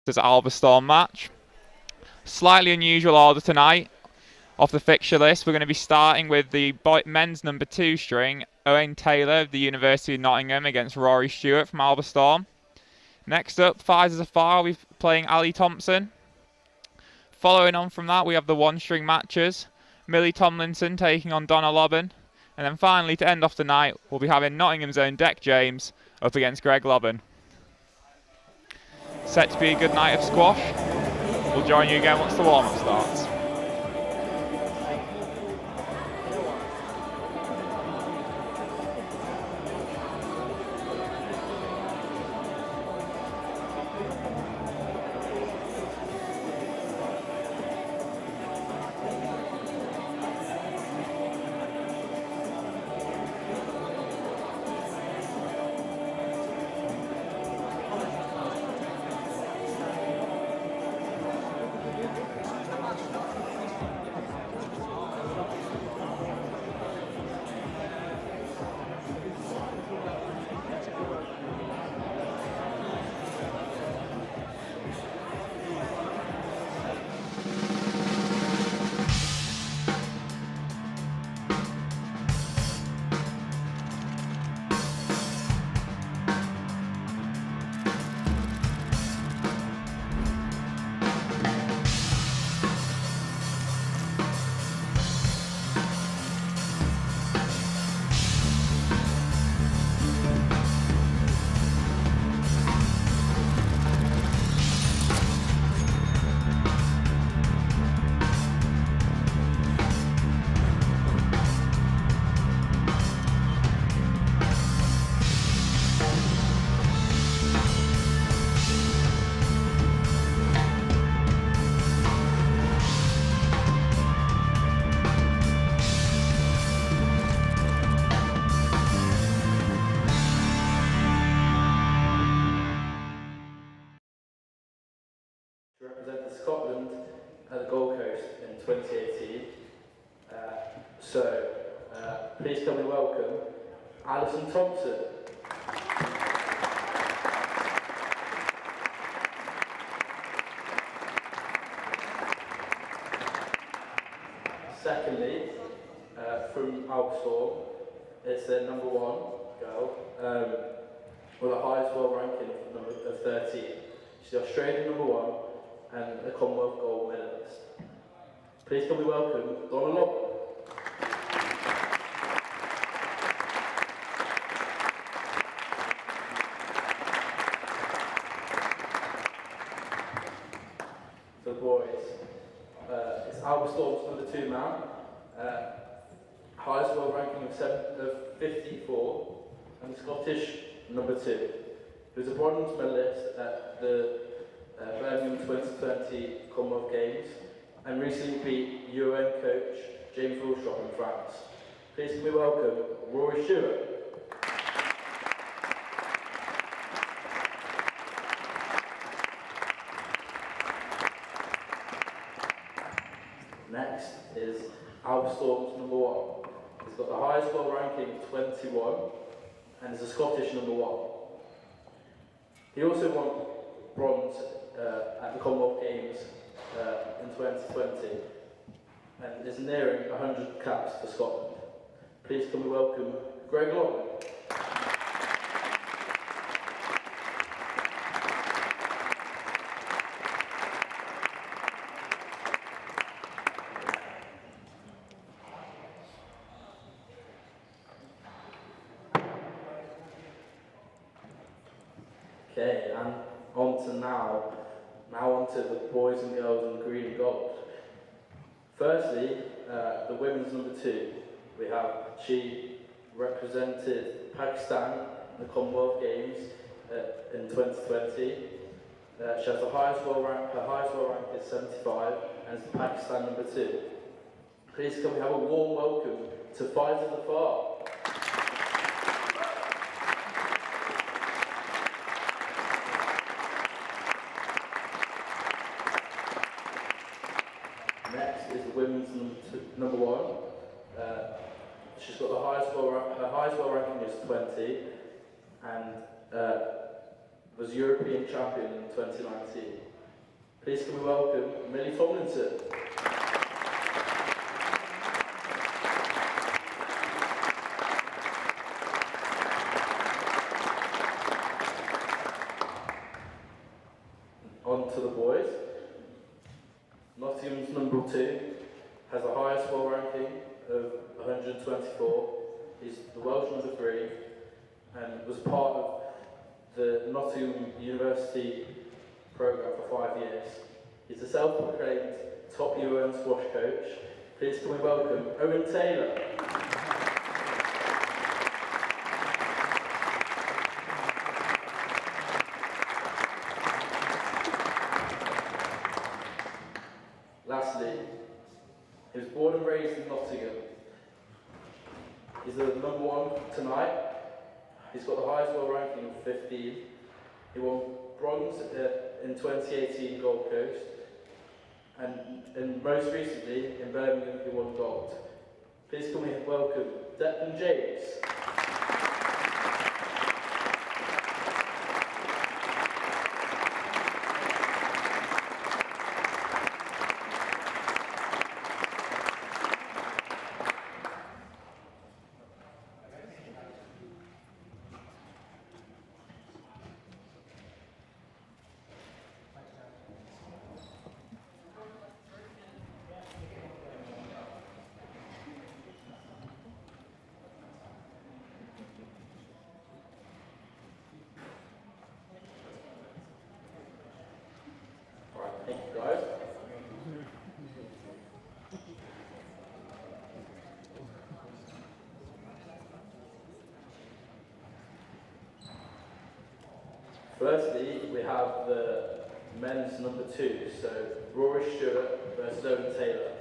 This Alba Storm match. Slightly unusual order tonight. Off the fixture list, we're going to be starting with the men's number 2 string, Owen Taylor of the University of Nottingham against Rory Stewart from Alba Storm. Next up, Zafar will be playing Ali Thompson. Following on from that, we have the 1-string matches, Millie Tomlinson taking on Donna Lobban. And then finally, to end off the night, we'll be having Nottingham's own Deck James up against Lovin. Set to be a good night of squash. We'll join you again once the warm-up starts. Represented Scotland at the Gold Coast in 2018. Please come and welcome Alison Thompson. Secondly, from Alba Storm, it's their number 1 girl with the highest world ranking of 13. She's the Australian number 1 and a Commonwealth gold medalist. Please can we welcome Donna Lobban. For the boys, it's Alba Storm's number 2 man, highest world ranking of 54, and the Scottish number 2. He was a bronze medalist at the Birmingham 2020 Commonwealth Games and recently beat UN coach James Wilshot in France. Please can we welcome Rory Stewart. Next is Alba Storm's number 1. He's got the highest world ranking of 21 and is a Scottish number 1. He also won bronze at the Commonwealth Games in 2020 and is nearing 100 caps for Scotland. Please can we welcome Lovin. Okay, and on to the boys and girls in green and gold. Firstly, the women's number 2. She represented Pakistan in the Commonwealth Games in 2020. She has the highest world rank. Her highest world rank is 75, and is the Pakistan number 2. Please can we have a warm welcome to Zafar. Next is the women's number 1. She's got the highest her highest world ranking is 20, and was European champion in 2019. Please can we welcome Millie Tomlinson. On to the boys. Nottingham's number 2 has the highest score ranking of 124. He's the Welsh number 3 and was part of the Nottingham University programme for 5 years. He's a self-proclaimed top UN squash coach. Please can we welcome Owen Taylor. Lastly, he was born and raised in Nottingham. He's the number 1 tonight. He's got the highest world ranking of 15. He won bronze in 2018 Gold Coast, and most recently in Birmingham he won gold. Please can we welcome Declan James. Thank you, guys. Firstly, we have the men's number 2, so Rory Stewart versus Owen Taylor.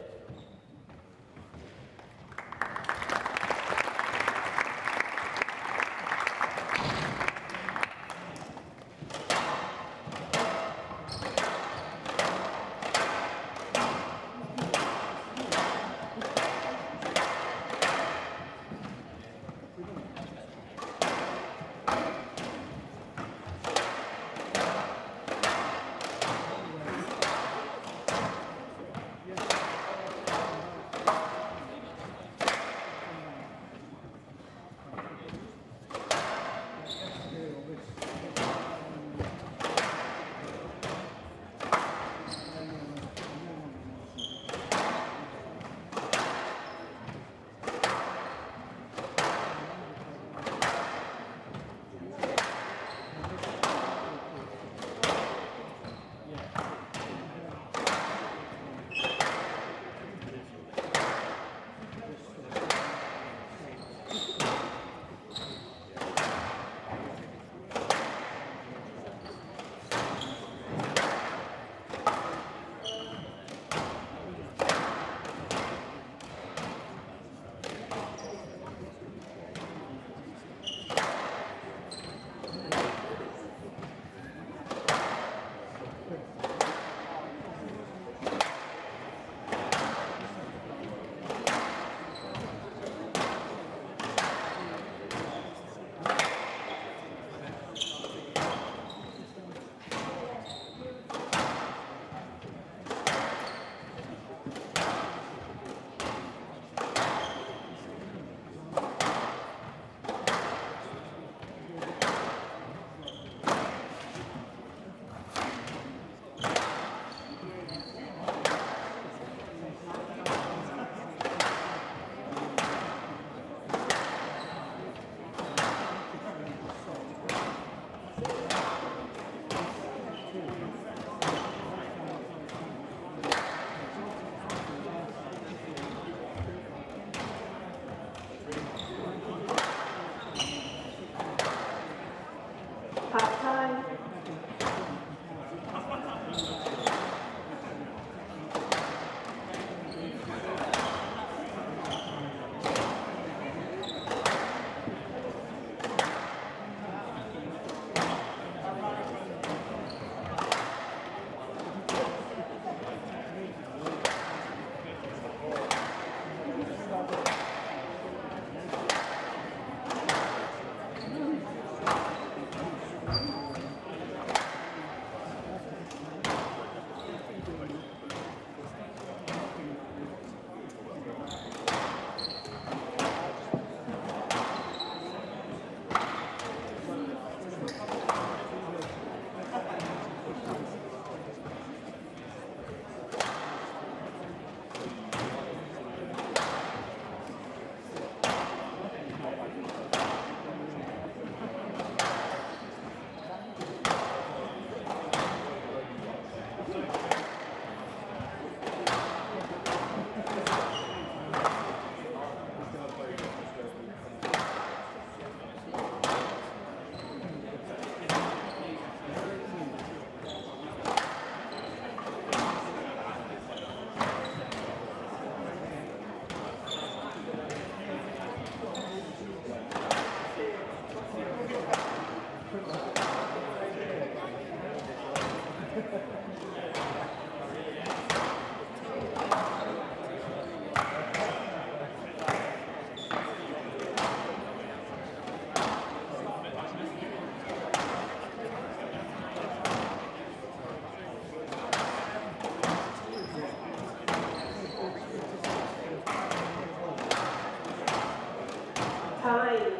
Time.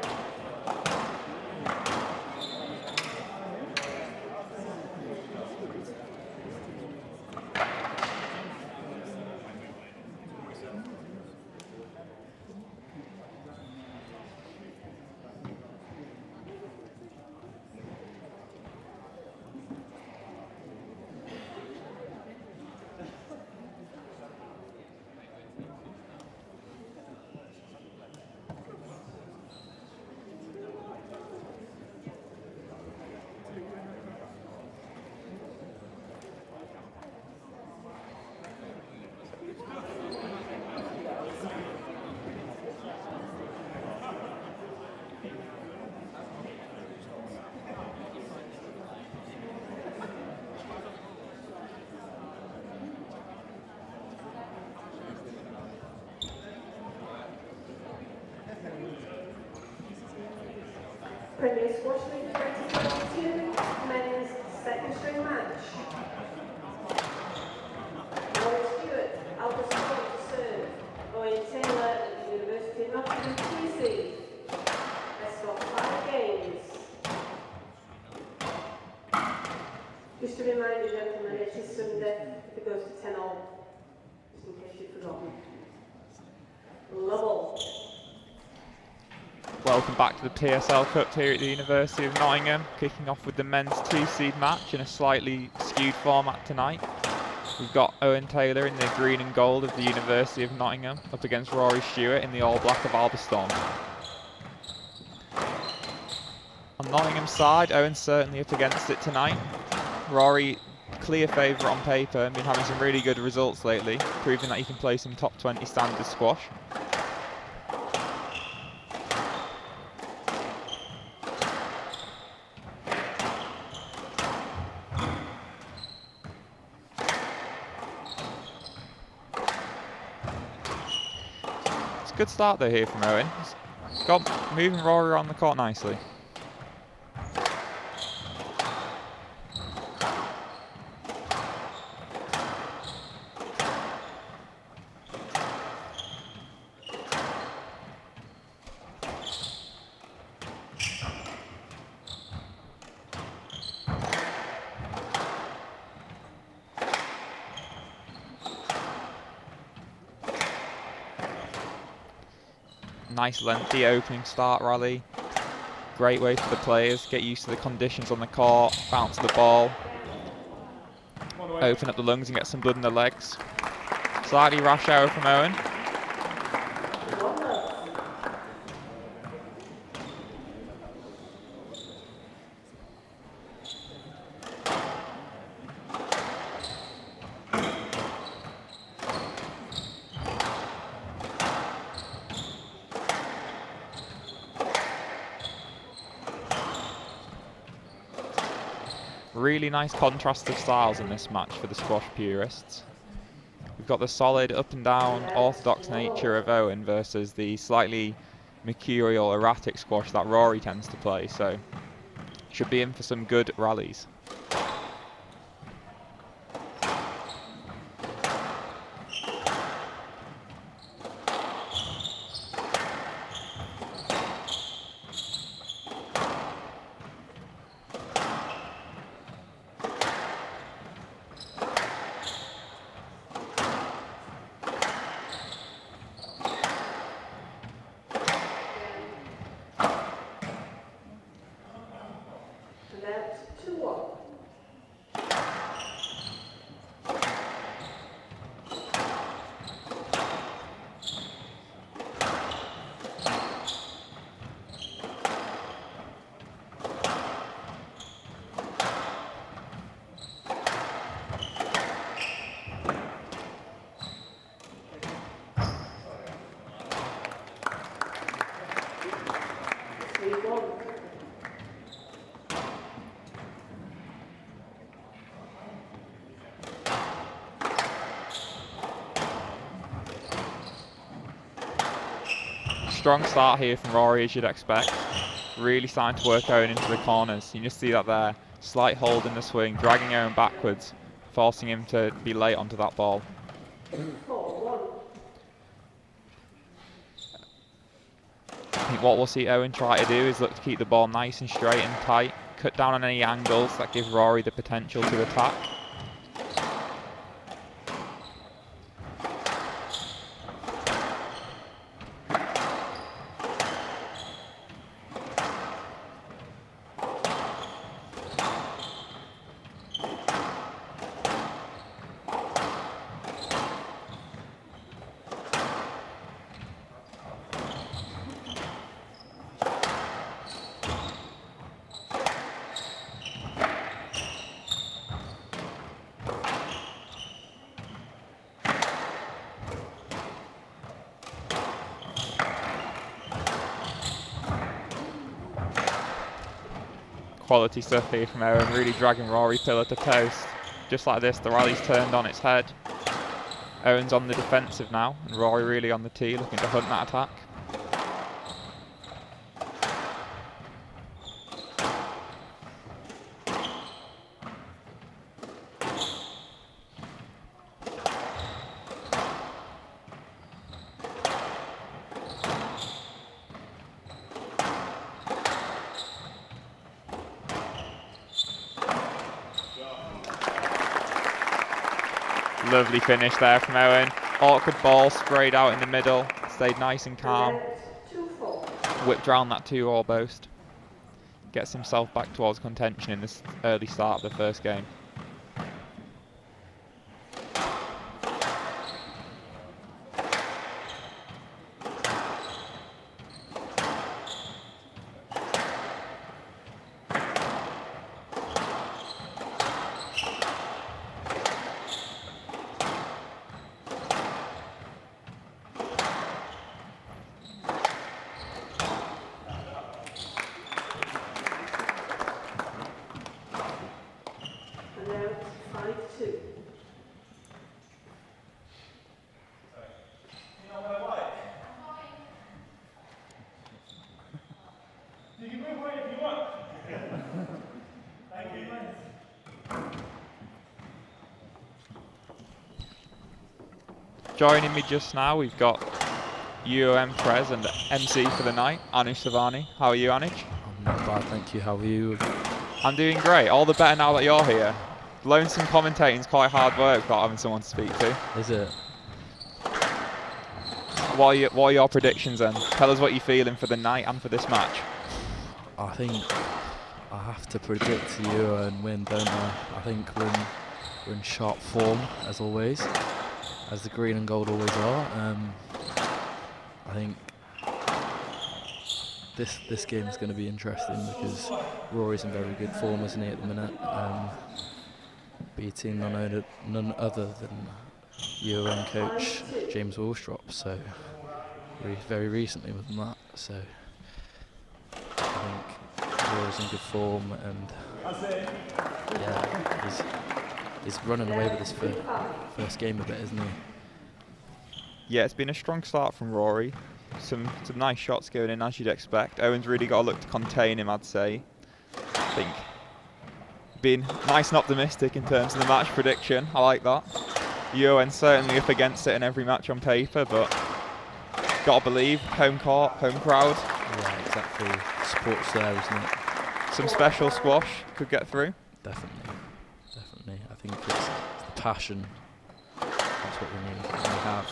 Premier Squash League 2022 men's second string match. Stewart, Alba Storm to serve. Taylor at the University of Nottingham TC. Best of 5 games. Just a reminder, gentlemen, it is Sunday if it goes to 10-all, just in case you've forgotten. Lovin. Welcome back to the PSL Cup here at the University of Nottingham, kicking off with the men's 2-seed match in a slightly skewed format tonight. We've got Owen Taylor in the green and gold of the University of Nottingham up against Rory Stewart in the all-black of Alba Storm. On Nottingham's side, Owen's certainly up against it tonight. Rory, clear favourite on paper, and been having some really good results lately, proving that he can play some top 20 standard squash. Good start though here from Owen. He's got moving Rory around the court nicely. Nice lengthy opening start rally. Great way for the players, get used to the conditions on the court, bounce the ball, open up the lungs and get some blood in the legs. Slightly rash hour from Owen. Really nice contrast of styles in this match for the squash purists. We've got the solid up and down orthodox nature of Owen versus the slightly mercurial erratic squash that Rory tends to play, so should be in for some good rallies. Strong start here from Rory, as you'd expect. Really starting to work Owen into the corners. You just see that there. Slight hold in the swing, dragging Owen backwards, forcing him to be late onto that ball. I think what we'll see Owen try to do is look to keep the ball nice and straight and tight, cut down on any angles that give Rory the potential to attack. Quality stuff here from Owen, really dragging Rory pillar to post. Just like this, the rally's turned on its head. Owen's on the defensive now, and Rory really on the tee, looking to hunt that attack. Lovely finish there from Owen. Awkward ball sprayed out in the middle. Stayed nice and calm. Whipped round that 2-all boast. Gets himself back towards contention in this early start of the first game. Joining me just now, we've got UOM Prez and MC for the night, Anish Savani. How are you, Anish? I'm not bad, thank you. How are you? I'm doing great. All the better now that you're here. Lonesome commentating is quite hard work without having someone to speak to. Is it? What are your predictions then? Tell us what you're feeling for the night and for this match. I think I have to predict you and win, don't I? I think we're in sharp form, as always, as the green and gold always are. I think this game is going to be interesting because Rory's in very good form, isn't he, at the minute? Beating none other than UOM coach James Willstrop, so very recently with that. So I think Rory's in good form, and yeah, he's running away with his first game a bit, isn't he? Yeah, it's been a strong start from Rory. Some nice shots going in, as you'd expect. Owen's really got to look to contain him, I'd say. I think being nice and optimistic in terms of the match prediction. I like that. UON's certainly up against it in every match on paper, but got to believe, home court, home crowd. Yeah, exactly. Support's there, isn't it? Some special squash could get through. Definitely. I think it's the passion. That's what we need. We have.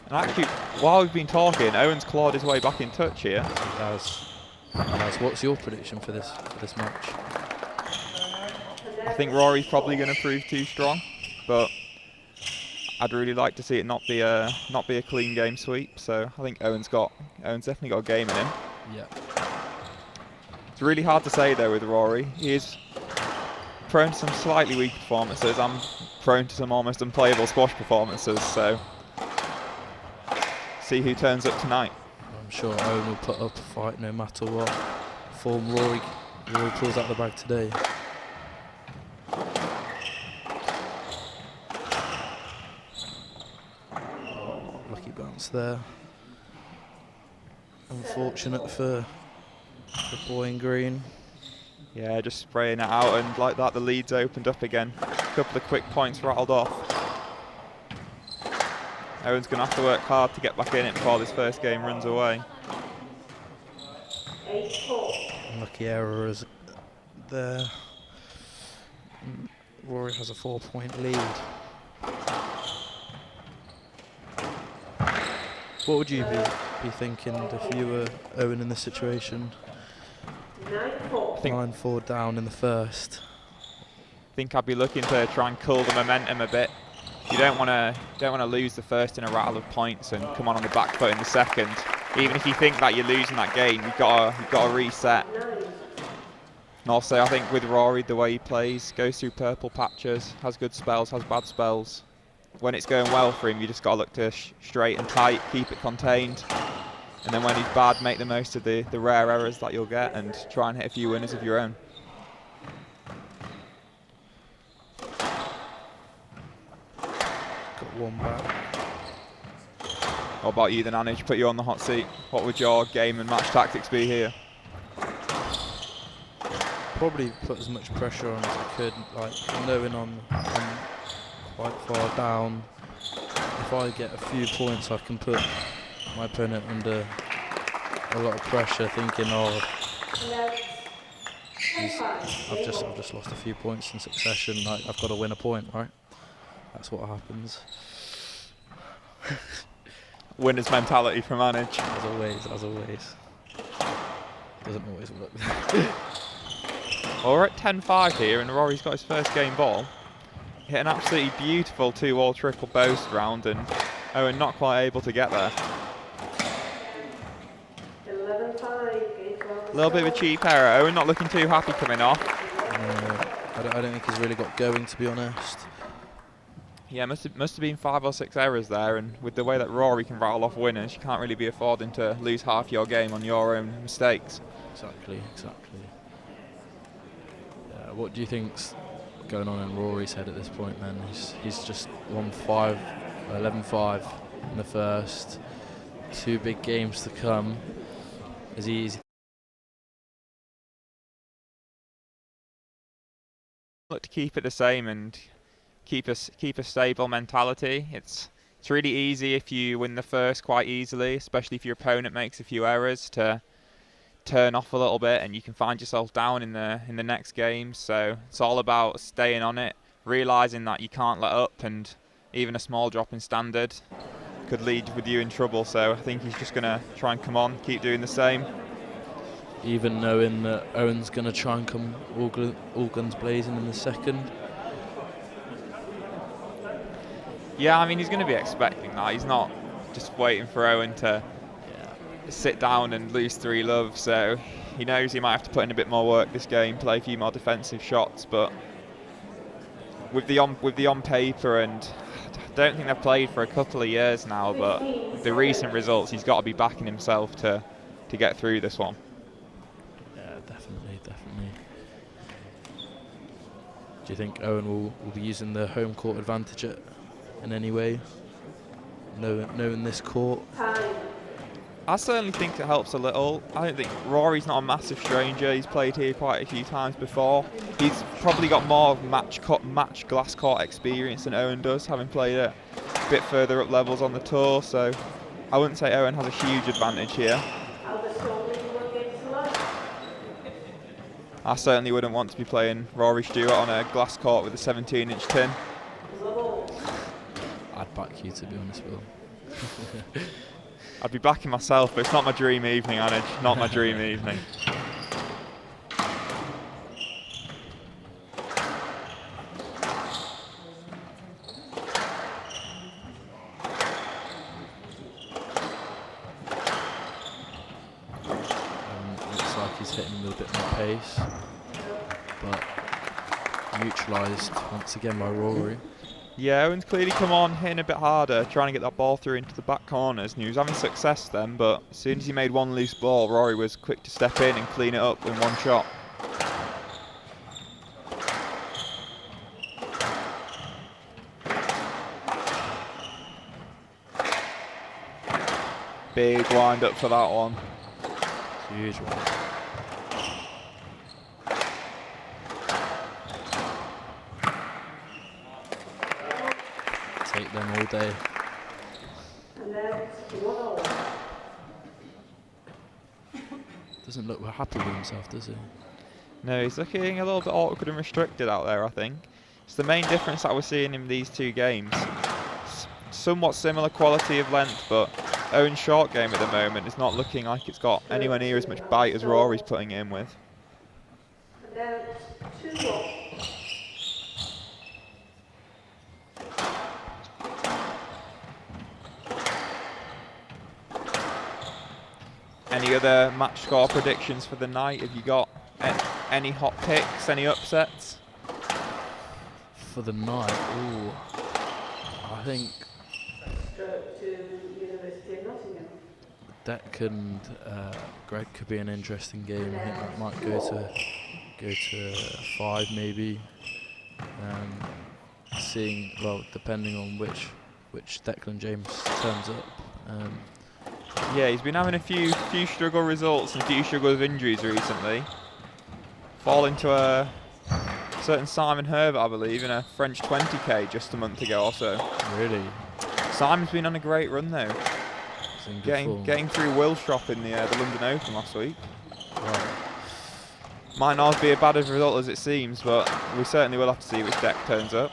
And actually, while we've been talking, Owen's clawed his way back in touch here. He has. What's your prediction for this match? I think Rory's probably going to prove too strong, but I'd really like to see it not be a clean game sweep. So I think Owen's definitely got a game in him. Yeah. It's really hard to say though with Rory. He is prone to some slightly weak performances. I'm prone to some almost unplayable squash performances. So see who turns up tonight. I'm sure Owen will put up a fight no matter what form Rory pulls out the bag today. Lucky bounce there. Unfortunate for the boy in green. Yeah, just spraying it out, and like that the lead's opened up again. A couple of quick points rattled off. Owen's going to have to work hard to get back in it before this first game runs away. 8-4. Unlucky errors there. Rory has a 4-point lead. What would you be thinking if you were Owen in this situation? 9-4. 9-4 down in the first. I think I'd be looking to try and cool the momentum a bit. You don't want to lose the first in a rattle of points and come on the back foot in the second. Even if you think that you're losing that game, you've got to reset. And also, I think with Rory, the way he plays, goes through purple patches, has good spells, has bad spells. When it's going well for him, you just got to look to straight and tight, keep it contained. And then when he's bad, make the most of the rare errors that you'll get and try and hit a few winners of your own. Got one back. What about you then, Anij? Put you on the hot seat. What would your game and match tactics be here? Probably put as much pressure on as I could, like knowing I'm quite far down. If I get a few points, I can put my opponent under a lot of pressure, thinking, oh, I've just lost a few points in succession. Like, I've got to win a point, right? That's what happens. Winner's mentality from Anij. As always. Doesn't always work. Well, we're at 10-5 here, and Rory's got his first game ball. Hit an absolutely beautiful 2-wall triple boast round, and Owen not quite able to get there. 11-5. A little bit of a cheap error. Owen not looking too happy coming off. I don't think he's really got going, to be honest. Yeah, must have been 5 or 6 errors there, and with the way that Rory can rattle off winners, you can't really be affording to lose half your game on your own mistakes. Exactly. What do you think's going on in Rory's head at this point, then? He's just won 11-5 in the first. 2 big games to come. Is he easy? Look to keep it the same and keep a stable mentality. It's really easy if you win the first quite easily, especially if your opponent makes a few errors, to turn off a little bit, and you can find yourself down in the next game. So it's all about staying on it, realising that you can't let up, and even a small drop in standard could lead with you in trouble. So I think he's just going to try and come on, keep doing the same. Even knowing that Owen's going to try and come all guns blazing in the second. Yeah, I mean, he's going to be expecting that. He's not just waiting for Owen to sit down and lose 3 love, so he knows he might have to put in a bit more work this game, play a few more defensive shots. But with the on paper, and I don't think they've played for a couple of years now, but with the recent results, he's got to be backing himself to get through this one. Yeah, definitely. Do you think Owen will be using the home court advantage in any way, knowing this court? I certainly think it helps a little. I don't think Rory's not a massive stranger. He's played here quite a few times before. He's probably got more match glass court experience than Owen does, having played a bit further up levels on the tour. So I wouldn't say Owen has a huge advantage here. I certainly wouldn't want to be playing Rory Stewart on a glass court with a 17-inch tin. I'd back you, to be honest, Will. I'd be backing myself, but it's not my dream evening, Anij. Not my dream evening. Looks like he's hitting with a bit more pace, but neutralised once again by Rory. Yeah, Owen's clearly come on, hitting a bit harder, trying to get that ball through into the back corners, and he was having success then, but as soon as he made one loose ball, Rory was quick to step in and clean it up in one shot. Big wind up for that one. Huge one. Take them all day. all. Doesn't look happy with himself, does he? No, he's looking a little bit awkward and restricted out there, I think. It's the main difference that we're seeing in these two games. Somewhat similar quality of length, but Owen's short game at the moment is not looking like it's got anywhere near as much bite as Rory's putting it in with. And down 2-1. Any other match score predictions for the night? Have you got any hot picks, any upsets? For the night, ooh, I think Stroke to University of Nottingham. Declan and Greg could be an interesting game. I think that might go to 5 maybe. Seeing, well, depending on which Declan James turns up. Yeah, he's been having a few struggle results and a few struggle with injuries recently. Falling to a certain Simon Herbert, I believe, in a French 20k just a month ago or so. Really? Simon's been on a great run though. Getting through Wilstrop in the London Open last week. Right. Might not be as bad a result as it seems, but we certainly will have to see which deck turns up.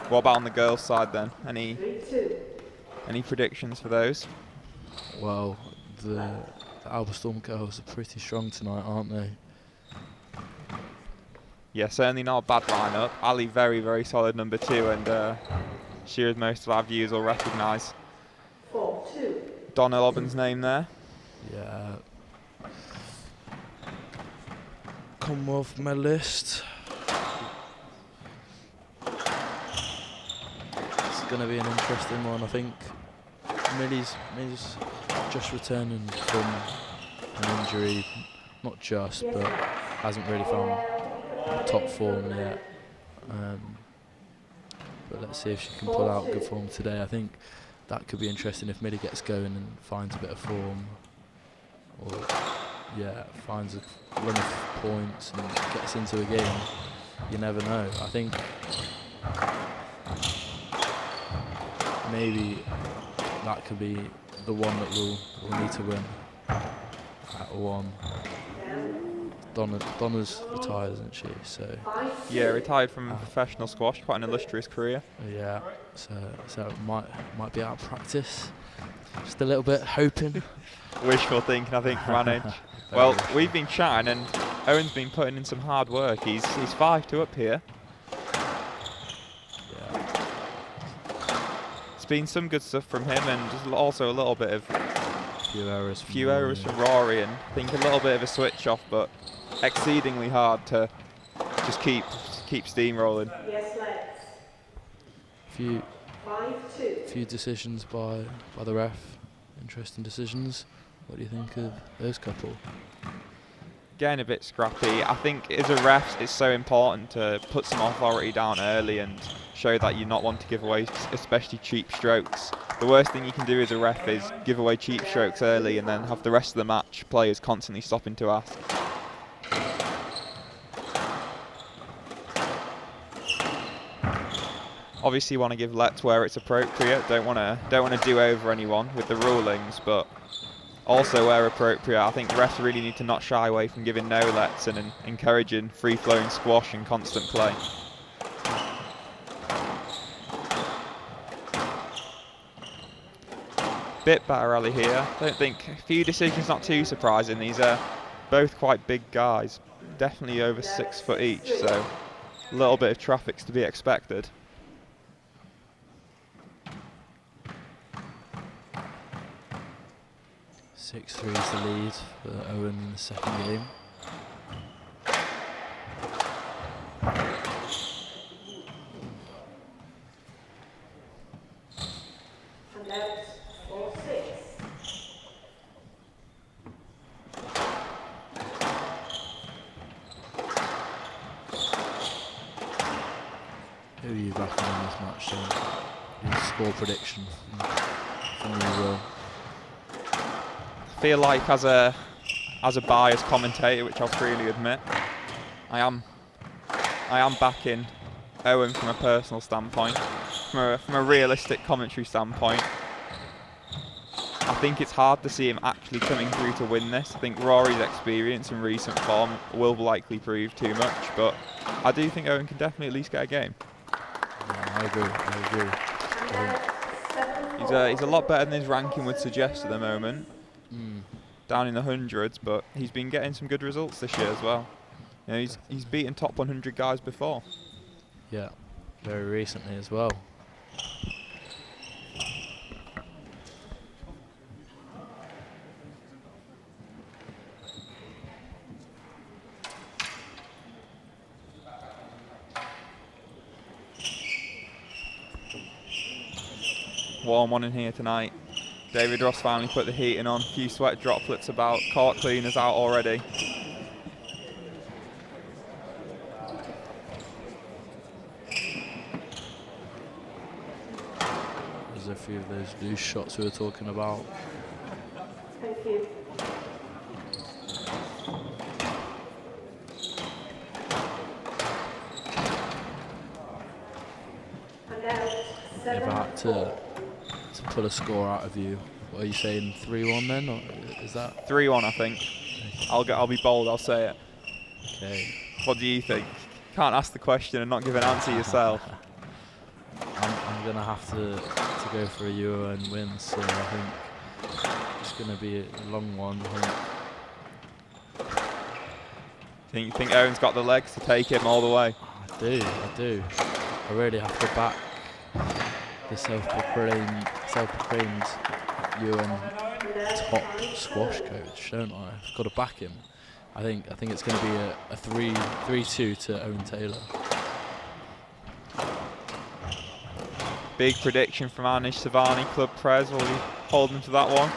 What about on the girls' side then? Any predictions for those? Well, the Alba Storm girls are pretty strong tonight, aren't they? Yeah, certainly not a bad lineup. Ali, very, very solid number 2, and she, as most of our viewers will recognise. 4-2. Donna Lobban's name there. Yeah. Commonwealth medalist. It's going to be an interesting one, I think. Millie's just returning from an injury, not just, but hasn't really found top form yet. But let's see if she can pull out good form today. I think that could be interesting if Millie gets going and finds a bit of form, or finds a run of points and gets into a game. You never know. I think maybe that could be the one that we'll need to win at 1. Donna's retired, isn't she? So yeah, retired from professional squash. Quite an illustrious career. Yeah, so it might be out of practice. Just a little bit hoping. Wishful thinking, I think, from Anage. Well, we've been chatting, and Owen's been putting in some hard work. He's 5-2 up here. Yeah. It's been some good stuff from him, and just also a little bit of few errors from Rory, and I think a little bit of a switch off, but exceedingly hard to just keep steamrolling. Yes, let's. Few decisions by the ref. Interesting decisions. What do you think of those couple? Getting a bit scrappy. I think as a ref, it's so important to put some authority down early and show that you not want to give away, especially cheap strokes. The worst thing you can do as a ref is give away cheap strokes early and then have the rest of the match players constantly stopping to ask. Obviously, you want to give lets where it's appropriate. Don't want to do over anyone with the rulings, but also where appropriate. I think refs really need to not shy away from giving no lets and encouraging free-flowing squash and constant play. Bit better rally here. Don't think a few decisions not too surprising. These are both quite big guys, definitely over 6 foot each, so a little bit of traffic's to be expected. 6-3 is the lead for Owen in the second game. And out 4-6. Who are you backing in this match then? Your score prediction from you, Will? Feel like as a biased commentator, which I'll freely admit, I am backing Owen from a personal standpoint. from a realistic commentary standpoint, I think it's hard to see him actually coming through to win this. I think Rory's experience and recent form will likely prove too much, but I do think Owen can definitely at least get a game. Yeah, I agree. He's a lot better than his ranking would suggest at the moment. Down in the hundreds, but he's been getting some good results this year as well. You know, he's beaten top 100 guys before. Yeah, very recently as well. Warm one in here tonight. David Ross finally put the heating on. A few sweat droplets about. Court cleaners out already. There's a few of those loose shots we were talking about. Thank you. If I had to pull a score out of you, what are you saying, 3-1 then, or is that? 3-1, I think. I'll be bold, I'll say it. Okay. What do you think? Can't ask the question and not give an answer yourself. I'm gonna have to go for a Euro and win, so I think it's gonna be a long one. You think Owen's got the legs to take him all the way? I do. I really have to back the self-proclaimed UN top squash coach, don't I? I've got to back him. I think it's going to be a 3-2 to Owen Taylor. Big prediction from Anish Savani, Club Prez. Will we hold him to that one?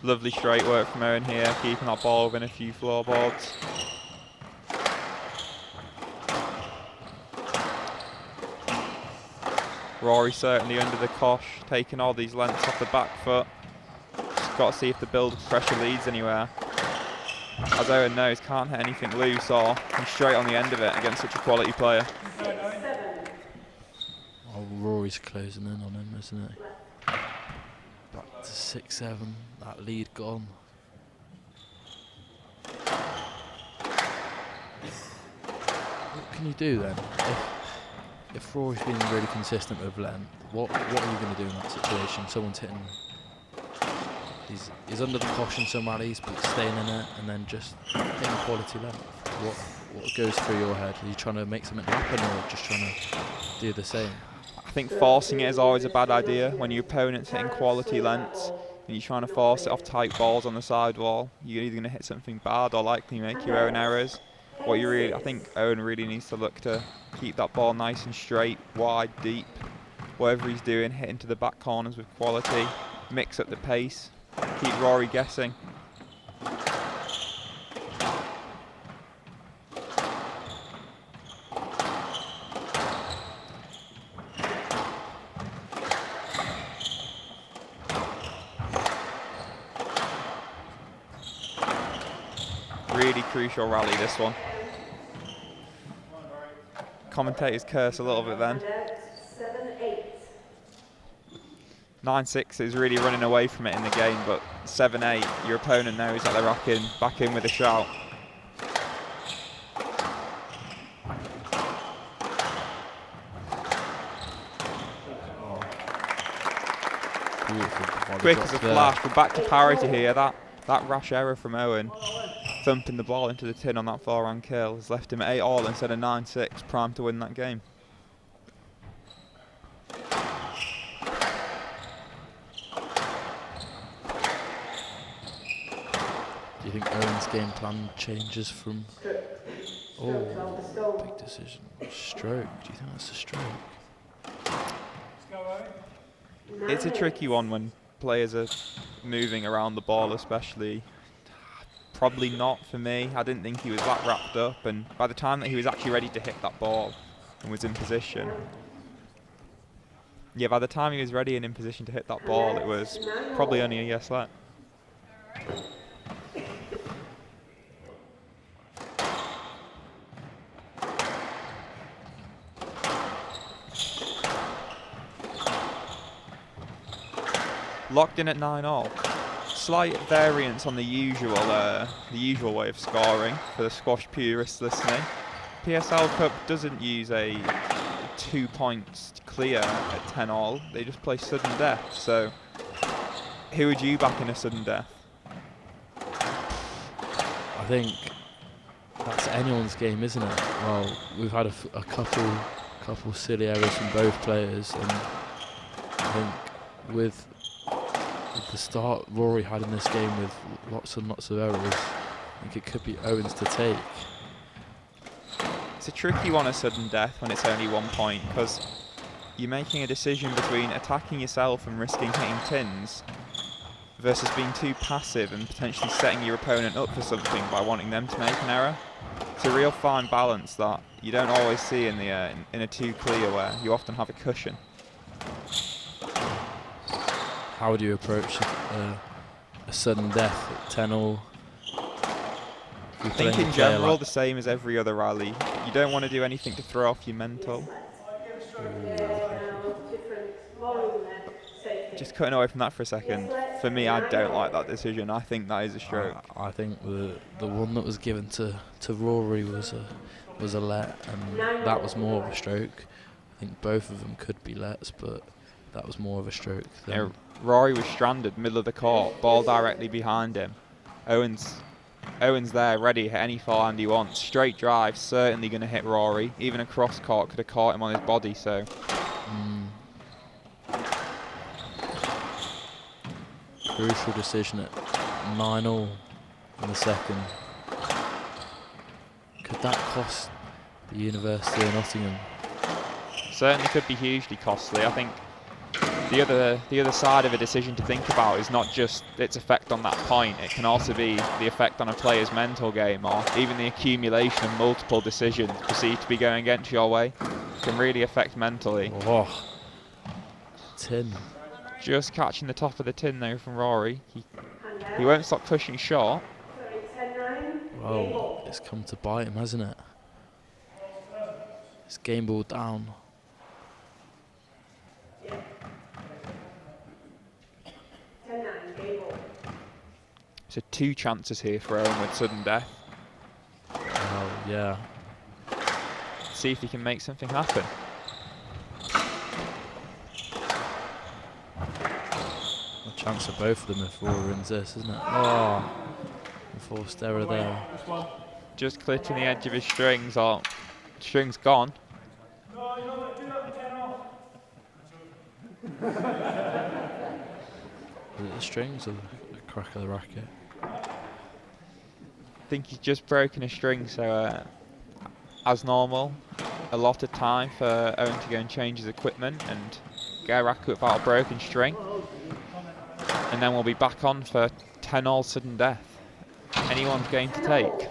Lovely straight work from Owen here, keeping that ball within a few floorboards. Rory certainly under the cosh, taking all these lengths off the back foot. Just got to see if the build of pressure leads anywhere. As Owen knows, can't hit anything loose or come straight on the end of it against such a quality player. Oh, Rory's closing in on him, isn't it? Back to 6-7, that lead gone. What can you do then? If Rory's been really consistent with length, what are you going to do in that situation? Someone's hitting, he's under the caution some rallies, but staying in it and then just hitting quality length. What goes through your head? Are you trying to make something happen or just trying to do the same? I think forcing it is always a bad idea when your opponent's hitting quality lengths and you're trying to force it off tight balls on the sidewall. You're either going to hit something bad or likely make your own errors. I think Owen really needs to look to keep that ball nice and straight, wide, deep. Whatever he's doing, hitting to the back corners with quality, mix up the pace, keep Rory guessing. Really crucial rally, this one. Commentators curse a little bit then. 9-6 is really running away from it in the game, but 7-8, your opponent knows that they're back in with a shout. Quick as a flash, we're back to parity here. That rash error from Owen, thumping the ball into the tin on that forehand kill, has left him at 8-all instead of 9-6, primed to win that game. Do you think Owen's game plan changes from... Oh, big decision. Stroke. Do you think that's a stroke? It's a tricky one when players are moving around the ball, especially. Probably not for me. I didn't think he was that wrapped up, and by the time that he was actually ready to hit that ball and was in position, Yeah, by the time he was ready and in position to hit that ball, it was probably only a yes let. Locked in at 9-all. Slight variance on the usual way of scoring for the squash purists listening. PSL Cup doesn't use a 2 points clear at 10-all. They just play sudden death. So, who would you back in a sudden death? I think that's anyone's game, isn't it? Well, we've had a couple silly errors from both players, and I think with the start Rory had in this game with lots and lots of errors, I think it could be Owen's to take. It's a tricky one, a sudden death, when it's only 1 point, because you're making a decision between attacking yourself and risking hitting tins versus being too passive and potentially setting your opponent up for something by wanting them to make an error. It's a real fine balance that you don't always see in the in a 2 clear, where you often have a cushion. How would you approach a sudden death at 10-all? I think in general the same as every other rally. You don't want to do anything to throw off your mental. Just cutting away from that for a second. For me, I don't like that decision. I think that is a stroke. I think the one that was given to Rory was a let, and that was more of a stroke. I think both of them could be lets, but that was more of a stroke. Yeah, Rory was stranded, middle of the court, ball directly behind him. Owen's there, ready to hit any forehand he wants. Straight drive, certainly going to hit Rory. Even a cross court could have caught him on his body, so. Crucial decision at 9-all in the second. Could that cost the University of Nottingham? Certainly could be hugely costly. I think the other side of a decision to think about is not just its effect on that point. It can also be the effect on a player's mental game, or even the accumulation of multiple decisions perceived to be going against your way. It can really affect mentally. Oh, tin. Just catching the top of the tin though from Rory. He won't stop pushing short. Well, it's come to bite him, hasn't it? It's game ball down. So 2 chances here for Owen with sudden death. Oh, yeah. See if he can make something happen. A chance for both of them if Rory wins this, isn't it? Oh, enforced error there. Just clipping the edge of his strings, or string's gone. Was it the strings or the crack of the racket? I think he's just broken a string, so as normal, a lot of time for Owen to go and change his equipment and get a racket without a broken string. And then we'll be back on for 10-all sudden death. Anyone's game to take.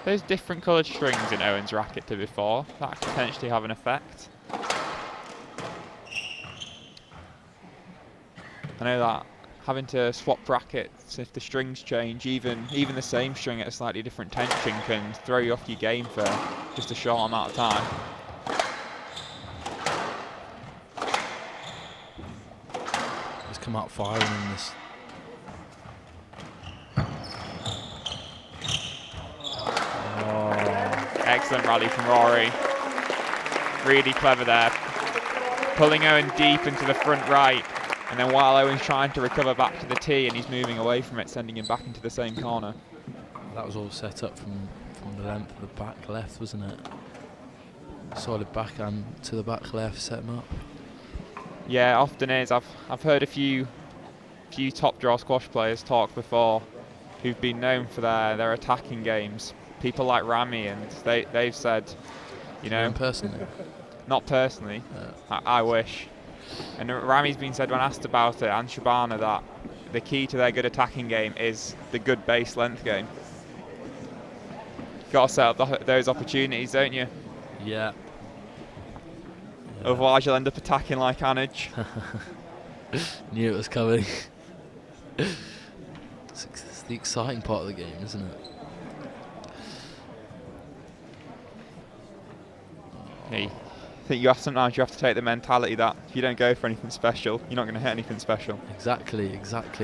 There's different coloured strings in Owen's racket to before. That could potentially have an effect. I know that having to swap rackets if the strings change, even the same string at a slightly different tension, can throw you off your game for just a short amount of time. He's come out firing in this. Excellent rally from Rory. Really clever there. Pulling Owen deep into the front right. And then while Owen's trying to recover back to the tee and he's moving away from it, sending him back into the same corner. That was all set up from the length of the back left, wasn't it? Solid backhand to the back left, set him up. Yeah, often is. I've heard a few top draw squash players talk before who've been known for their attacking games. People like Rami, and they've said, you know, personally, not personally. I wish. And Rami's been said when asked about it, and Shabana, that the key to their good attacking game is the good base length game. Got to set up those opportunities, don't you? Yeah. Otherwise, you'll end up attacking like Anage. Knew it was coming. It's the exciting part of the game, isn't it? I think sometimes you have to take the mentality that if you don't go for anything special, you're not going to hit anything special. Exactly.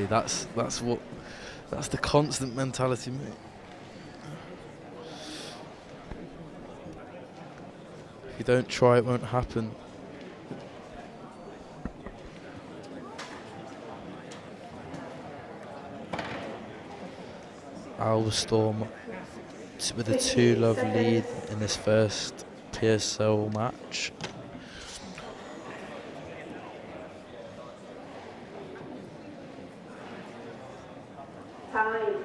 That's the constant mentality, mate. If you don't try, it won't happen. Alba Storm with a 2-love lead in this first PSL match. Time.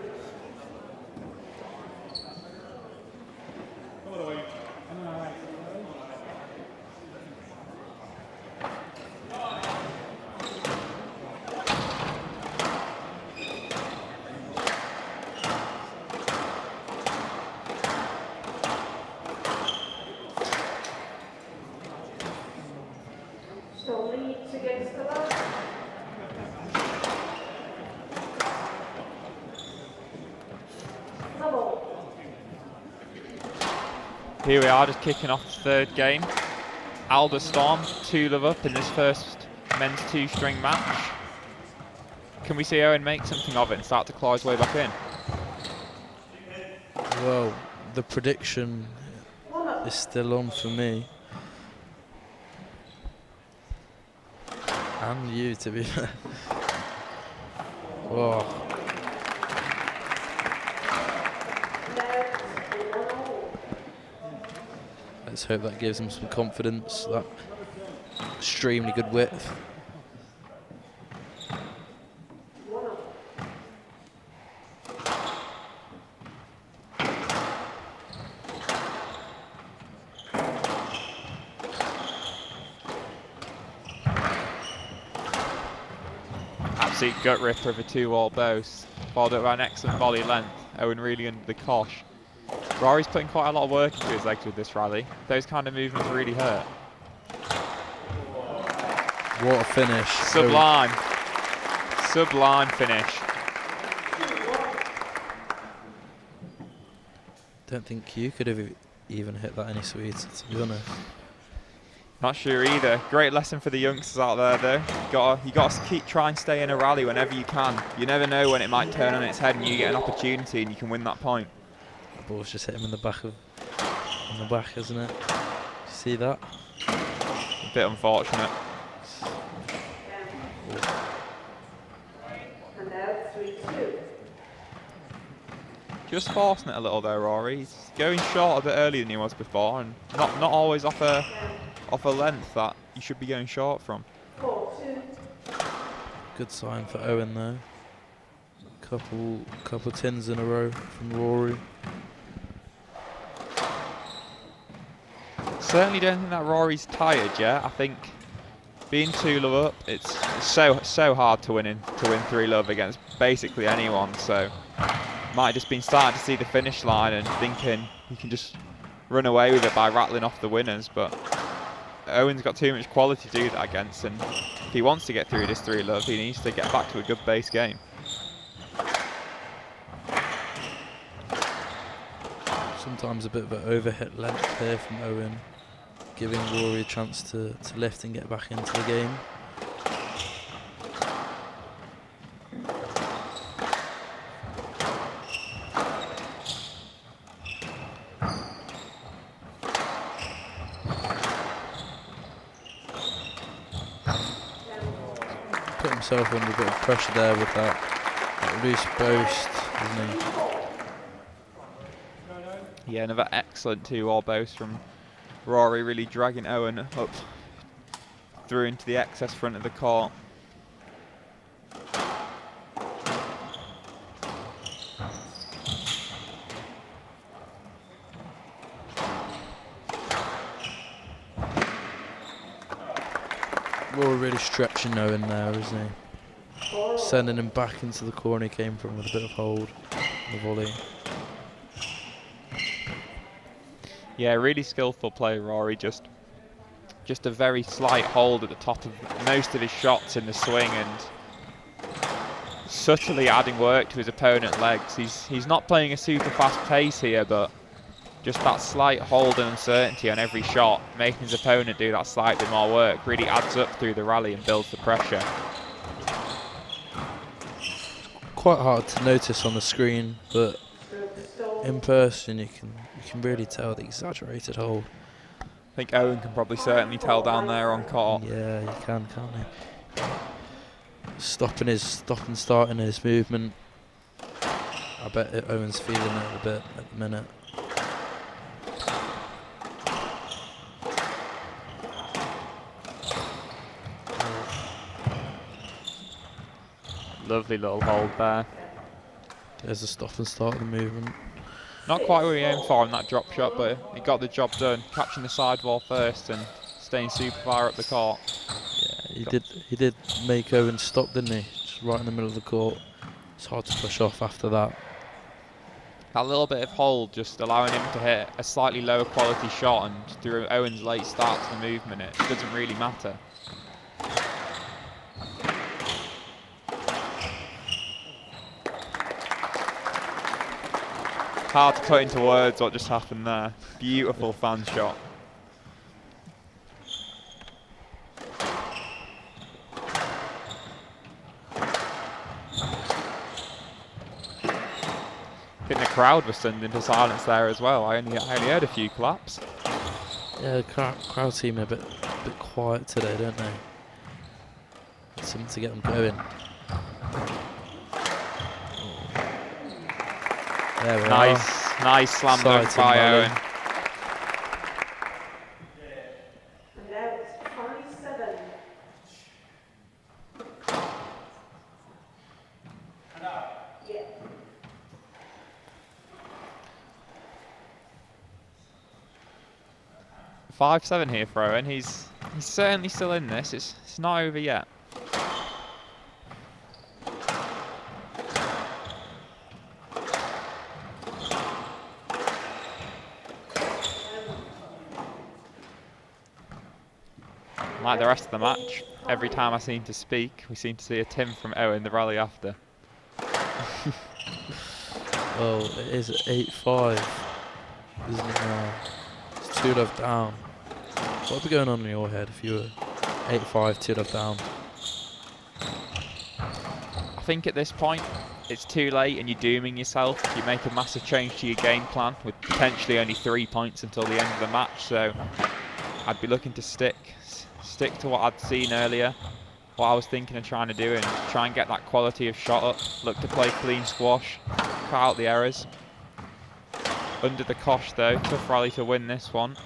So leads against the line. Here we are, just kicking off the third game. Alba Storm, 2-love up in this first men's 2-string match. Can we see Owen make something of it and start to claw his way back in? Well, the prediction is still on for me. And you, to be fair. Oh. Let's hope that gives him some confidence. That extremely good width. Absolute gut ripper of a 2-wall boast, followed up by an excellent volley length. Owen really under the cosh. Rory's putting quite a lot of work into his legs with this rally. Those kind of movements really hurt. What a finish. Sublime. Sublime finish. Don't think you could have even hit that any sweeter, to be honest. Not sure either. Great lesson for the youngsters out there, though. You got to try and stay in a rally whenever you can. You never know when it might turn on its head and you get an opportunity and you can win that point. The ball's just hit him in the back, isn't it? Did you see that? A bit unfortunate. And now 3-2. Just forcing it a little though, Rory. He's going short a bit earlier than he was before, and not always off a length that you should be going short from. 4-2. Good sign for Owen though. Couple tins in a row from Rory. Certainly don't think that Rory's tired yet. I think being 2-love up, it's so hard to win 3-love against basically anyone. So might have just been starting to see the finish line and thinking he can just run away with it by rattling off the winners. But Owen's got too much quality to do that against, and if he wants to get through this 3-love, he needs to get back to a good base game. Sometimes a bit of an overhit length there from Owen, giving Rory a chance to lift and get back into the game. Put himself under a bit of pressure there with that loose boast, isn't he? Yeah, another excellent 2-wall boast from Rory, really dragging Owen up through into the excess front of the court. Rory really stretching Owen there, isn't he? sending him back into the corner he came from with a bit of hold on the volley. Yeah, really skillful play, Rory. Just a very slight hold at the top of most of his shots in the swing, and subtly adding work to his opponent's legs. He's not playing a super fast pace here, but just that slight hold and uncertainty on every shot, making his opponent do that slight bit more work, really adds up through the rally and builds the pressure. Quite hard to notice on the screen, but in person you can really tell the exaggerated hold. I think Owen can probably certainly tell down there on court. Yeah, you can, can't he? Stopping starting his movement. I bet Owen's feeling it a bit at the minute. Lovely little hold there. There's a stop and start of the movement. Not quite where he aimed for in that drop shot, but he got the job done, catching the sidewall first and staying super far up the court. Yeah, he did make Owen stop, didn't he? Just right in the middle of the court. It's hard to push off after that. That little bit of hold just allowing him to hit a slightly lower quality shot, and through Owen's late start to the movement, it doesn't really matter. Hard to put into words what just happened there. Beautiful fan shot. I think the crowd was stunned into silence there as well. I only heard a few claps. Yeah, the crowd seem a bit quiet today, don't they? Something to get them going. There we are. Nice slam dunk by Owen. And now it's 5-7. Yeah. 5-7 here for Owen. He's certainly still in this. It's not over yet. Like the rest of the match, every time I seem to speak, we seem to see a Tim from Owen the rally after. Well, it is 8-5, isn't it now? It's 2-love down. What would be going on in your head if you were 8-5, 2-love down? I think at this point, it's too late and you're dooming yourself if you make a massive change to your game plan with potentially only 3 points until the end of the match. So I'd be looking to stick to what I'd seen earlier, what I was thinking of trying to do, and try and get that quality of shot up. Look to play clean squash, cut out the errors. Under the cosh though, tough rally to win this one.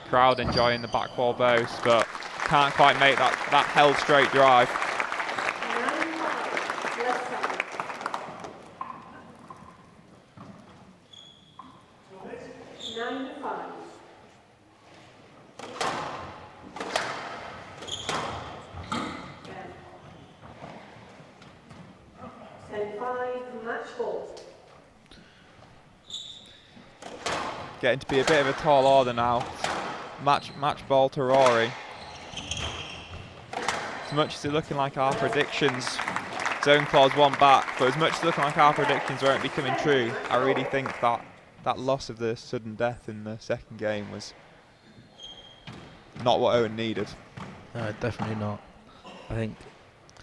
Crowd enjoying the back wall boast, but can't quite make that held straight drive. 9-5. 10-5, match ball. Getting to be a bit of a tall order now. Match ball to Rory. As much as it's looking like our predictions, zone clause one back, but as much as it's looking like our predictions won't be coming true, I really think that loss of the sudden death in the second game was not what Owen needed. No, definitely not. I think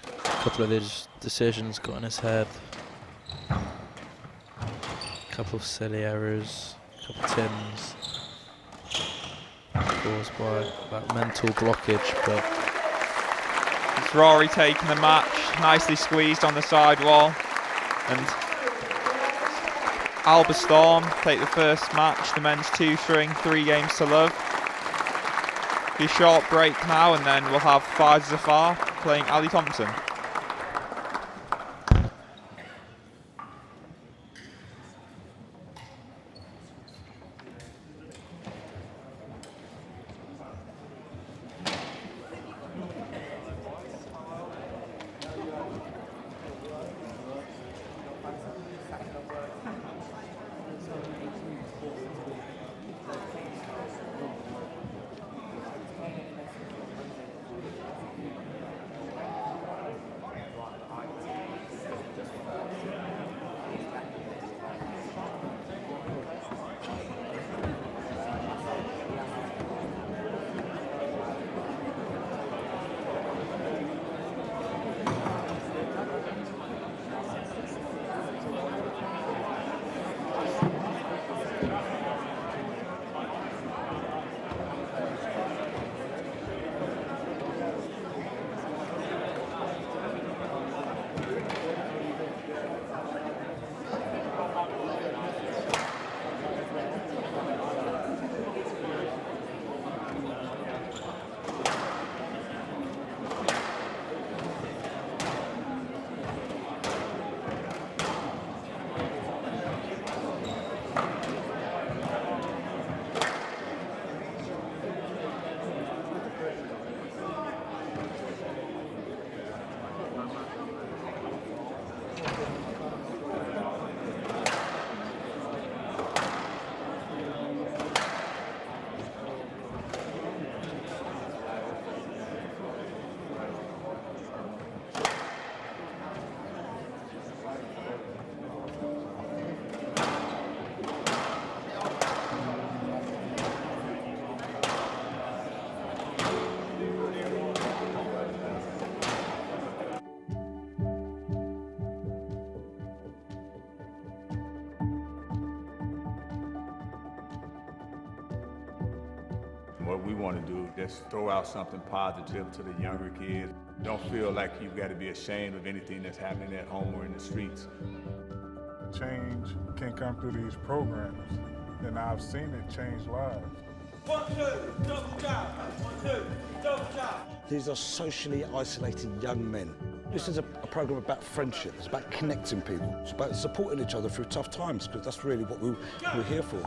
a couple of these decisions got in his head. A couple of silly errors, a couple of tins caused by that mental blockage, but it's Rory taking the match, nicely squeezed on the sidewall, and Alba Storm take the first match, the men's 2-string, 3 games to love. Be a short break now, and then we'll have Zafar playing Ali Thompson. want to do. Just throw out something positive to the younger kids. Don't feel like you've got to be ashamed of anything that's happening at home or in the streets. Change can come through these programs, and I've seen it change lives. 1, 2, double jab. 1, 2, double jab. These are socially isolated young men. This is a program about friendship. It's about connecting people. It's about supporting each other through tough times, because that's really what we're here for.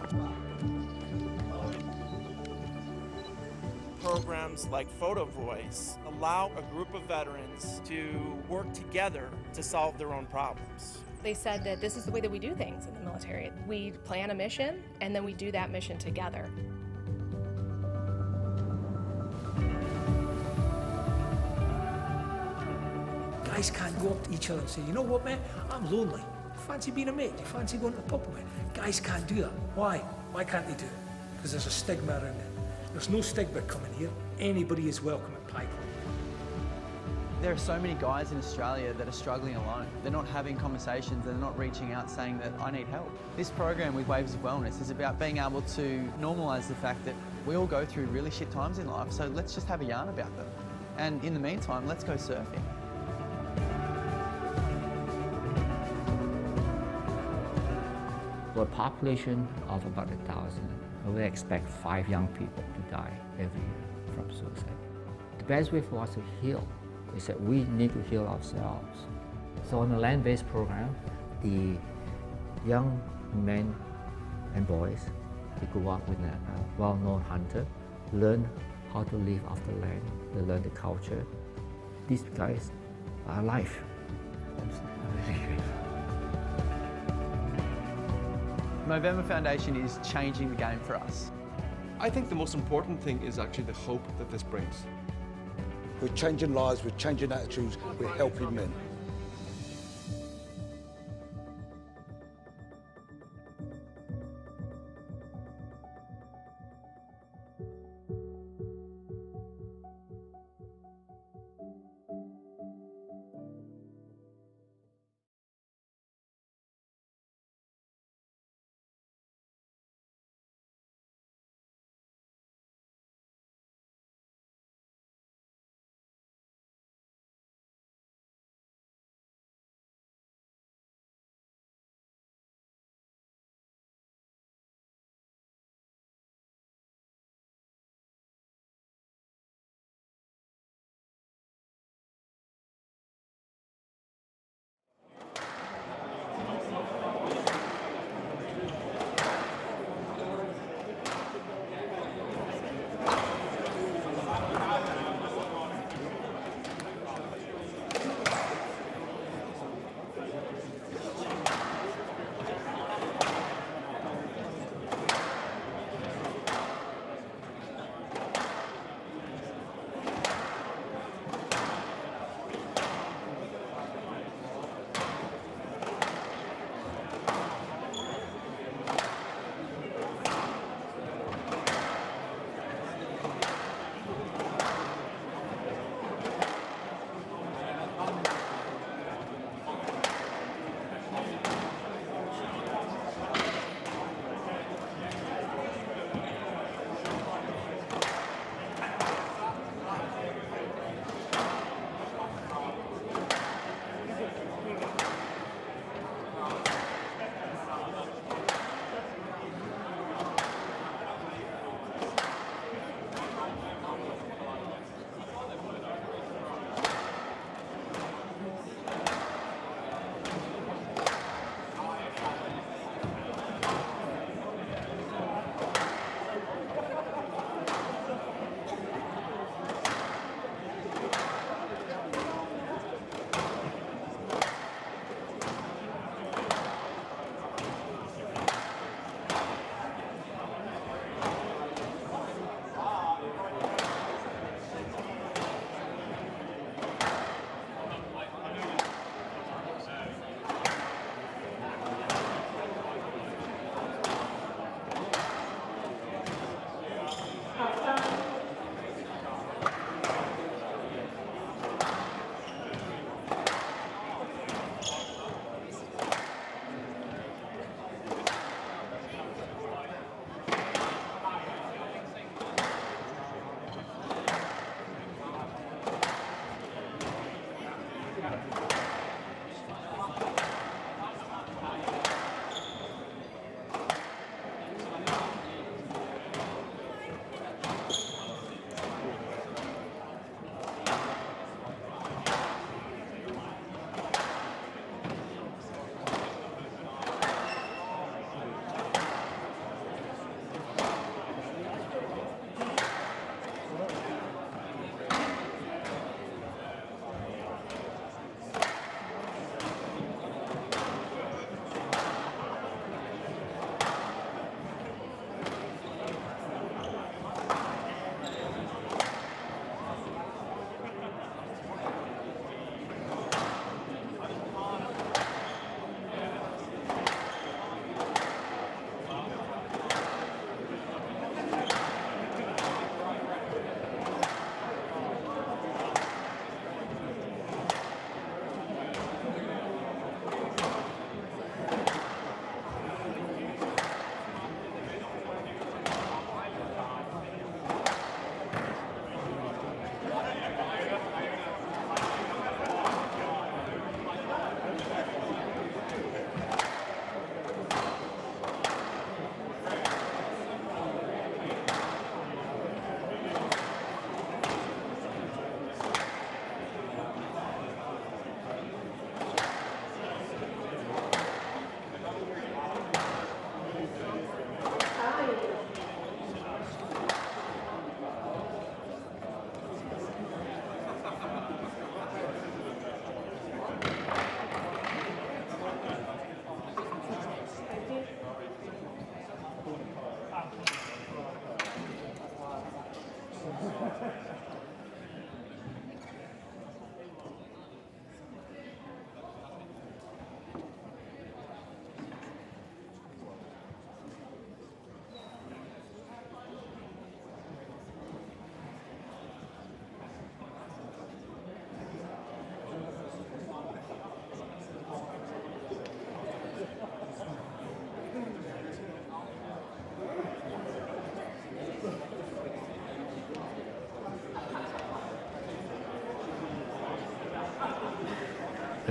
Programs like Photo Voice allow a group of veterans to work together to solve their own problems. They said that this is the way that we do things in the military. We plan a mission, and then we do that mission together. Guys can't go up to each other and say, you know what, mate, I'm lonely. Fancy being a mate? Do you fancy going to the pub with me? Guys can't do that. Why? Why can't they do it? Because there's a stigma around it. There's no stigma coming here. Anybody is welcome at Pike. There are so many guys in Australia that are struggling alone. They're not having conversations, they're not reaching out saying that I need help. This program with Waves of Wellness is about being able to normalise the fact that we all go through really shit times in life, so let's just have a yarn about them. And in the meantime, let's go surfing. For a population of about 1,000, I would expect 5 young people to die every year from suicide. The best way for us to heal is that we need to heal ourselves. So on the land-based program, the young men and boys, they grow up with a well-known hunter, learn how to live off the land, they learn the culture. These guys are alive. Movember Foundation is changing the game for us. I think the most important thing is actually the hope that this brings. We're changing lives, we're changing attitudes, we're helping men.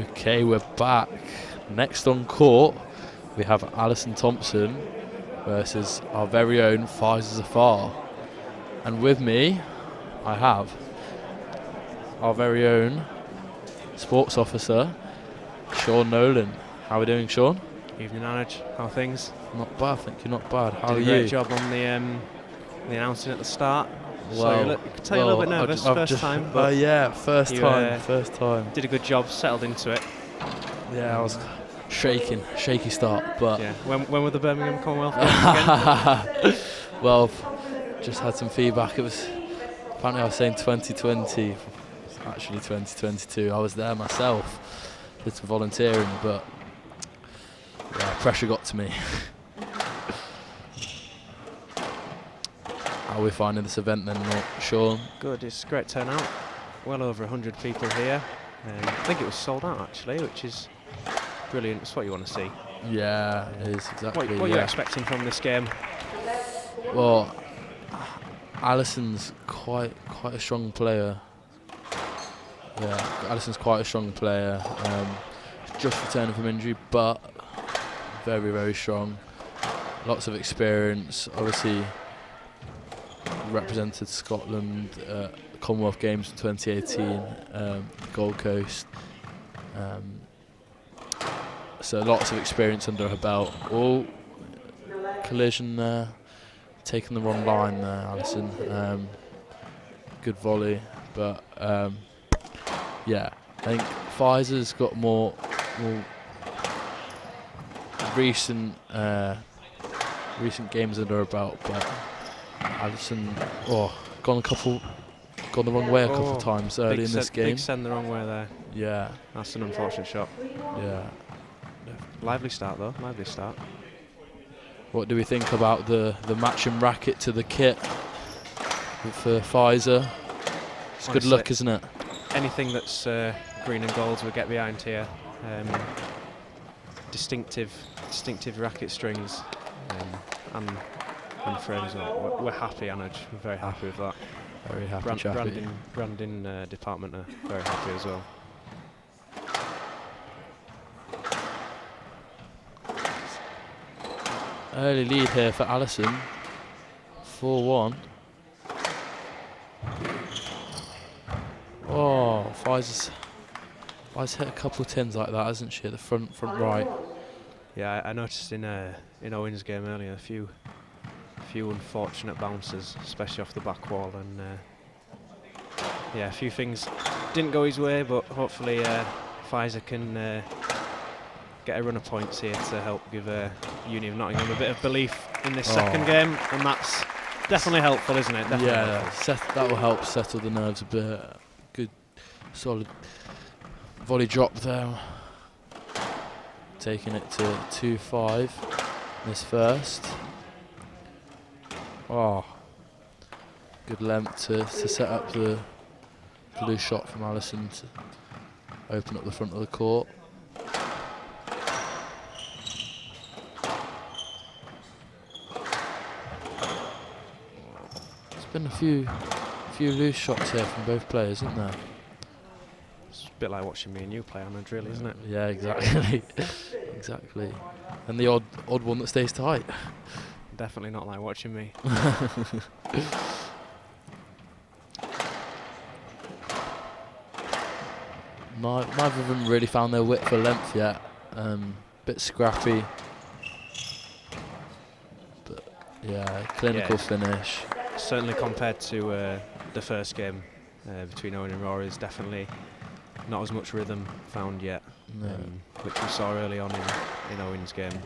Okay, we're back. Next on court, we have Alison Thompson versus our very own Zafar. And with me, I have our very own sports officer, Sean Nolan. How are we doing, Sean? Evening, Anaj. How are things? Not bad, thank you. Not bad. How are you? Did a great job on the announcing at the start. Well, so you could tell you're a little bit nervous first time. But yeah, first time. Did a good job, settled into it. Yeah, I was shaky start, but yeah. When were the Birmingham Commonwealth games again? Well, just had some feedback. It was apparently I was saying 2020, it's actually 2022. I was there myself, did some volunteering, but yeah, pressure got to me. How are we finding this event then, Sean? Good, it's a great turnout. Well over 100 people here. I think it was sold out actually, which is brilliant. It's what you want to see. Yeah, it is, exactly. What are you expecting from this game? Well, Alison's quite a strong player. Yeah, Alison's quite a strong player. Just returning from injury, but very, very strong. Lots of experience. Obviously, represented Scotland at the Commonwealth Games in 2018, Gold Coast. So lots of experience under her belt. Oh, collision there. Taking the wrong line there, Alison. Good volley, but yeah, I think Pfizer's got more recent games under her belt, but Alison, gone the wrong way a couple of times early in this game. Big send the wrong way there. Yeah, that's an unfortunate shot. Yeah, lively start though. Lively start. What do we think about the matching racket to the kit for Pfizer? It's good luck, isn't it? Anything that's green and gold we'll get behind here. Distinctive racket strings and frames. We're happy, Anaj. We're very happy with that. Very happy. Branding department are very happy as well. Early lead here for Alison. 4-1. Oh, Pfizer's hit a couple of tins like that, hasn't she? At the front right. Yeah, I noticed in Owen's game earlier a few unfortunate bounces, especially off the back wall, and yeah, a few things didn't go his way, but hopefully Pfizer can get a run of points here to help give Uni of Nottingham a bit of belief in this second game, and that's definitely helpful, isn't it? Definitely that will help settle the nerves a bit. Good, solid volley drop there. Taking it to 2-5 this first. Oh, good length to set up the loose shot from Alison to open up the front of the court. There's been a few loose shots here from both players, isn't there? It's a bit like watching me and you play on a drill, isn't it? Yeah, exactly. Exactly. And the odd one that stays tight. Definitely not like watching me. Neither of them really found their width for length yet. Bit scrappy. But yeah, clinical finish. Certainly compared to the first game between Owen and Rory, is definitely not as much rhythm found yet, which we saw early on in Owen's game.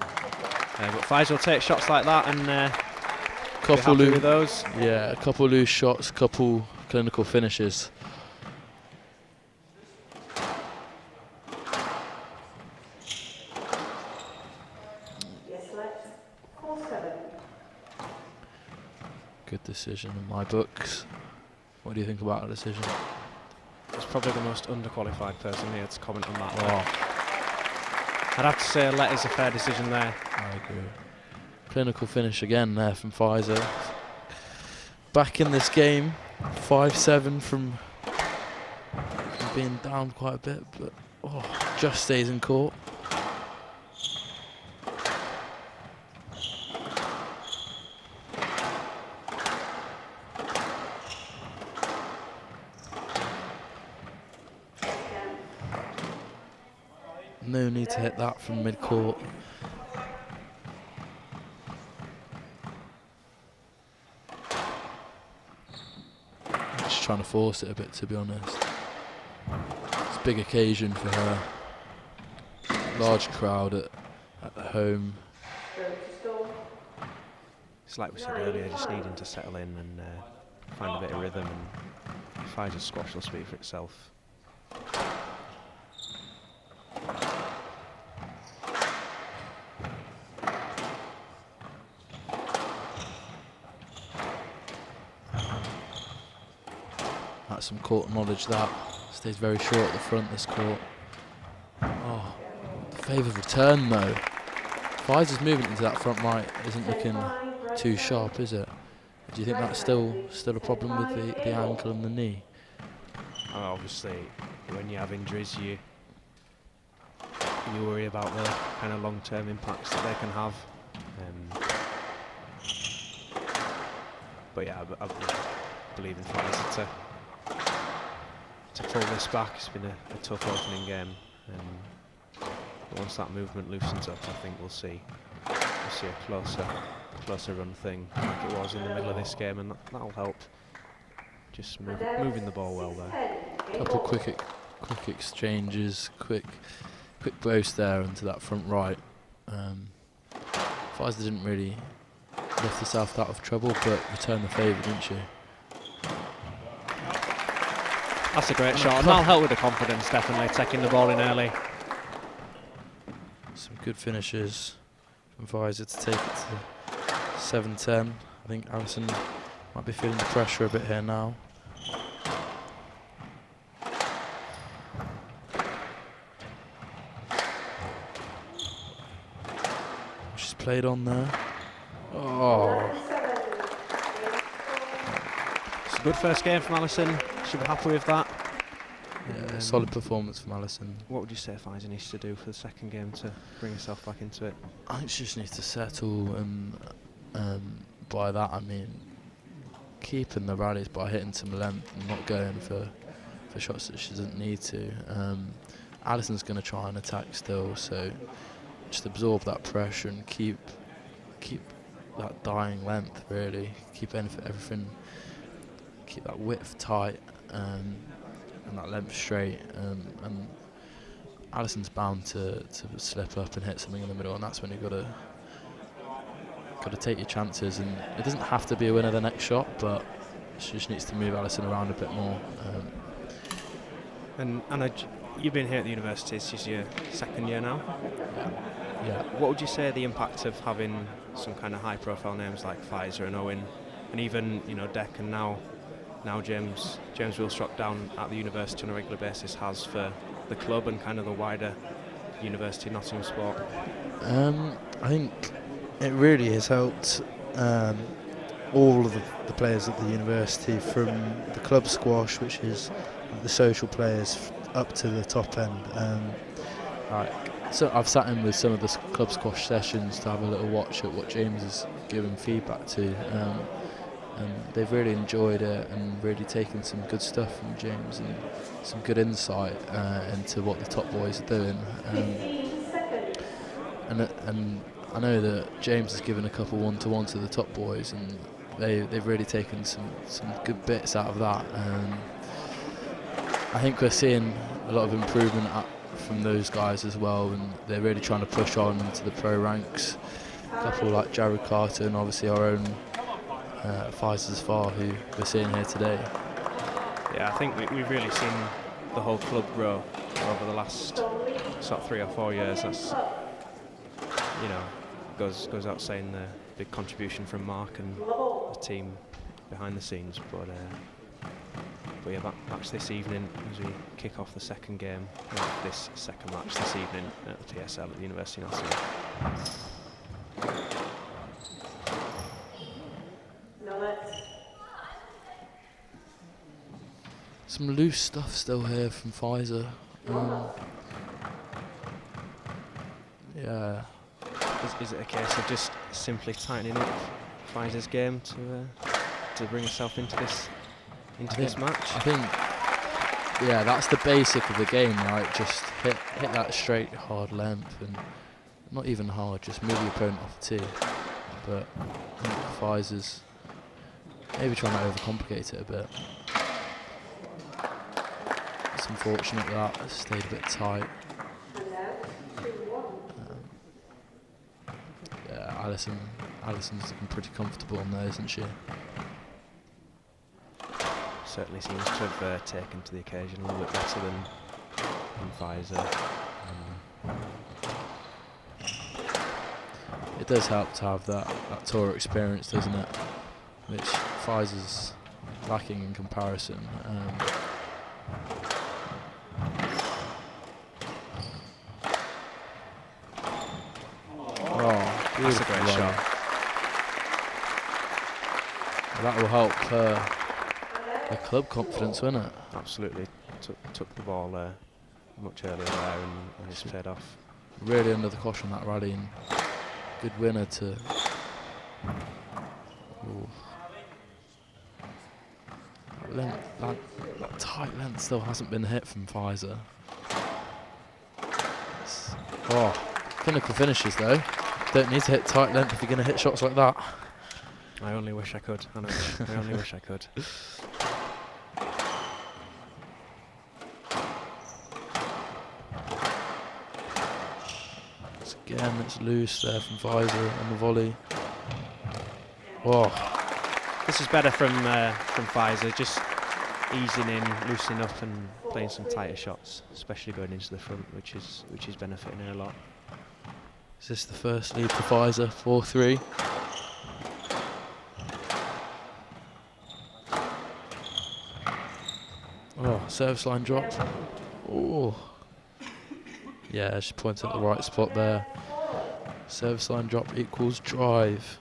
But Pfizer will take shots like that and be happy with those. Yeah, a couple loose shots, couple clinical finishes. Good decision in my books. What do you think about the decision? It's probably the most underqualified person here to comment on that. I'd have to say Let is a fair decision there. I agree. Clinical finish again there from Pfizer. Back in this game, 5-7 from being down quite a bit, but just stays in court. No need to hit that from mid-court. Just trying to force it a bit, to be honest. It's a big occasion for her. Large crowd at the home. It's like we said earlier, just needing to settle in and find a bit of rhythm, and Pfizer's squash will speak for itself. That's some court knowledge, that. Stays very short at the front, this court. Oh, the favoured return though. Pfizer's movement into that front right isn't looking too sharp, is it? Do you think that's still a problem with the ankle and the knee? Obviously, when you have injuries, you worry about the kind of long-term impacts that they can have. But yeah, I believe in Pfizer to pull this back. It's been a tough opening game, but once that movement loosens up, I think we'll see a closer run thing like it was in the middle of this game, and that'll help. Just moving the ball well there. Couple quick exchanges, quick burst there into that front right. Pfizer didn't really lift herself out of trouble, but returned the favour, didn't she? That's a great shot, and that'll help with the confidence, definitely, taking the ball in early. Some good finishes from Pfizer to take it to 7-10. I think Alison might be feeling the pressure a bit here now. She's played on there. Oh. It's a good first game from Alison. She'll be happy with that. Yeah, solid performance from Alison. What would you say Pfizer needs to do for the second game to bring herself back into it? I think she just needs to settle, and by that I mean keeping the rallies by hitting some length and not going for shots that she doesn't need to. Alison's going to try and attack still, so just absorb that pressure and keep that dying length, really. Keep everything, keep that width tight, and that length straight, and Alison's bound to slip up and hit something in the middle, and that's when you've got to take your chances. And it doesn't have to be a winner the next shot, but she just needs to move Alison around a bit more. And Anna, you've been here at the university, this is your second year now. Yeah. What would you say the impact of having some kind of high-profile names like Pfizer and Owen, and even Declan, now James Wilstrock down at the university on a regular basis has for the club and kind of the wider University of Nottingham sport? I think it really has helped all of the players at the university, from the club squash, which is the social players, up to the top end. So I've sat in with some of the club squash sessions to have a little watch at what James is giving feedback to. And they've really enjoyed it and really taken some good stuff from James and some good insight into what the top boys are doing. And I know that James has given a couple one-to-one to the top boys, and they've really taken some good bits out of that. I think we're seeing a lot of improvement from those guys as well, and they're really trying to push on into the pro ranks. A couple like Jared Carter and obviously our own Zafar, who we're seeing here today. Yeah, I think we've really seen the whole club grow over the last sort of 3 or 4 years. That's, goes without saying, the big contribution from Mark and the team behind the scenes. But yeah, back to this evening as we kick off the second game of this second match this evening at the TSL at the University of Nottingham. Some loose stuff still here from Pfizer. Yeah. Is it a case of just simply tightening up Pfizer's game to bring herself into this match? I think, yeah, that's the basic of the game, right? Just hit that straight, hard length, and not even hard, just move your opponent off the tee. But I think Pfizer's maybe trying to overcomplicate it a bit. It's unfortunate that it stayed a bit tight. Yeah, Alison's looking pretty comfortable on there, isn't she? Certainly seems to have taken to the occasion a little bit better than Pfizer. It does help to have that tour experience, doesn't it? Which Pfizer's lacking in comparison. That's a great shot. That will help her club confidence, won't it? Absolutely. Took the ball much earlier there and it's paid off. Really under the cosh on that rally, and good winner to. Ooh. That tight length still hasn't been hit from Pfizer. Clinical finishes though. Don't need to hit tight length if you're going to hit shots like that. I only wish I could. I know. I only wish I could. Again, it's loose there from Pfizer on the volley. Oh. This is better from Pfizer, just easing in, loosening up and playing some tighter shots, especially going into the front, which is benefiting her a lot. Is this the first lead for Pfizer? 4-3. Oh, service line drop. Oh. Yeah, she pointed at the right spot there. Service line drop equals drive.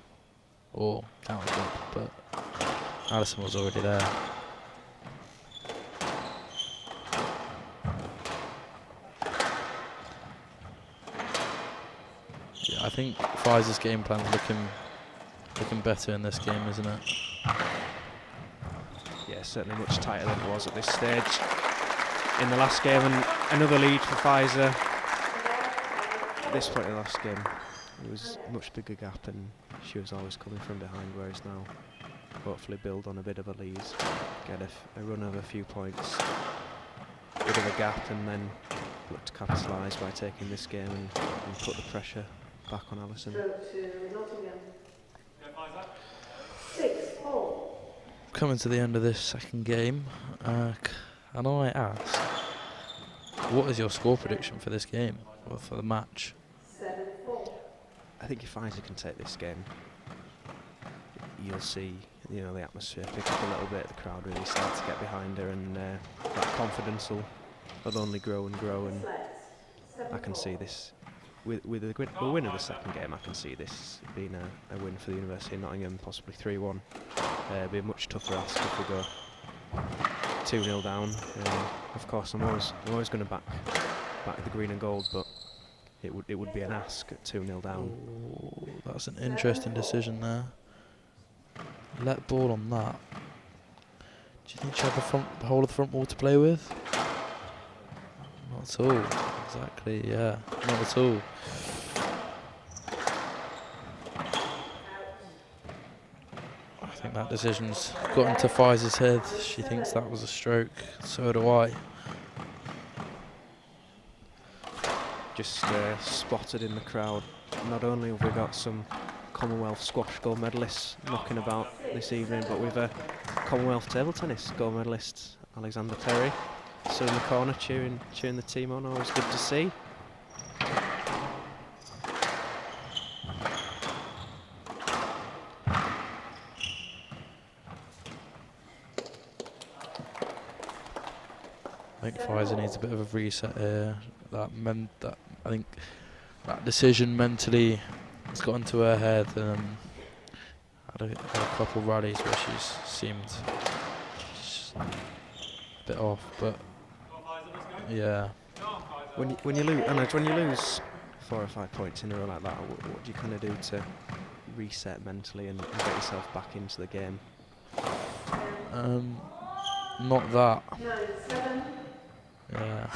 Or counter drop, but Alison was already there. Yeah, I think Pfizer's game plan's looking better in this game, isn't it? Yeah, certainly much tighter than it was at this stage in the last game, and another lead for Pfizer. At this point in the last game, it was a much bigger gap, and she was always coming from behind, whereas now, hopefully build on a bit of a lead, get a run of a few points, bit of a gap, and then look to capitalise by taking this game and put the pressure back on Alison. Coming to the end of this second game, can I ask, what is your score prediction for this game, or for the match? 7-4. I think if Pfizer can take this game, you'll see, the atmosphere pick up a little bit, the crowd really start to get behind her, and that confidence will only grow and grow, and I can see this, with the win of the second game, I can see this being a win for the University of Nottingham, possibly 3-1. It'll be a much tougher ask if we go 2-0 down. Of course, I'm always going to back the green and gold, but it would be an ask at 2-0 down. Ooh, that's an interesting decision there. Let ball on that. Do you think she had the whole of the front wall to play with? Not at all. Exactly, yeah. Not at all. I think that decision's got into Pfizer's head. She thinks that was a stroke. So do I. Just spotted in the crowd. Not only have we got some Commonwealth squash gold medalists knocking about this evening, but we've a Commonwealth table tennis gold medalist, Alexander Perry, still in the corner cheering the team on. Always good to see. I think Pfizer needs a bit of a reset here. I think that decision mentally has got into her head. Had a couple of rallies where she's seemed a bit off, but yeah. When you lose 4 or 5 points in a row like that, what do you kind of do to reset mentally and get yourself back into the game? Not that. Yeah.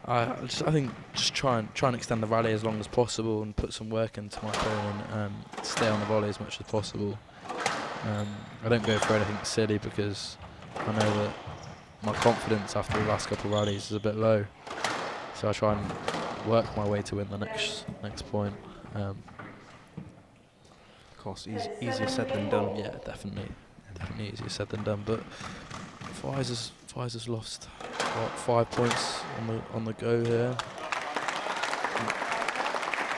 I think just try and extend the rally as long as possible and put some work into my opponent and stay on the volley as much as possible. I don't go for anything silly because I know that my confidence after the last couple of rallies is a bit low. So I try and work my way to win the next point. Of course, easier said than done. Yeah, definitely easier said than done. But Pfizer's lost what, 5 points on the go here.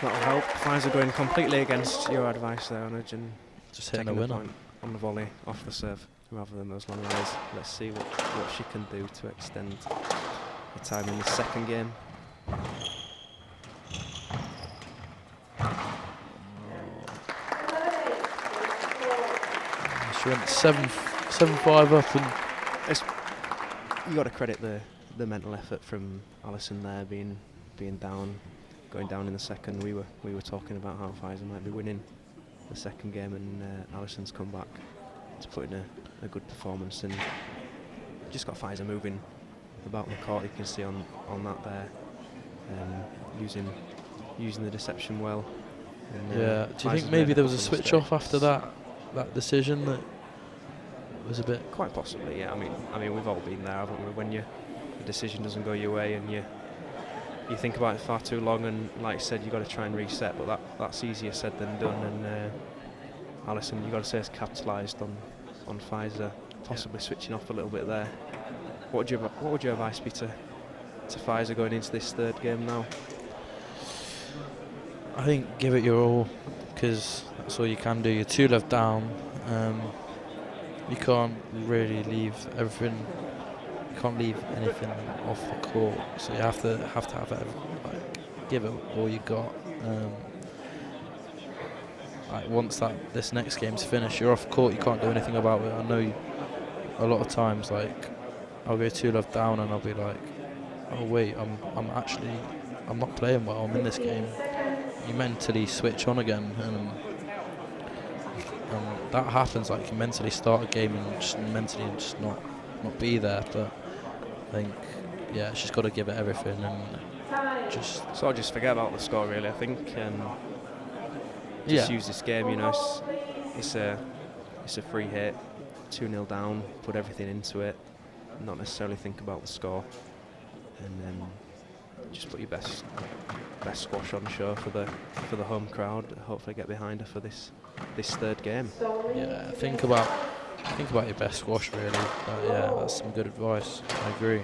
That'll help. Pfizer going completely against your advice there, Onage, and just hitting a winner on the volley off the serve rather than those long rallies. Let's see what she can do to extend the time in the second game. She went 7-5 up, and you got to credit the mental effort from Alison there, being down, going down in the second. We were talking about how Pfizer might be winning the second game, and Alison's come back to put in a good performance, and just got Pfizer moving about the court. You can see on that there, using the deception well. And, yeah. Do you think maybe there was a switch off after that decision that was a bit? Quite possibly, yeah. I mean, we've all been there, haven't we? When the decision doesn't go your way, and you think about it far too long, and like I said, you got to try and reset. But that's easier said than done. And Alison, you got to say, has capitalised on Pfizer possibly switching off a little bit there. What would your advice be to Pfizer going into this third game now? I think give it your all, because that's all you can do. You're 2-love down. You can't really leave everything. You can't leave anything off the court. So you have to have it. Give it all you got. Once this next game's finished, you're off court. You can't do anything about it. I know a lot of times, I'll go 2-love down and I'll be like, oh wait, I'm not playing well. I'm in this game. You mentally switch on again, and that happens. Like, you mentally start a game and just mentally just not be there. But I think, yeah, she's got to give it everything and just forget about the score, really. I think just use this game. You know, it's a free hit, 2-0 down. Put everything into it, not necessarily think about the score, and then just put your best squash on show for the home crowd. Hopefully get behind her for this third game. Yeah, think about your best squash, really. Yeah, that's some good advice. I agree.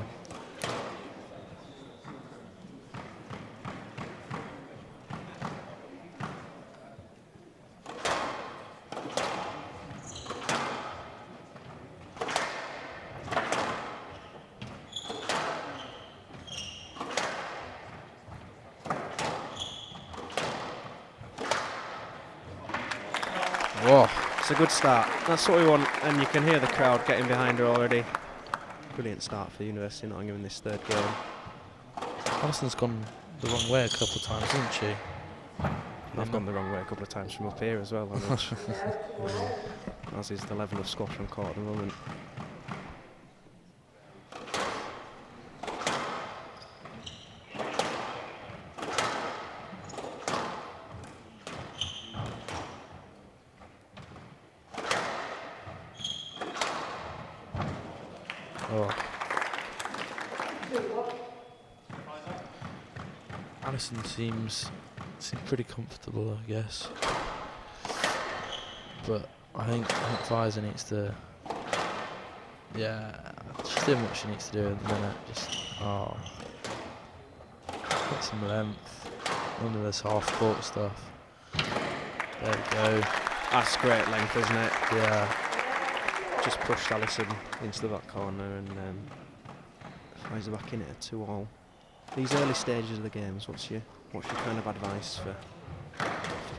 Whoa, it's a good start. That's what we want, and you can hear the crowd getting behind her already. Brilliant start for the University of Nottingham in this third game. Alison's gone the wrong way a couple of times, hasn't she? I've gone the wrong way a couple of times from up here as well, as is the level of squash on court at the moment. Alison seems pretty comfortable, I guess. But I think Pfizer needs to, she's doing what she needs to do at the minute. Just get some length under this half court stuff. There we go. That's great length, isn't it? Yeah. Just pushed Alison into the back corner, and Pfizer back in it at 2-all. These early stages of the games, what's your kind of advice for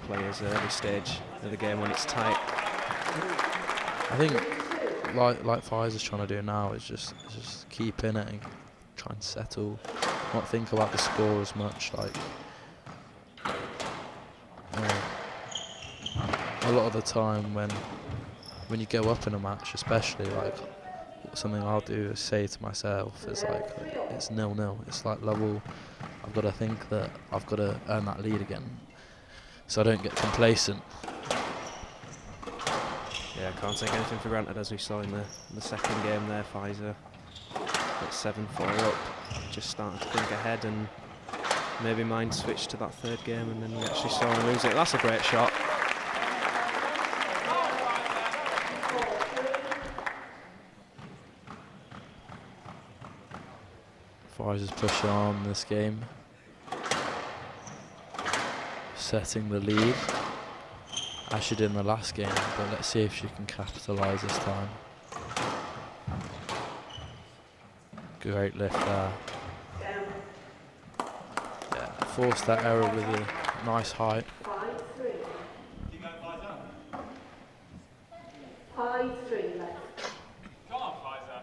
players early stage of the game when it's tight? I think like Pfizer's trying to do now is just keep in it and try and settle, not think about the score as much. Like, lot of the time when you go up in a match, especially, like, something I'll do is say to myself is like, it's 0-0. It's like, level. I've got to think that I've got to earn that lead again, so I don't get complacent. Yeah, can't take anything for granted, as we saw in the second game there. Pfizer at 7-4 up, just starting to think ahead, and maybe mind switched to that third game, and then we actually saw him lose it. That's a great shot. Pfizer's pushing on this game, setting the lead as she did in the last game, but let's see if she can capitalise this time. Great lift there. Yeah, forced that error with a nice height. 5-3 left. Come on, Pfizer.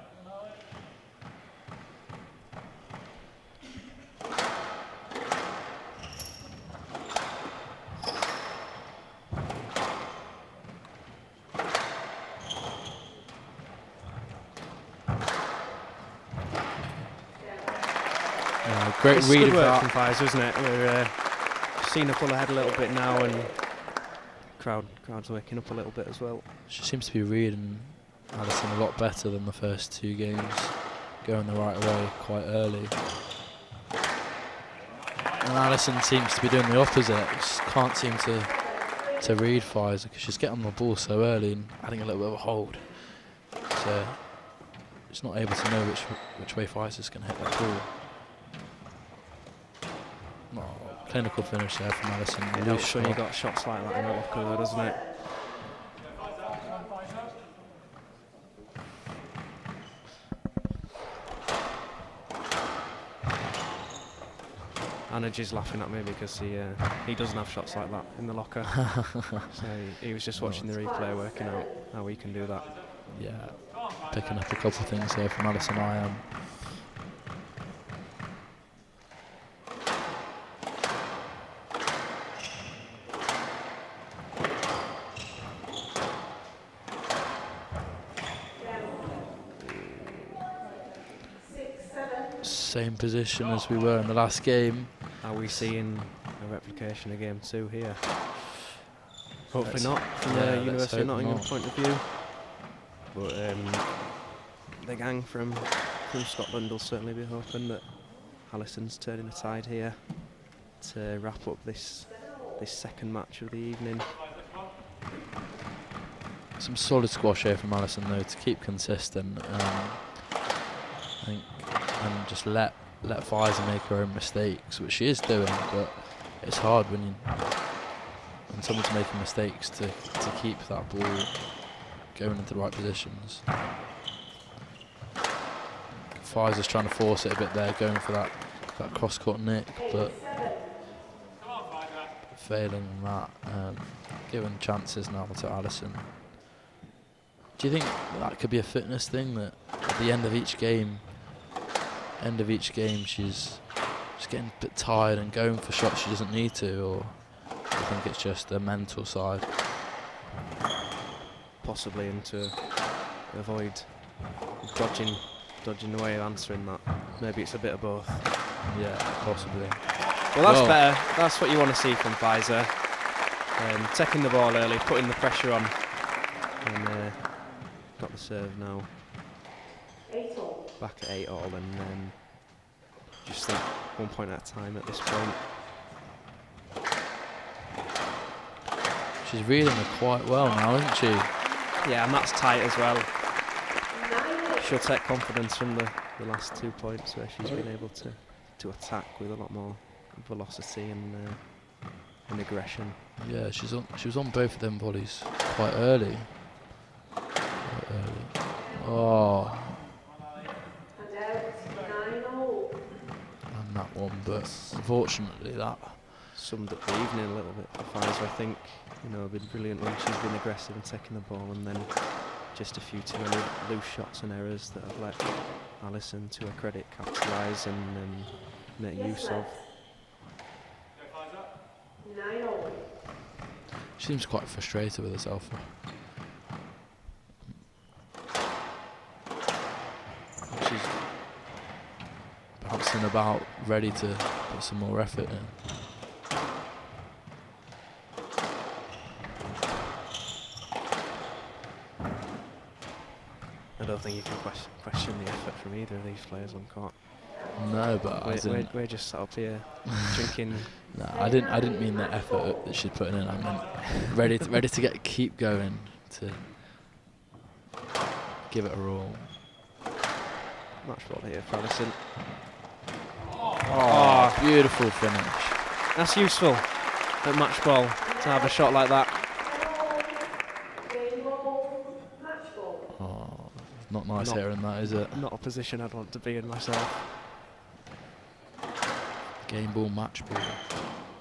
Great it's read good of work that. from Pfizer, isn't it? We're seeing her pull ahead a little bit now, and crowd's waking up a little bit as well. She seems to be reading Alison a lot better than the first two games, going the right way quite early. And Alison seems to be doing the opposite. Just can't seem to read Pfizer because she's getting on the ball so early and adding a little bit of a hold. So she's not able to know which way Pfizer's going to hit that ball. Oh, clinical finish there from Alison. It helps when you got shots like that in the locker, though, doesn't it? Anaji's laughing at me because he doesn't have shots like that in the locker. So he was just watching the replay, working out how we can do that. Yeah, picking up a couple of things here from Alison. I am. Same position as we were in the last game. Are we seeing a replication of game 2 here? Hopefully not, from the University of Nottingham point of view. But the gang from Scotland will certainly be hoping that Alison's turning the tide here to wrap up this second match of the evening. Some solid squash here from Alison though to keep consistent. I think, and just let Pfizer make her own mistakes, which she is doing, but it's hard when someone's making mistakes to keep that ball going into the right positions. Pfizer's trying to force it a bit there, going for that cross-court nick, but failing on that, giving chances now to Alison. Do you think that could be a fitness thing, that at the end of each game she's getting a bit tired and going for shots she doesn't need to, or do you think it's just a mental side? Possibly, and to avoid dodging the way of answering that. Maybe it's a bit of both. Yeah, possibly. Well, that's better. That's what you want to see from Pfizer. Taking the ball early, putting the pressure on, and got the serve now. 8-all. Back at 8-all, and just think 1 point at a time at this point. She's reading it quite well now, isn't she? Yeah, and that's tight as well. She'll take confidence from the last 2 points where she's been able to attack with a lot more velocity and aggression. Yeah, she was on both of them volleys quite early. Oh. And that one, but unfortunately that summed up the evening a little bit for Pfizer. I think, been brilliant when she's been aggressive and taking the ball, and then just a few too many loose shots and errors that have let Alison, to her credit, capitalise and make use of. She seems quite frustrated with herself. She's bouncing about, ready to put some more effort in. I don't think you can question the effort from either of these players on court. No, but we're just sat up here drinking. No, I didn't mean the effort that she's putting in. I meant ready to keep going, to give it a all. Match ball here for Alison. Oh, beautiful finish. That's useful at match ball to have a shot like that. Oh, not nice hearing that, is it? Not a position I'd want to be in myself. Game ball, match ball.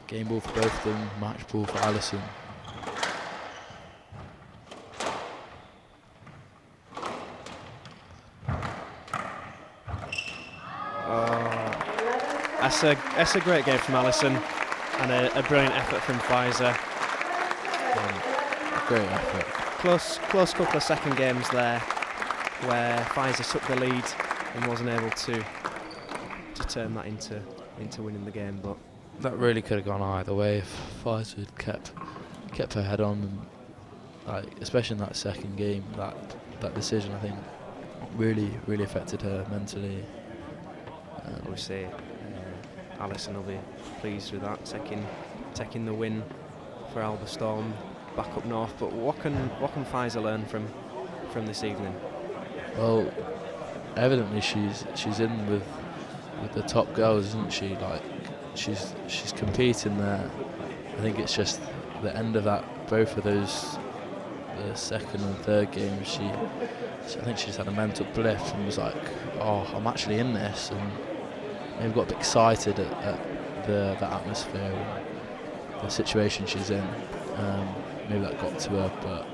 Game ball for both of them, match ball for Alison. That's a great game from Alison, and a brilliant effort from Pfizer. Great effort. Close couple of second games there, where Pfizer took the lead and wasn't able to turn that into winning the game. But that really could have gone either way if Pfizer had kept her head on, and especially in that second game, that decision I think really affected her mentally. Obviously, Alison will be pleased with that, taking the win for Alba Storm back up north. But what can Pfizer learn from this evening? Well, evidently she's in with the top girls, isn't she? Like she's competing there. I think it's just the end of that, both of those, the second and third games. I think she just had a mental blip and was like, "Oh, I'm actually in this," and maybe got a bit excited at the atmosphere and the situation she's in. Maybe that got to her, but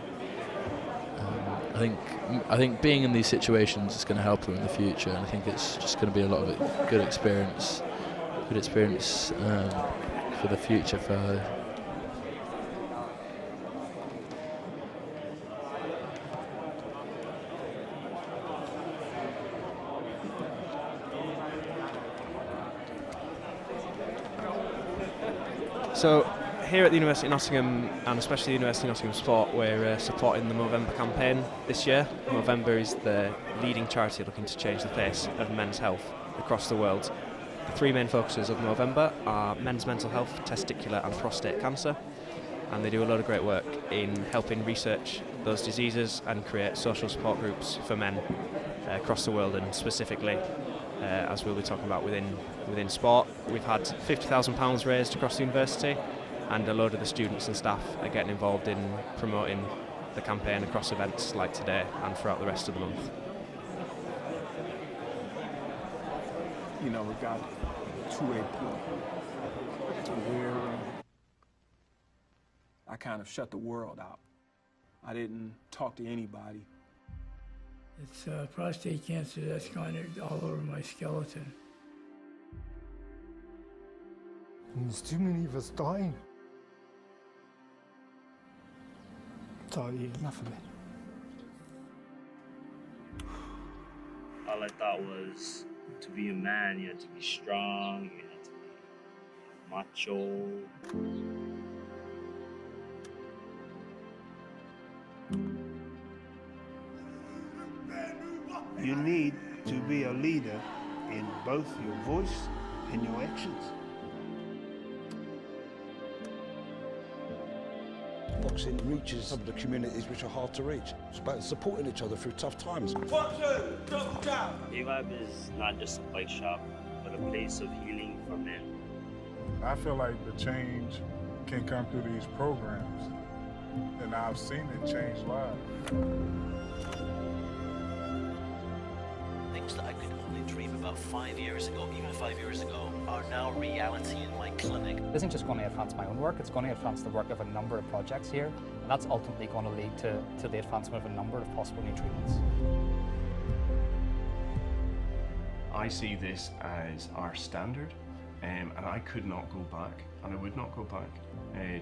I think being in these situations is going to help her in the future, and I think it's just going to be a lot of good experience for the future for her. So here at the University of Nottingham, and especially the University of Nottingham Sport, we're supporting the Movember campaign this year. Movember is the leading charity looking to change the face of men's health across the world. The three main focuses of Movember are men's mental health, testicular and prostate cancer, and they do a lot of great work in helping research those diseases and create social support groups for men across the world, and specifically as we'll be talking about within sport. We've had £50,000 raised across the university, and a load of the students and staff are getting involved in promoting the campaign across events like today and throughout the rest of the month. You know, we got to a point where I kind of shut the world out. I didn't talk to anybody. It's prostate cancer that's gone all over my skeleton. And there's too many of us dying. So enough of it. All I thought was, to be a man, you had to be strong, you had to be macho. You need to be a leader in both your voice and your actions. Boxing reaches some of the communities which are hard to reach. It's about supporting each other through tough times. 1, 2, double jab. AVIB is not just a bike shop, but a place of healing for men. I feel like the change can come through these programs, and I've seen it change lives. Things that I could only dream about 5 years ago, even 5 years ago, are now reality in my clinic. It isn't just going to advance my own work, it's going to advance the work of a number of projects here, and that's ultimately going to lead to the advancement of a number of possible new treatments. I see this as our standard, and I could not go back, and I would not go back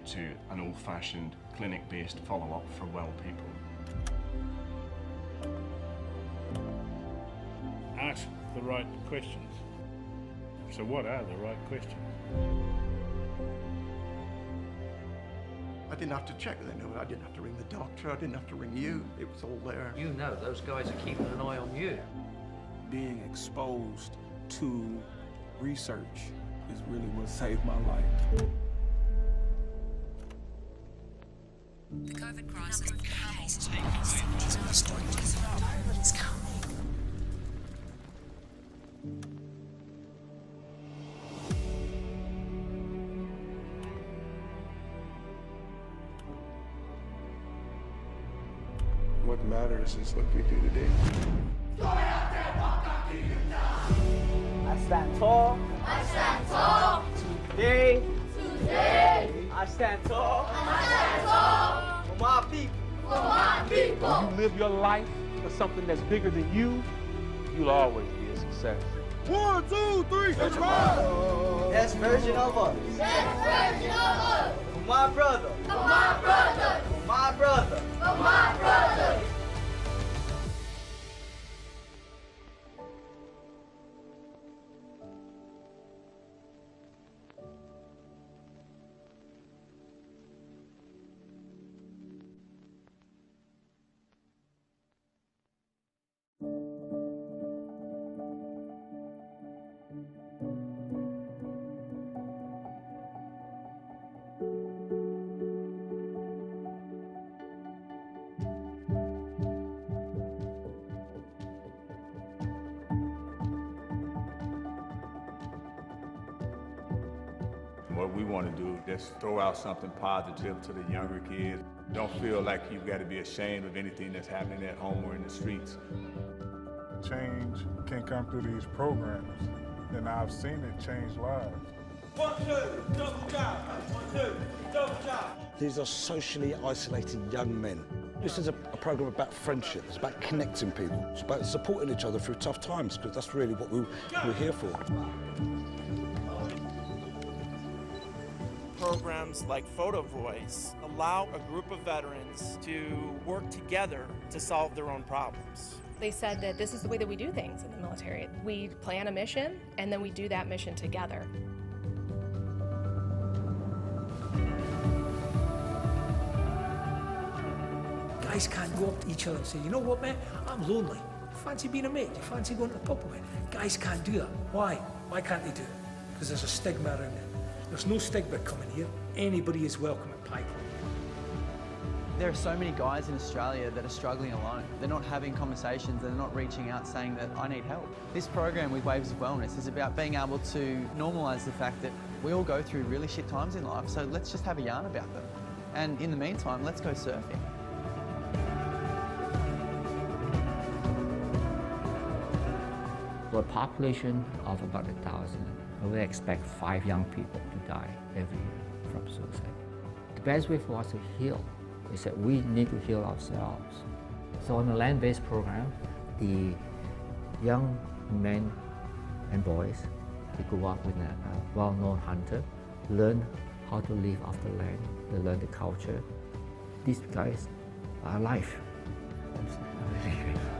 to an old-fashioned clinic-based follow-up for well people. Ask the right questions. So what are the right questions? I didn't have to check them. I didn't have to ring the doctor. I didn't have to ring you. It was all there. You know those guys are keeping an eye on you. Being exposed to research is really what saved my life. The COVID crisis has taken away the stories is coming. What matters is what we do today. I stand tall. I stand tall. Today. Today. I stand tall. I stand tall. For my people. For my people. When you live your life for something that's bigger than you, you'll always be a success. 1, 2, 3, let's ride! Best version of us. Best version of us. For my brother. For my brother. For my brother. For my brother. What we want to do is just throw out something positive to the younger kids. Don't feel like you've got to be ashamed of anything that's happening at home or in the streets. Change can come through these programs, and I've seen it change lives. 1, 2, double jab. 1, 2, double jab. These are socially isolated young men. This is a program about friendship. It's about connecting people. It's about supporting each other through tough times, because that's really what we're here for. Programs like Photo Voice allow a group of veterans to work together to solve their own problems. They said that this is the way that we do things in the military. We plan a mission, and then we do that mission together. Guys can't go up to each other and say, you know what, man, I'm lonely. You fancy being a mate? You fancy going to the pub with me? Guys can't do that. Why? Why can't they do it? Because there's a stigma around it. There's no stigma coming here. Anybody is welcome at Pipeline. There are so many guys in Australia that are struggling alone. They're not having conversations, they're not reaching out saying that I need help. This program with Waves of Wellness is about being able to normalise the fact that we all go through really shit times in life, so let's just have a yarn about them. And in the meantime, let's go surfing. For a population of about 1,000, we expect 5 young people to die every year from suicide. The best way for us to heal is that we need to heal ourselves. So on the land-based program, the young men and boys who grew up with a well-known hunter learn how to live off the land, they learn the culture. These guys are alive. I'm really grateful.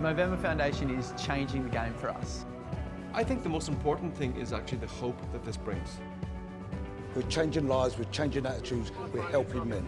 Movember Foundation is changing the game for us. I think the most important thing is actually the hope that this brings. We're changing lives, we're changing attitudes, we're helping men.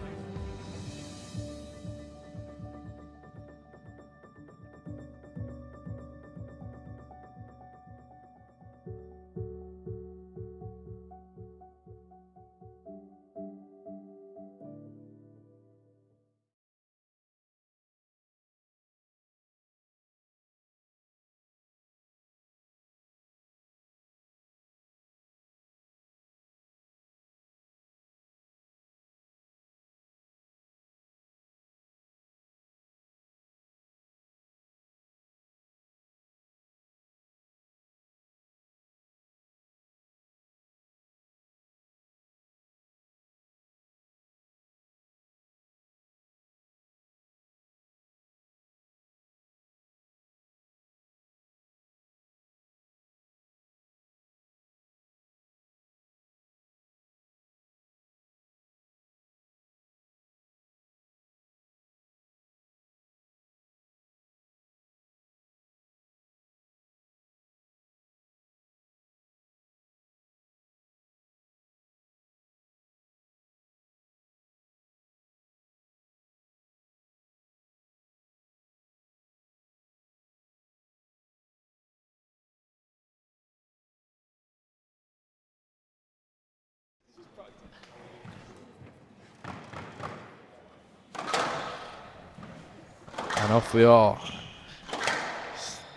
And off we are.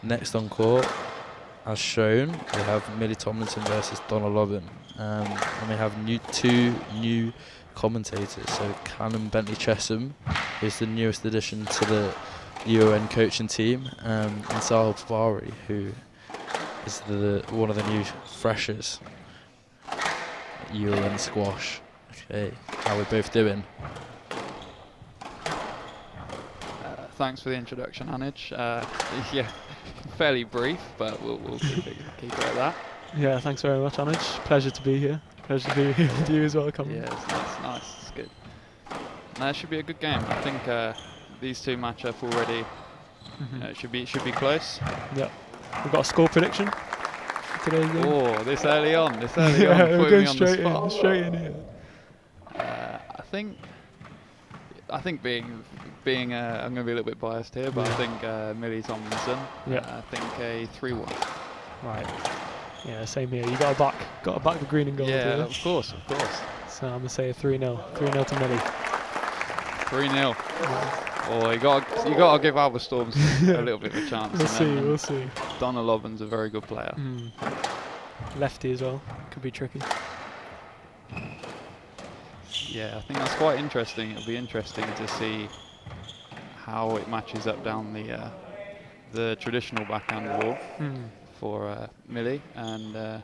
Next on court, as shown, we have Millie Tomlinson versus Donna Lovin. And we have two new commentators. So Callum Bentley-Chesham is the newest addition to the UON coaching team, and Sahil Pavari, who is one of the new freshers at UON squash. Okay, how are we both doing? Thanks for the introduction, Anij. Yeah, fairly brief, but we'll keep it at that. Yeah, thanks very much, Anij. Pleasure to be here. Pleasure to be here with you as well, Cameron. Yeah, it's nice. It's good. No, it should be a good game. I think these two match up already. It should be close. Yeah. We've got a score prediction for today's game. Oh, this early on. Yeah, we're going straight in here. I think being I'm going to be a little bit biased here, but I think Millie Tomlinson. Yeah. I think a 3-1. Right. Yeah, same here. You got to back the green and gold. Yeah, of course. So I'm going to say a 3-0. 3-0 to Millie. 3-0. Yeah. Oh, you got to give Alba Storms a little bit of a chance. We'll see. Donna Lobban's a very good player. Lefty as well. Could be tricky. Yeah, I think that's quite interesting. It'll be interesting to see how it matches up down the traditional backhand wall for Millie, and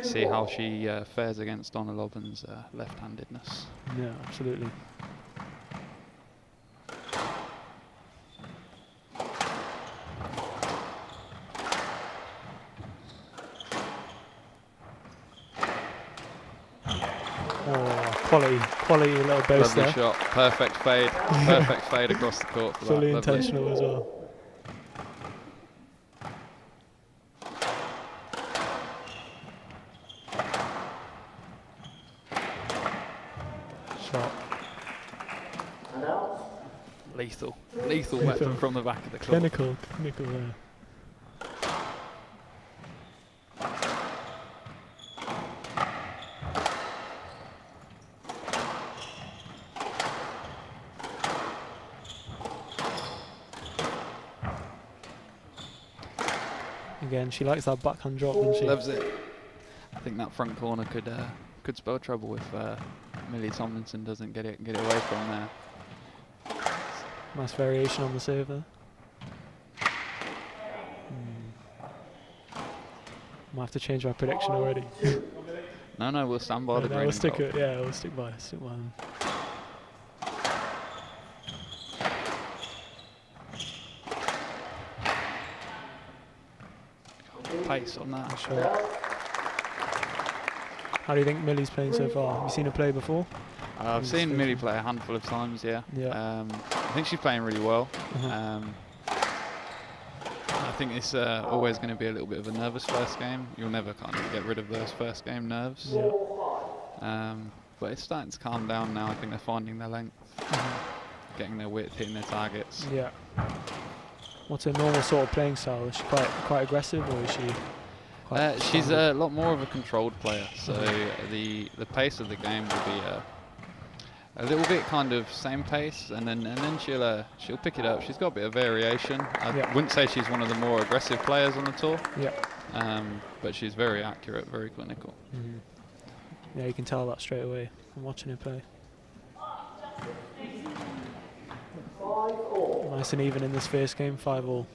see how she fares against Donna Lobban's left-handedness. Yeah, absolutely. Quality little boost there. Lovely shot, perfect fade across the court for Fully that. intentional as well. Shot. Lethal weapon from the back of the court. Clinical there. Again, she likes that backhand drop, doesn't she? Loves it. I think that front corner could spell trouble if Millie Tomlinson doesn't get it away from there. Nice variation on the serve there. Might have to change my prediction already. No, we'll stand by the green. We'll stick it. Yeah, we'll stick by them. Pace on that. Sure. How do you think Millie's playing so far? Have you seen her play before? I've seen Millie play a handful of times, yeah. I think she's playing really well. I think it's always going to be a little bit of a nervous first game. You'll never kind of get rid of those first game nerves. Yeah. But it's starting to calm down now. I think they're finding their length, getting their width, hitting their targets. Yeah. What's her normal sort of playing style? Is she quite aggressive, or is she quite she's a lot more of a controlled player, so the pace of the game will be a little bit kind of same pace, and then she'll pick it up. She's got a bit of variation. I wouldn't say she's one of the more aggressive players on the tour, but she's very accurate, very clinical. Yeah, you can tell that straight away from watching her play. Nice and even in this first game, 5-all.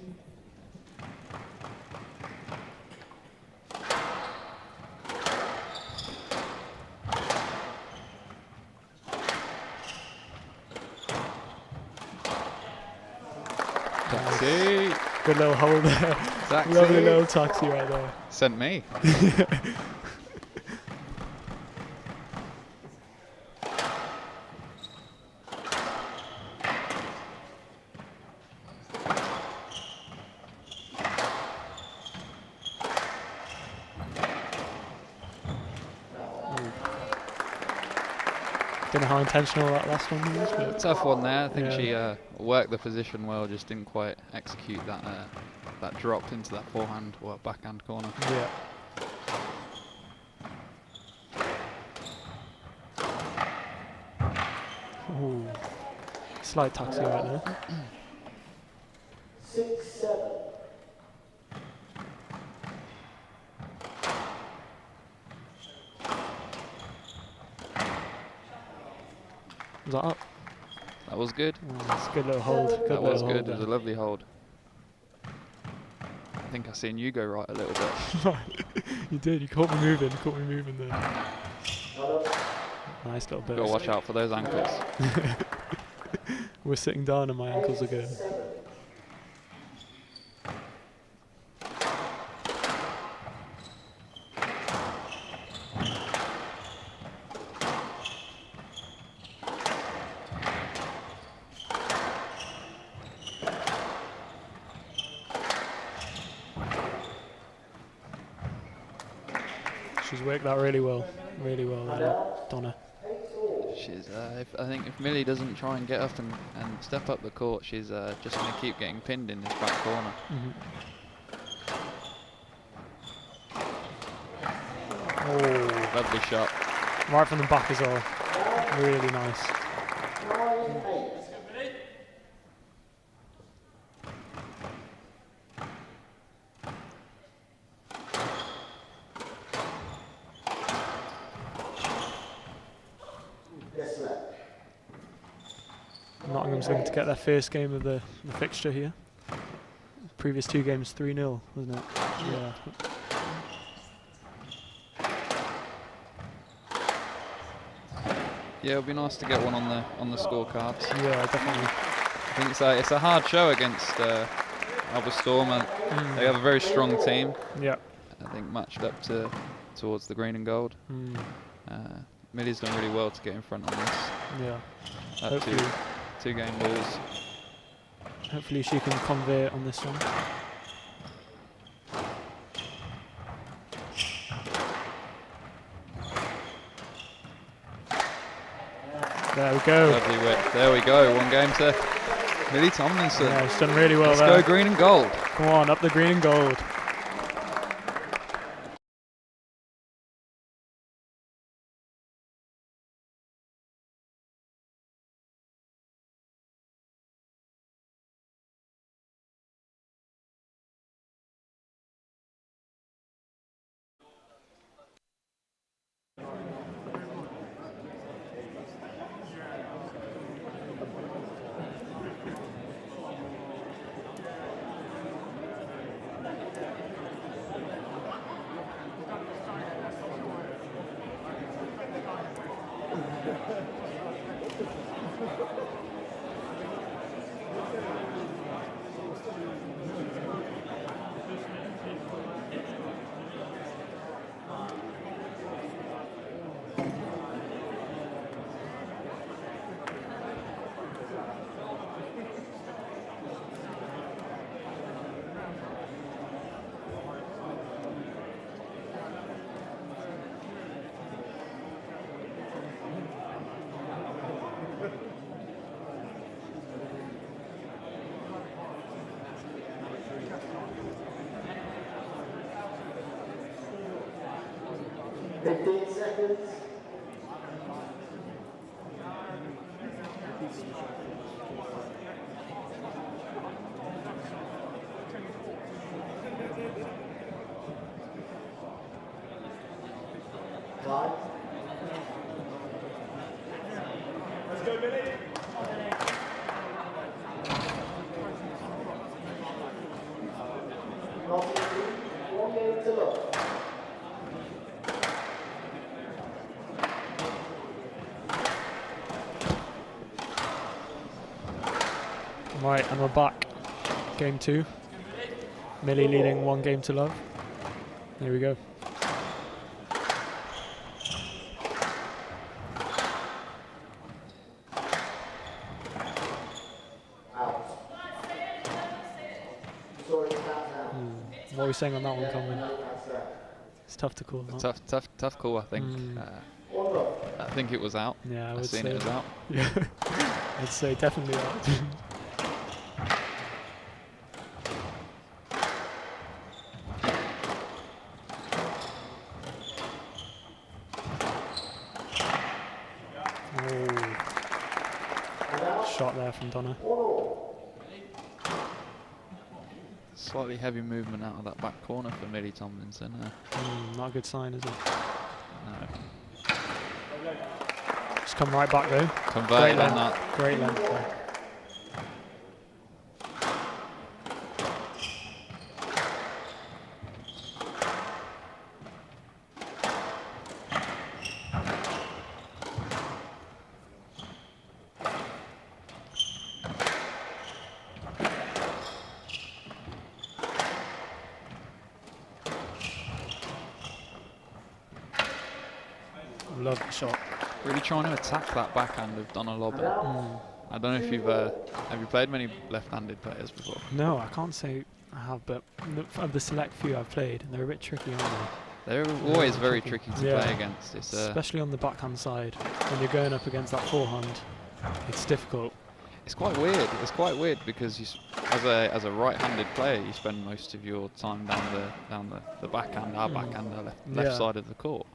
Taxi. Good little hole there. Taxi. Lovely little taxi right there. Sent me. Don't know how intentional that last one was, but tough one there. I think she worked the position well, just didn't quite execute that drop into that forehand or backhand corner. Yeah. Ooh. Slight taxi right there. Was that up? That was good. That's a good little hold. That was good. It there. was a lovely hold. I think I seen you go right a little bit. You did. You caught me moving. Caught me moving there. Nice little bit. Got to watch out for those ankles. We're sitting down and my ankles are going. She's worked that really well, Donna. She's. I think if Millie doesn't try and get up and step up the court, she's just going to keep getting pinned in this back corner. Oh, lovely shot. Right from the back as well. Really nice. Nottingham's looking to get their first game of the fixture here. Previous 2 games 3-0, wasn't it? Yeah. Yeah, it'll be nice to get one on the scorecards. Yeah, definitely. I think it's a hard show against Alba Storm. They have a very strong team. Yeah. I think matched up towards the green and gold. Millie's done really well to get in front on this. Yeah. Hopefully. 2 game lose. Hopefully she can convert on this one. There we go. Lovely whip. There we go. 1 game to Millie Tomlinson. Yeah, she's done really well there. Let's go green and gold. Come on, up the green and gold. Let's go, Millie. One game to look. Right, and we're back. Game 2. Millie leading 1 game to love. Here we go. What are we saying on that one, Colin? It's tough to call. Tough call, I think. I think it was out. Yeah, I've seen it was out. Yeah, I'd say definitely out. Shot there from Donna. Slightly heavy movement out of that back corner for Millie Tomlinson. Not a good sign, is it? No. Just come right back though. Converted on that. Great length there. Love the shot. Really trying to attack that backhand of Donna Lobban. I don't know if you've have you played many left-handed players before? No, I can't say I have, but of the select few I've played, they're a bit tricky, aren't they? They're always very tricky to play against. It's especially on the backhand side. When you're going up against that forehand, it's difficult. It's quite weird. It's quite weird because you, as a right-handed player, you spend most of your time down the backhand, our backhand, the left side of the court.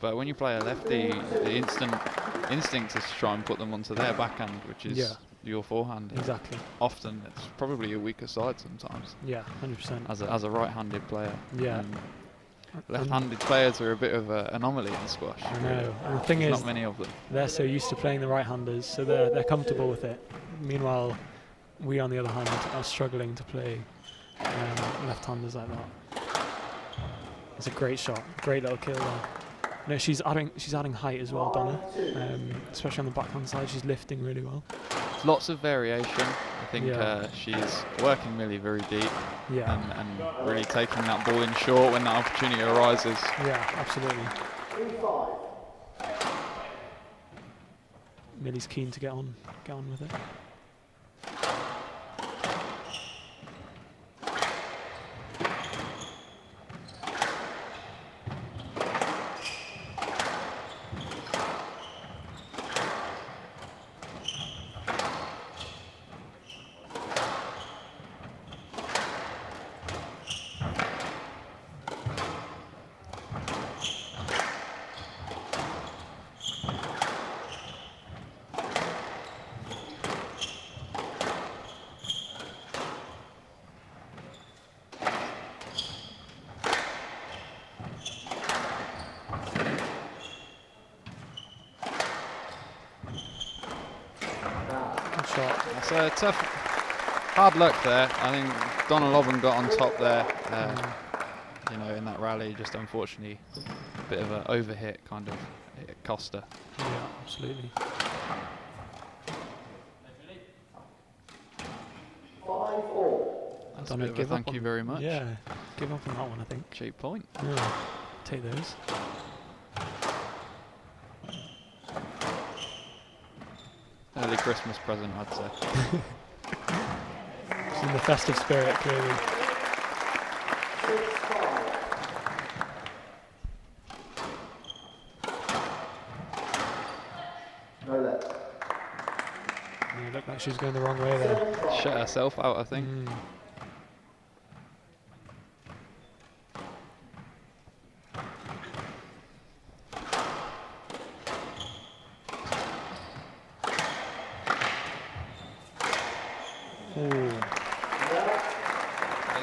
But when you play a lefty, the instinct is to try and put them onto their backhand, which is your forehand. Exactly. Often it's probably a weaker side sometimes. Yeah, 100%. As a right-handed player. Yeah. Left-handed players are a bit of an anomaly in squash. I know. And the thing is, not many of them. They're so used to playing the right-handers, so they're comfortable with it. Meanwhile, we on the other hand are struggling to play left-handers like that. It's a great shot, great little kill there. No, she's adding height as well, Donna. Especially on the backhand side, she's lifting really well. Lots of variation. I think she's working Millie very deep and really taking that ball in short when that opportunity arises. Yeah, absolutely. Millie's keen to get on with it. It's a tough, hard luck there. I think Donna Lovin got on top there. You know, in that rally, just unfortunately, a bit of an overhit kind of it cost her. Yeah, absolutely. That's a bit of a thank you very much. Yeah, give up on that one, I think. Cheap point. Yeah, take those. Early Christmas present, I'd say. It's in the festive spirit, clearly. Yeah, it looked like she was going the wrong way there. Shut herself out, I think.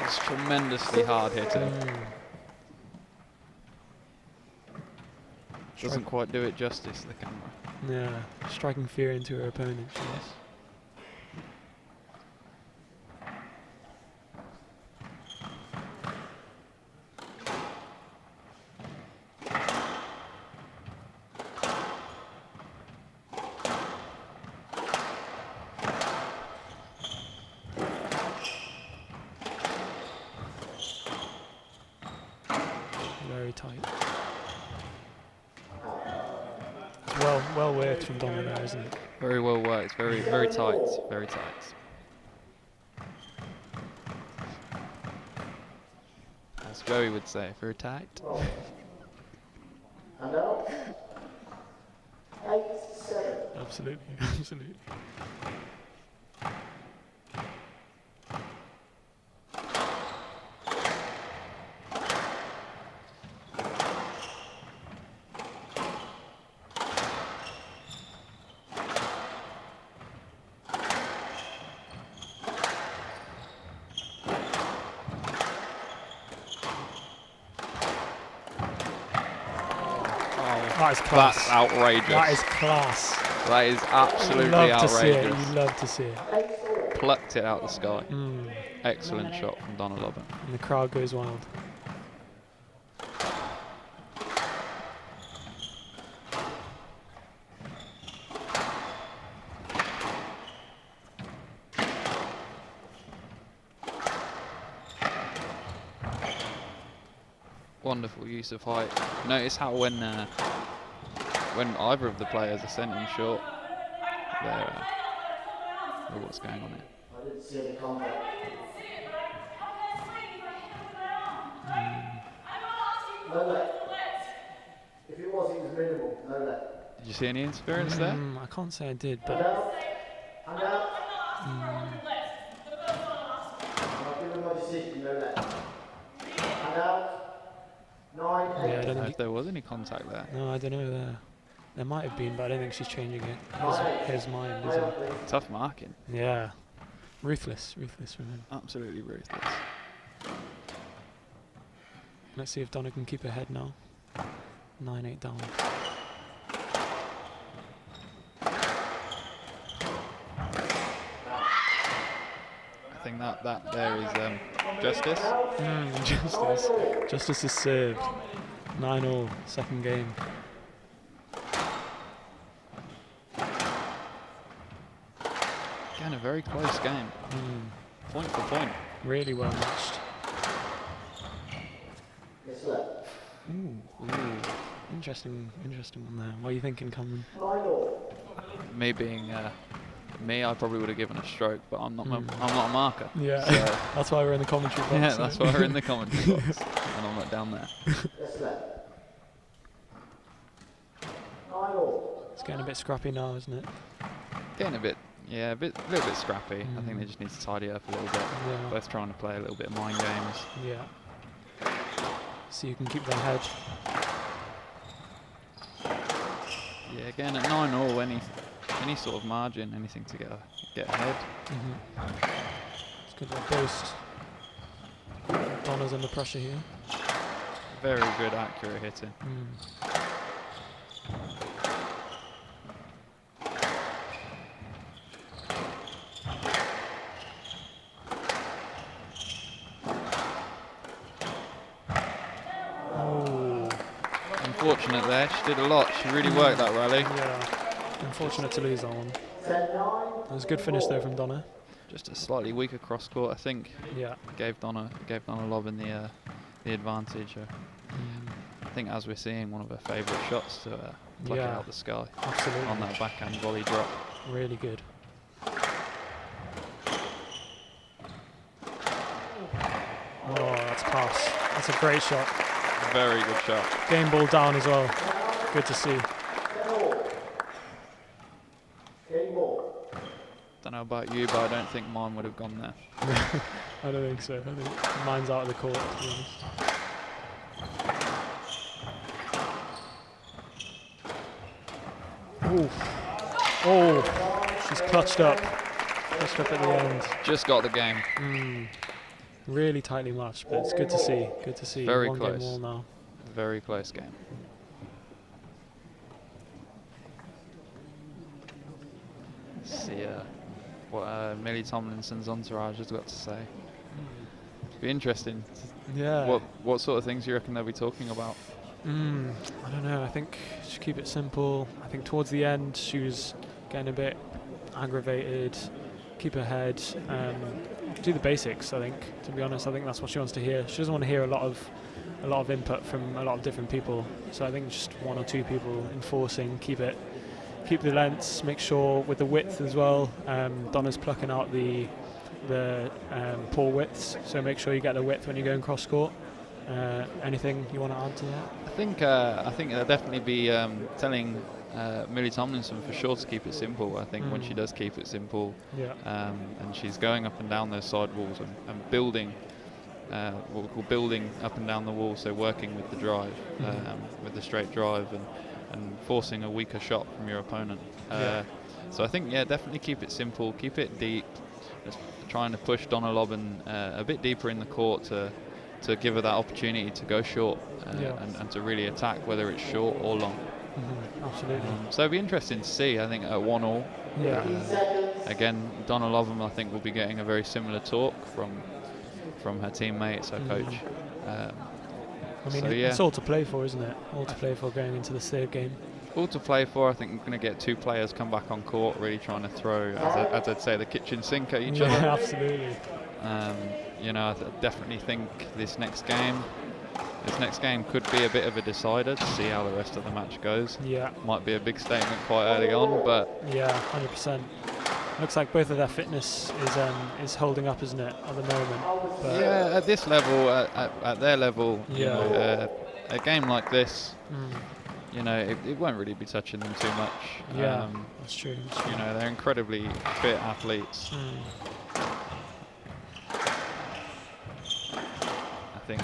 It's tremendously hard hitting. Doesn't quite do it justice, the camera. Yeah, striking fear into her opponent, she is. Very tight. It's well worked from Donna there, isn't it? Very well worked. Very tight. Very tight. As Joey would say, very tight. Absolutely, absolutely. That is class. That's outrageous. That is class. That is absolutely Love outrageous. to see it. You love to see it. Plucked it out the sky. Excellent shot from Donna Lobban. And the crowd goes wild. Wonderful use of height. Notice how when either of the players are sent in short, they're what's going on here. I didn't see any contact. No let. If it was minimal. No let. Did you see any interference there? I can't say I did, but. And out. I've given my decision. No let. And out. 9, 8. Yeah, I don't know if there was any contact there. No, I don't know. There might have been, but I don't think she's changing it. His mind, isn't it? Tough marking. Yeah. Ruthless from him. Absolutely ruthless. Let's see if Donna can keep her head now. 9-8 down. I think that there is justice. Justice. Justice is served. 9-0, second game. Again, a very close game. Point for point. Really well matched. Ooh. Interesting one there. What are you thinking, Cameron? Me being me, I probably would have given a stroke, but I'm not a marker. Yeah, so that's why we're in the commentary box. Yeah, that's why we're in the commentary box, and I'm not down there. It's getting a bit scrappy now, isn't it? Getting a little bit scrappy. I think they just need to tidy it up a little bit. Yeah. Both trying to play a little bit of mind games. Yeah. So you can keep their head. Yeah, again at 9-0, any sort of margin, anything to get ahead. It's good little boost. Donna's under pressure here. Very good, accurate hitting. Unfortunate there, she did a lot, she really worked that rally. Yeah, unfortunate to lose that one. It was a good finish there from Donna. Just a slightly weaker cross court, I think. Yeah. Gave Donna Lobban the advantage. I think, as we're seeing, one of her favourite shots to pluck it out the sky. Absolutely. On that backhand volley drop. Really good. Oh, that's class. That's a great shot. Very good shot. Game ball down as well. Good to see. Don't know about you, but I don't think mine would have gone there. I don't think so. I think mine's out of the court, to be honest. Ooh. Oh, she's clutched up. Clutched up at the end. Just got the game. Really tightly matched, but it's good to see. Good to see. Very One close. game all now. Very close game. See what Millie Tomlinson's entourage has got to say. Be interesting. Yeah. What sort of things do you reckon they'll be talking about? I don't know. I think she keep it simple. I think towards the end she was getting a bit aggravated. Keep her head. Do the basics. I think. To be honest, I think that's what she wants to hear. She doesn't want to hear a lot of input from a lot of different people. So I think just one or two people enforcing. Keep the lengths. Make sure with the width as well. Donna's plucking out the poor widths. So make sure you get the width when you're going cross court. Anything you want to add to that? I think they'll definitely be telling Millie Tomlinson for sure to keep it simple. I think when she does keep it simple, and she's going up and down those side walls and building, what we call building up and down the wall, so working with the drive, with the straight drive, and forcing a weaker shot from your opponent. So I think, definitely keep it simple, keep it deep, just trying to push Donna Lobban a bit deeper in the court to give her that opportunity to go short and to really attack, whether it's short or long. Absolutely. So it'll be interesting to see, I think, at 1-1. Yeah. Again, Donna Lovin, I think, will be getting a very similar talk from her teammates, her coach. I mean, it's all to play for, isn't it? All to play for going into the third game. All to play for. I think we're going to get 2 players come back on court, really trying to throw, as I'd say, the kitchen sink at each other. Absolutely. You know, I definitely think this next game could be a bit of a decider to see how the rest of the match goes. Yeah. Might be a big statement quite early on, but yeah, 100%. Looks like both of their fitness is holding up, isn't it, at the moment? But yeah, at this level, at their level, you know, a game like this, you know, it won't really be touching them too much. Yeah, that's true. You know, they're incredibly fit athletes. I think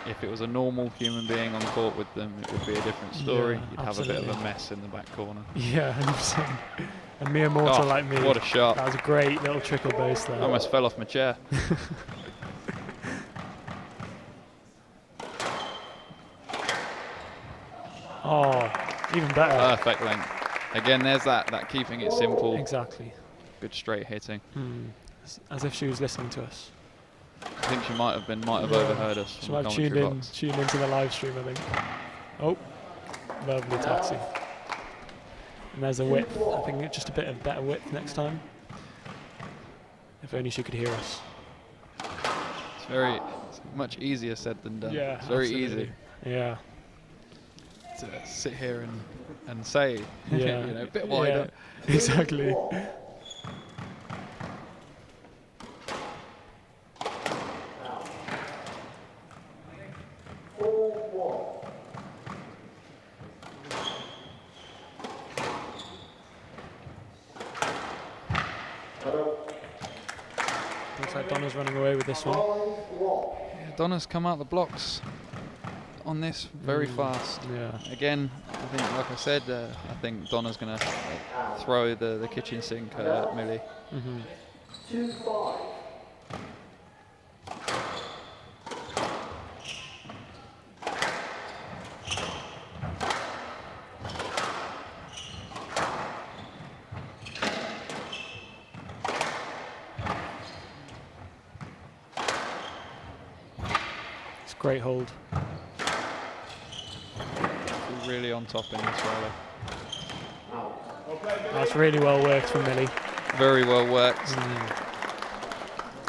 if it was a normal human being on court with them, it would be a different story. You'd have a bit of a mess in the back corner. Yeah, 100%. A mere mortal like me. What a shot. That was a great little trickle boast there. I almost fell off my chair. Oh, even better. Perfect length. Again, there's that keeping it simple. Exactly. Good straight hitting. As if she was listening to us. I think she might have overheard us. She might have tuned into the live stream, I think. Oh, lovely taxi. And there's a width. I think just a bit of better width next time. If only she could hear us. It's much easier said than done. Yeah, it's very absolutely. easy. Yeah. To sit here and say, yeah, you know, a bit wider. Yeah, exactly. Looks like Donna's running away with this one. Yeah, Donna's come out the blocks on this very fast. Yeah. Again, I think, like I said, I think Donna's going to throw the kitchen sink at Millie. 2-5. Great hold. Really on top in this rally. That's really well worked from Millie. Very well worked.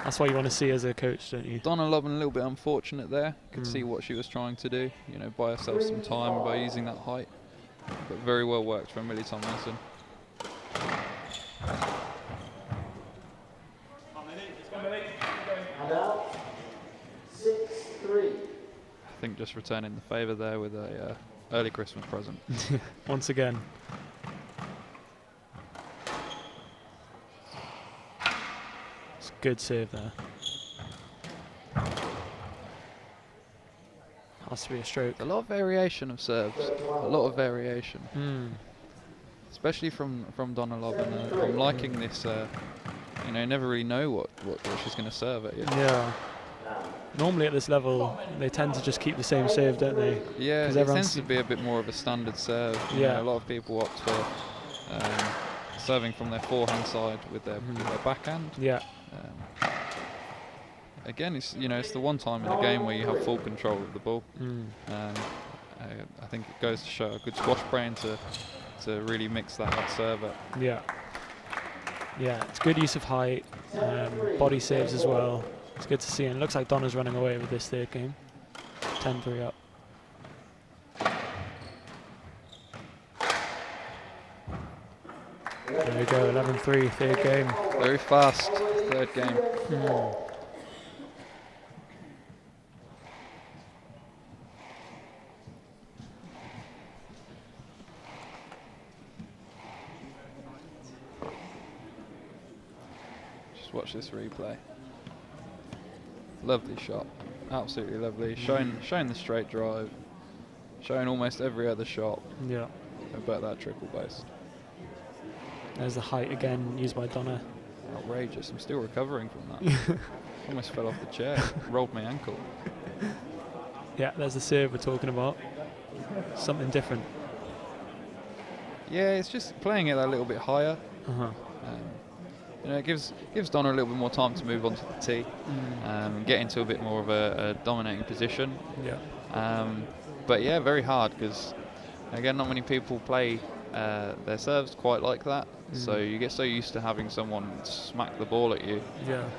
That's what you want to see as a coach, don't you? Donna Lobban a little bit unfortunate there. Could see what she was trying to do. You know, buy herself some time by using that height. But very well worked from Millie Tomlinson. And out. 6-3. I think just returning the favour there with a early Christmas present. Once again. It's a good save there. Has to be a stroke. A lot of variation of serves. A lot of variation. Especially from Donna Lobban. I'm liking this. You know, never really know what she's going to serve at you. Yeah. Normally at this level, they tend to just keep the same serve, don't they? Yeah, it tends to be a bit more of a standard serve. You know, a lot of people opt for serving from their forehand side with their backhand. Yeah. Again, it's the one time in a game where you have full control of the ball. I think it goes to show a good squash brain to really mix that serve up. Yeah. Yeah, it's good use of height, body saves as well. It's good to see, and it looks like Donna's running away with this third game. 10-3 up. There we go, 11-3, third game. Very fast, third game. Just watch this replay. Lovely shot, absolutely lovely. Showing the straight drive, showing almost every other shot. Yeah. About that triple base. There's the height again used by Donna. Outrageous! I'm still recovering from that. Almost fell off the chair, rolled my ankle. Yeah, there's the serve we're talking about. Something different. Yeah, it's just playing it a little bit higher. You know, it gives Donna a little bit more time to move on to the tee, get into a bit more of a dominating position. Yeah. But yeah, very hard because, again, not many people play their serves quite like that. So you get so used to having someone smack the ball at you,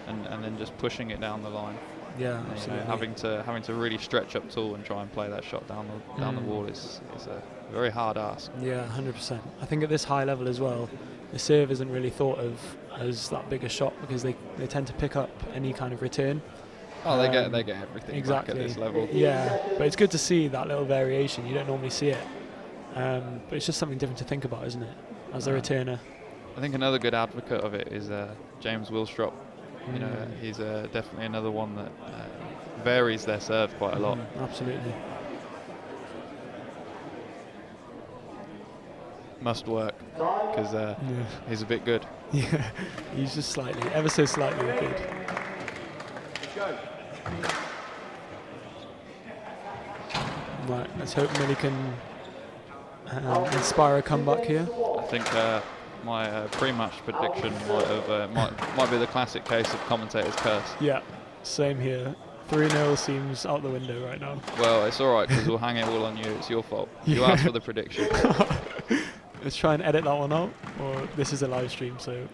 and then just pushing it down the line. Yeah, and, absolutely. having to really stretch up tall and try and play that shot down the wall is a very hard ask. Yeah, 100%. I think at this high level as well, the serve isn't really thought of as that big a shot because they tend to pick up any kind of return. Oh, they get everything exactly back at this level. Yeah, but it's good to see that little variation. You don't normally see it, but it's just something different to think about, isn't it? As a returner. I think another good advocate of it is James Wilstrop. You know, he's definitely another one that varies their serve quite a lot. Absolutely. Must work because he's a bit good. Yeah, he's just slightly, ever so slightly good. Right, let's hope Millie can inspire a comeback here. I think my pre-match prediction might be the classic case of commentator's curse. Yeah, same here. 3-0 seems out the window right now. Well, it's all right because we'll hang it all on you. It's your fault. You asked for the prediction. Let's try and edit that one out, or this is a live stream, so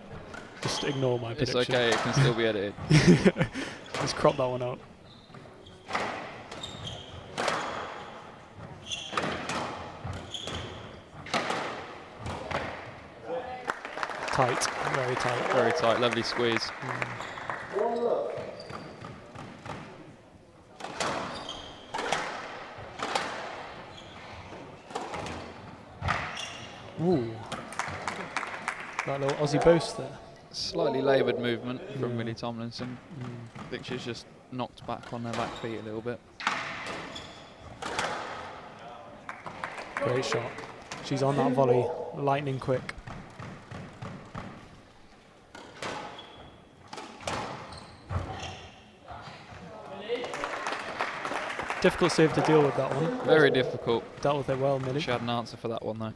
just ignore my prediction. It's okay, it can still be edited. Let's crop that one out. Tight, very tight. Very tight, lovely squeeze. Ooh, that little Aussie boast there. Slightly laboured movement from Millie Tomlinson. I think she's just knocked back on her back feet a little bit. Great shot. She's on that volley, lightning quick. Difficult save to deal with, that one. Very difficult. Dealt with it well, Millie. She had an answer for that one though.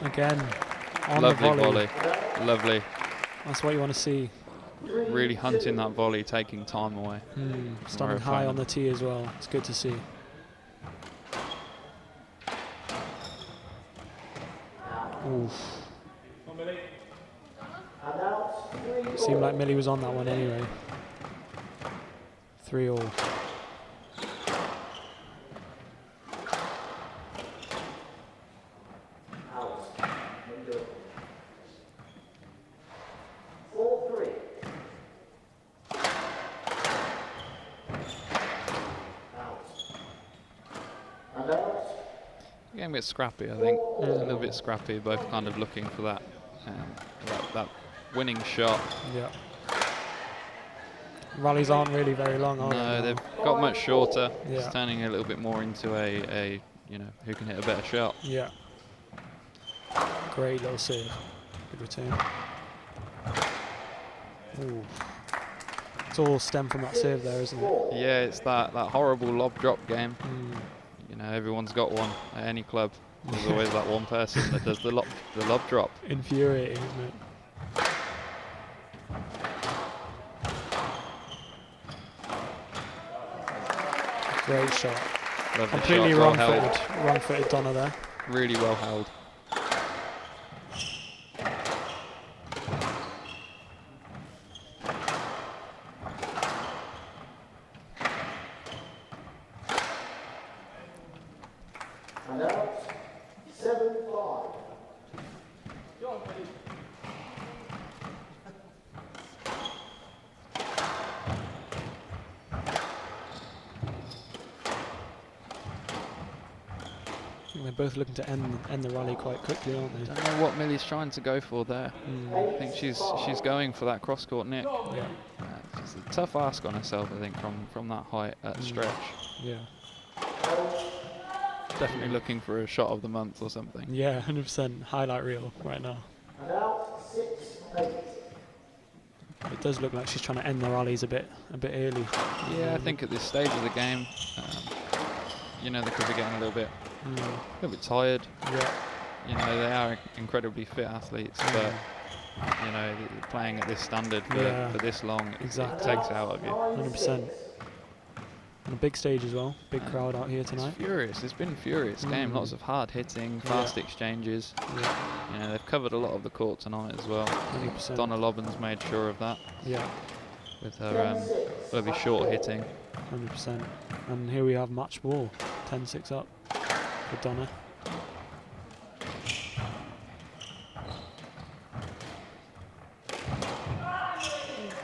Again, on Lovely the volley. Lovely. That's what you want to see. Really hunting that volley, taking time away. Standing high on the tee as well. It's good to see. Oof. Seemed like Millie was on that one anyway. 3-all. Getting a bit scrappy, I think. A little bit scrappy, both kind of looking for that that winning shot. Yeah. Rallies aren't really very long, are they? No, they've got much shorter. Yeah. It's turning a little bit more into a you know, who can hit a better shot. Yeah. Great little save. Good return. Ooh. It's all stemmed from that save there, isn't it? Yeah, it's that horrible lob drop game. You know, everyone's got one at any club. There's always that one person that does the lob drop. Infuriating, isn't it? Great shot. Lovely Completely shot, well wrong-footed Donna there. Really well held. And now, 7-5. They're both looking to end the rally quite quickly, aren't they? Don't know what Millie's trying to go for there. I think she's going for that cross-court nick. Yeah. a tough ask on herself, I think, from that height at stretch. Yeah. Definitely looking for a shot of the month or something. Yeah, 100% highlight reel right now. And out 6-8. It does look like she's trying to end the rallies a bit early. Yeah, I think at this stage of the game, you know, they could be getting a little bit tired. Yeah. You know, they are incredibly fit athletes, but you know, playing at this standard for this long, it takes out of you. 100%. On a big stage as well, big crowd out here tonight. It's furious. It's been a furious game. Lots of hard hitting, fast exchanges. Yeah. You know, they've covered a lot of the court tonight as well. 100%. Donna Lobban's made sure of that. Yeah. With her lovely short hitting. 100%. And here we have match ball, 10-6 up for Donna.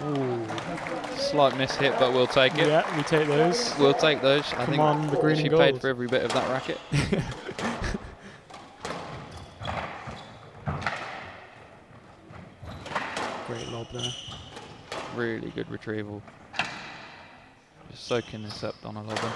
Ooh. Slight miss hit, but we'll take it. Yeah, we take those. We'll take those. I Come think on, the green she and gold. paid for every bit of that racket. Great lob there. Really good retrieval. Just soaking this up, Donna Lobban.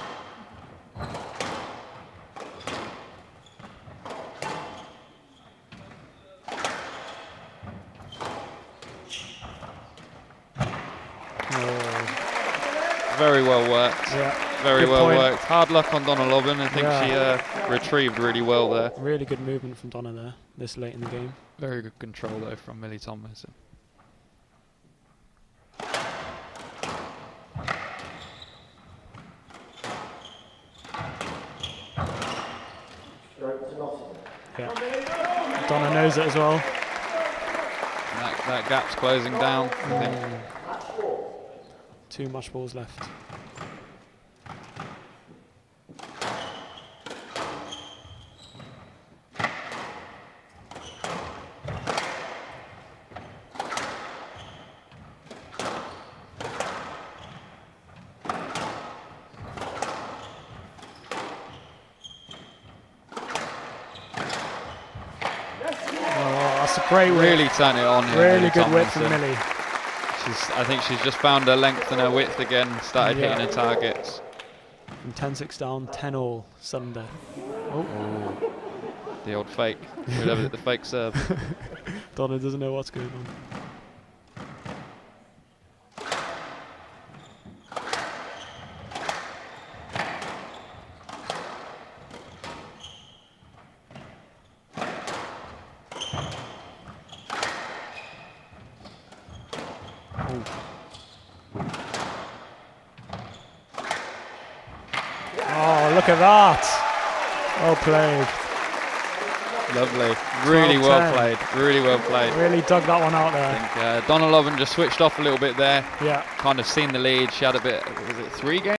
Very well worked. Yeah. Very Good well point. worked. Hard luck on Donna Lobban. I think she retrieved really well there. Really good movement from Donna there, this late in the game. Very good control though from Millie Tomlinson. Yeah. Donna knows it as well. That gap's closing down. I think. 2 match balls left. Great width. Really turn it on here. Really good width from Millie. I think she's just found her length and her width again, started hitting her targets. From 10-6 down, 10-all, sudden death. Oh. The old fake. The fake serve. Donna doesn't know what's going on. Look at that! Well played. Lovely. Really well played. Really well played. Really dug that one out there. I think Donna Lovin just switched off a little bit there. Yeah. Kind of seen the lead. She had a bit, was it 3 games?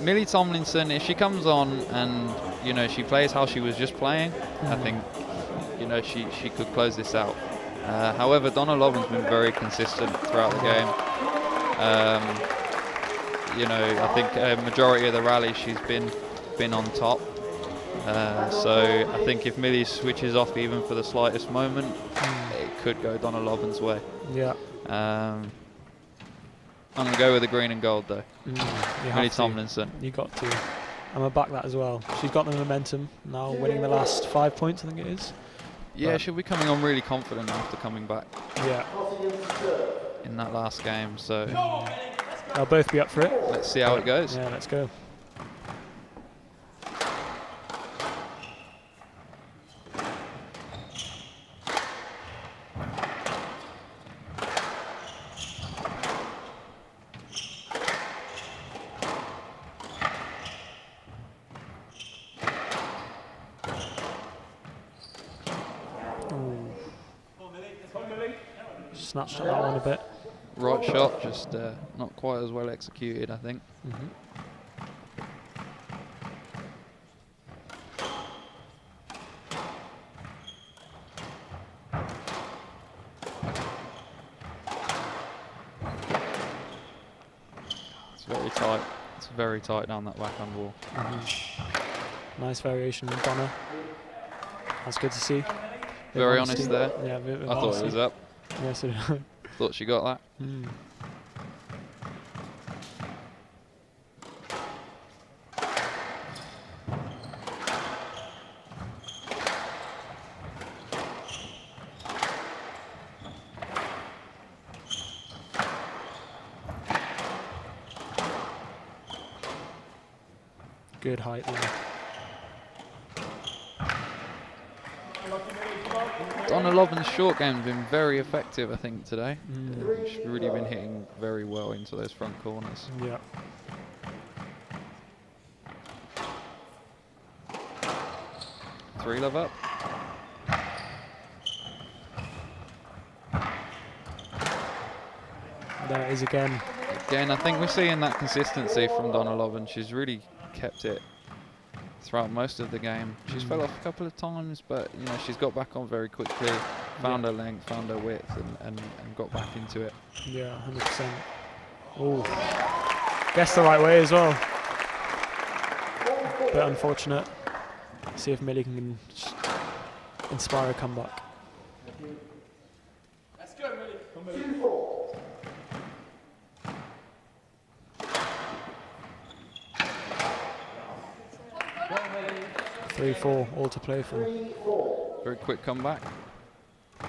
Millie Tomlinson, if she comes on and she plays how she was just playing, I think she could close this out. However, Donna Lobban's been very consistent throughout the game. I think a majority of the rally she's been on top. So I think if Millie switches off even for the slightest moment, it could go Donna Lobban's way. Yeah. I'm going to go with the green and gold though. Millie Tomlinson. You got to. I'm going to back that as well. She's got the momentum now, winning the last 5 points, I think it is. Yeah, she'll be coming on really confident after coming back. Yeah. In that last game, so they'll both be up for it. Let's see how it goes. Yeah, let's go. Snatched at that one a bit. Right shot, just not quite as well executed, I think. It's very tight. It's very tight down that backhand wall. Nice variation from Donna. That's good to see. Very honest there. Yeah, I thought it was up. Yes, it thought she got that. Good height there. Donna Lobban's short game has been very effective, I think, today. She's really been hitting very well into those front corners. Yeah. Three love up. There it is again. Again, I think we're seeing that consistency from Donna Lobban. She's really kept it throughout most of the game. She's fell off a couple of times, but you know, she's got back on very quickly, found her length, found her width, and got back into it. Yeah, 100%. Oh, guessed the right way as well. Bit unfortunate. See if Millie can inspire a comeback. Let's go, Millie. Come, Millie. 3-4, all to play for. Very quick comeback.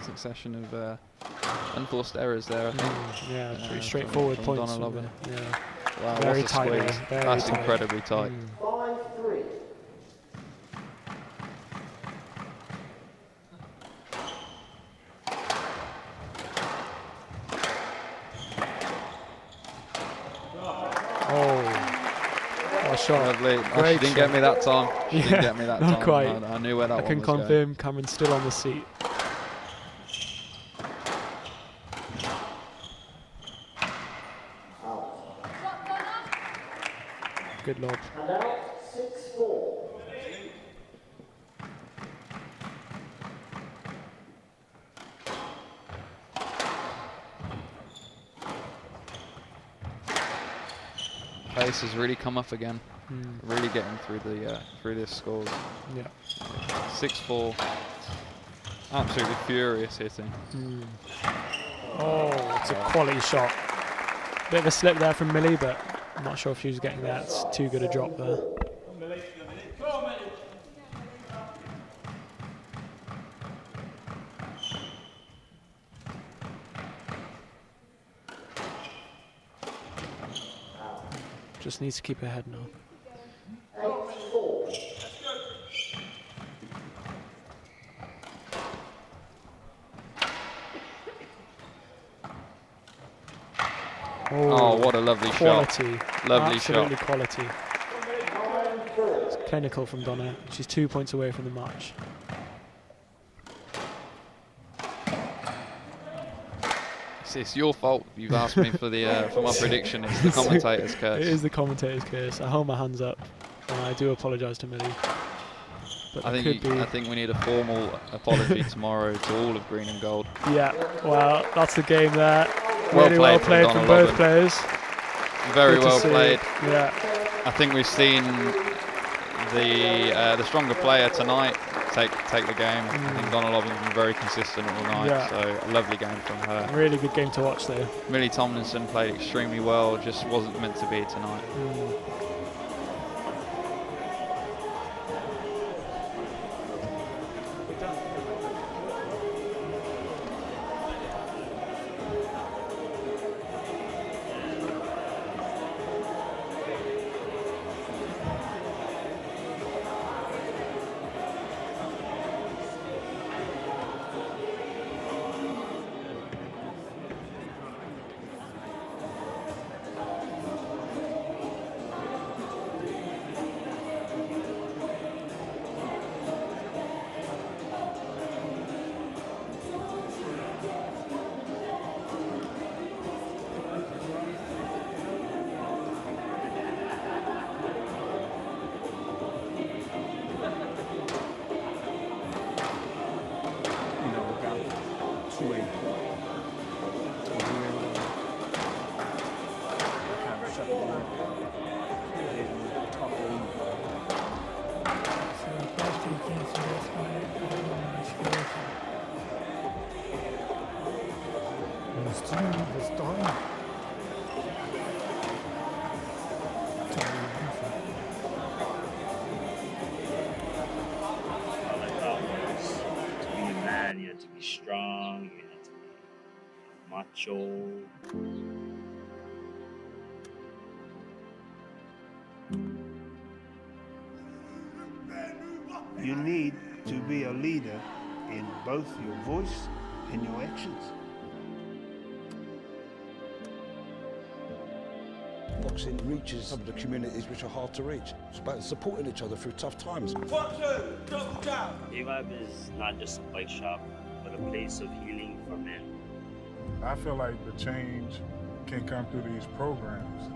Succession of unforced errors there, I think. Yeah, pretty straightforward from points. Donna Lovin. Yeah. Wow, very what a tight. squeeze. Very That's tight. incredibly tight. 5-3. Oh, what a shot. Lovely. Oh, she Great didn't get me that time. She didn't get me that not time. quite. I knew where that I one can was confirm going. Cameron's still on the seat. Good lob. And out 6-4. Pace has really come up again. Really getting through the this scores. Yeah. 6-4. Absolutely furious hitting. Oh, it's a quality shot. Bit of a slip there from Millie, but I'm not sure if she was getting that. It's too good a drop there. Just needs to keep her head now. 8-4. Oh, what a lovely quality. shot. Lovely Absolutely shot. Quality. It's clinical from Donna. She's 2 points away from the match. It's your fault. You've asked me for the for my prediction. It's the commentator's curse. It is the commentator's curse. I hold my hands up, and I do apologise to Millie. But I think we need a formal apology tomorrow to all of Green and Gold. Yeah, well, that's the game there. Well really well played from from Donna both Lovin. players. Very Good to well see. played. Yeah. I think we've seen the stronger player tonight take the game. I think Donna Lovin been very consistent all night, so a lovely game from her. Really good game to watch there. Millie Tomlinson played extremely well, just wasn't meant to be tonight. Strong, you had to be macho. You need to be a leader in both your voice and your actions. Boxing reaches some of the communities which are hard to reach. It's about supporting each other through tough times. 1, 2, double jab. AVIB is not just a fight shop, but a place of healing for men. I feel like the change can come through these programs,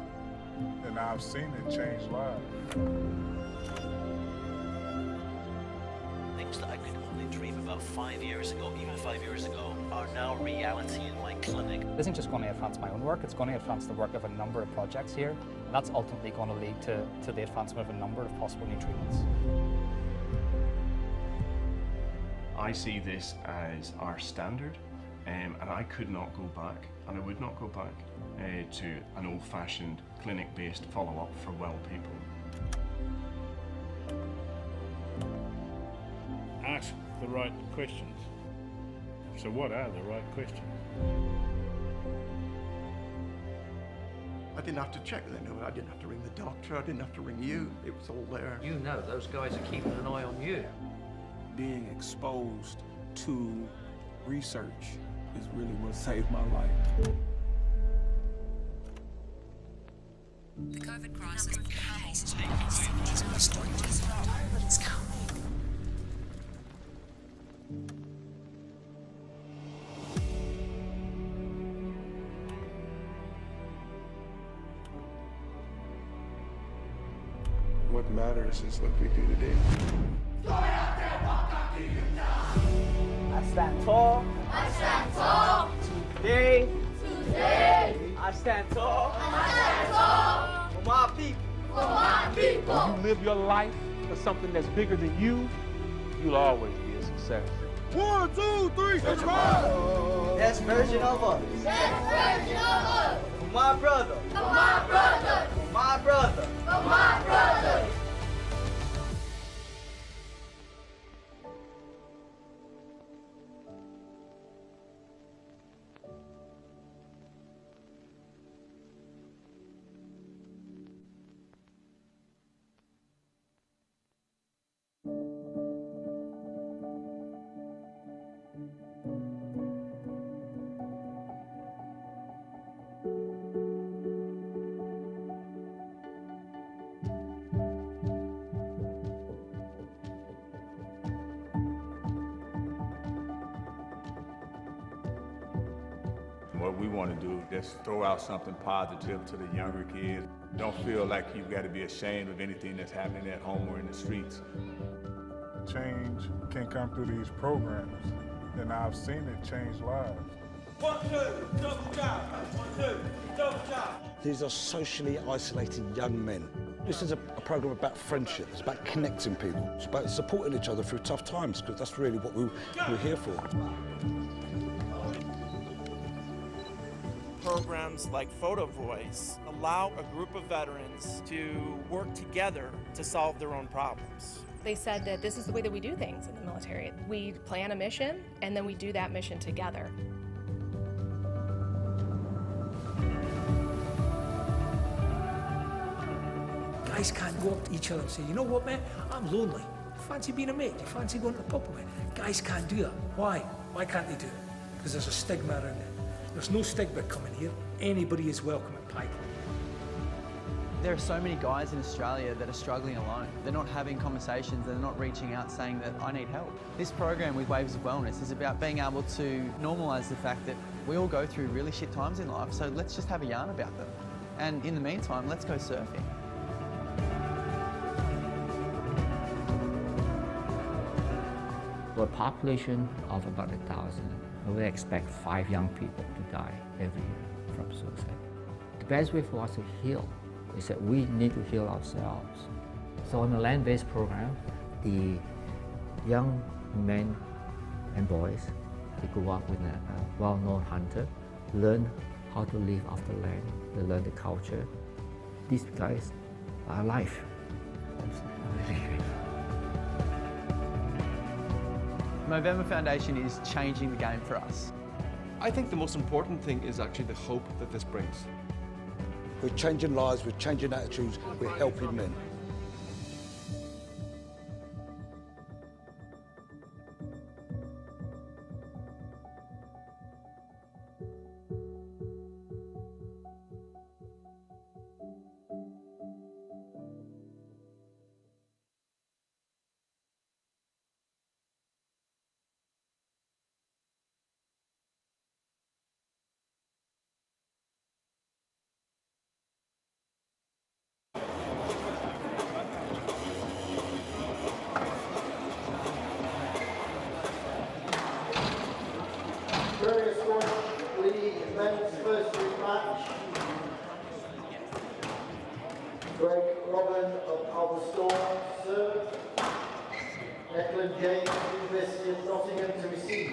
and I've seen it change lives. Things that I could only dream about 5 years ago, even 5 years ago, are now reality in my clinic. It isn't just going to advance my own work, it's going to advance the work of a number of projects here, and that's ultimately going to lead to the advancement of a number of possible new treatments. I see this as our standard, and I could not go back, and I would not go back to an old-fashioned clinic-based follow-up for well people. Ask the right questions. So what are the right questions? I didn't have to check then. I didn't have to ring the doctor. I didn't have to ring you. It was all there. You know those guys are keeping an eye on you. Being exposed to research is really what saved my life. The COVID crisis has taken away it's coming. What matters is what we do today. I stand tall. I stand tall. Today. Today. I stand tall. I stand tall. For my people. For my people. When you live your life for something that's bigger than you, you'll always be a success. 1, 2, 3, let's ride! Best version of us. Best version of us. For my brother. For my brother. For my brother. For my brother. What we want to do is just throw out something positive to the younger kids. Don't feel like you've got to be ashamed of anything that's happening at home or in the streets. Change can come through these programs, and I've seen it change lives. 1, 2, double jab. 1, 2, double jab. These are socially isolated young men This is a program about friendship. It's about connecting people. It's about supporting each other through tough times, because that's really what we're here for. Programs like Photo Voice allow a group of veterans to work together to solve their own problems. They said that this is the way that we do things in the military. We plan a mission, and then we do that mission together. Guys can't go up to each other and say, you know what, man, I'm lonely. You fancy being a mate? You fancy going to the pub with me? Guys can't do that. Why? Why can't they do it? Because there's a stigma around it. There's no stigma coming here. Anybody is welcome at Pipeline. There are so many guys in Australia that are struggling alone. They're not having conversations, they're not reaching out saying that I need help. This program with Waves of Wellness is about being able to normalise the fact that we all go through really shit times in life, so let's just have a yarn about them. And in the meantime, let's go surfing. For a population of about 1,000, we expect 5 young people to die every year from suicide. The best way for us to heal is that we need to heal ourselves. So on the land-based program, the young men and boys, they grow up with a well-known hunter, learn how to live off the land, they learn the culture. These guys are alive. I'm really grateful. Movember Foundation is changing the game for us. I think the most important thing is actually the hope that this brings. We're changing lives, we're changing attitudes, we're helping men. Lobban of Alba Storm served. Declan James, University of Nottingham to receive.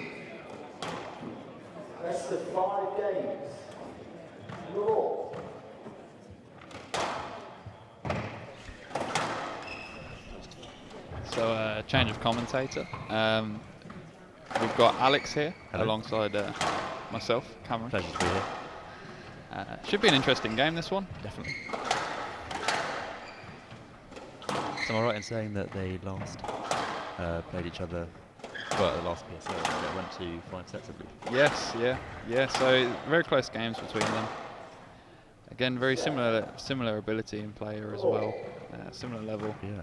Best of 5 games. Law. So change of commentator. We've got Alex here. Hello. Alongside myself, Cameron. Pleasure to be here. Should be an interesting game, this one. Definitely. So am I right in saying that they last played each other, well, at the last PSL, they went to 5 sets, I believe? Yes, yeah. So very close games between them. Again, very similar ability in player as well, similar level. Yeah.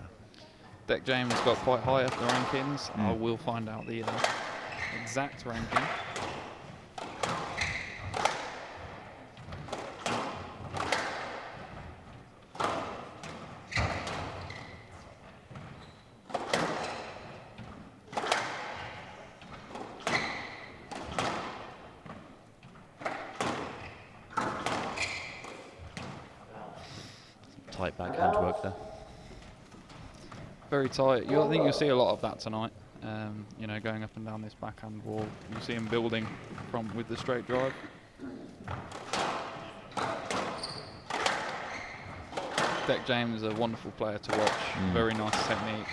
Deck James got quite high up the rankings. I will find out the exact ranking. Tight backhand work there. Very tight. I think you'll see a lot of that tonight. You know, going up and down this backhand wall. You see him building with the straight drive. Deck James is a wonderful player to watch. Very nice technique.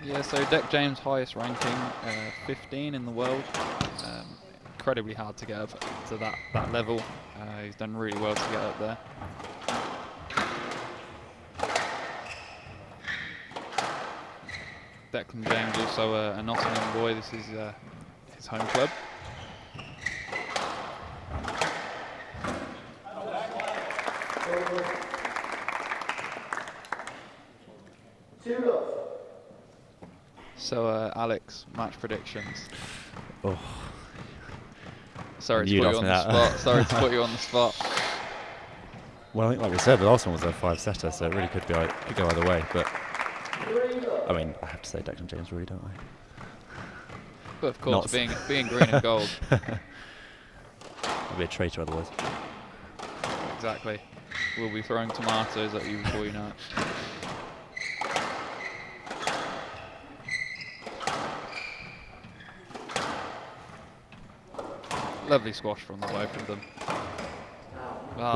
Yeah, so Deck James' highest ranking, 15 in the world. Incredibly hard to get up to that level. He's done really well to get up there. Declan James, also a Nottingham boy. This is his home club. So, Alex, match predictions. Oh. Sorry to put you on the spot. Sorry to put you on the spot. Well, I think, like we said, the last one was a 5-setter, so it really could go either way. But I mean, I have to say Declan James, really, don't I? But of course, being green and gold. I'll be a traitor otherwise. Exactly. We'll be throwing tomatoes at you before you know it. Lovely squash from the both of them.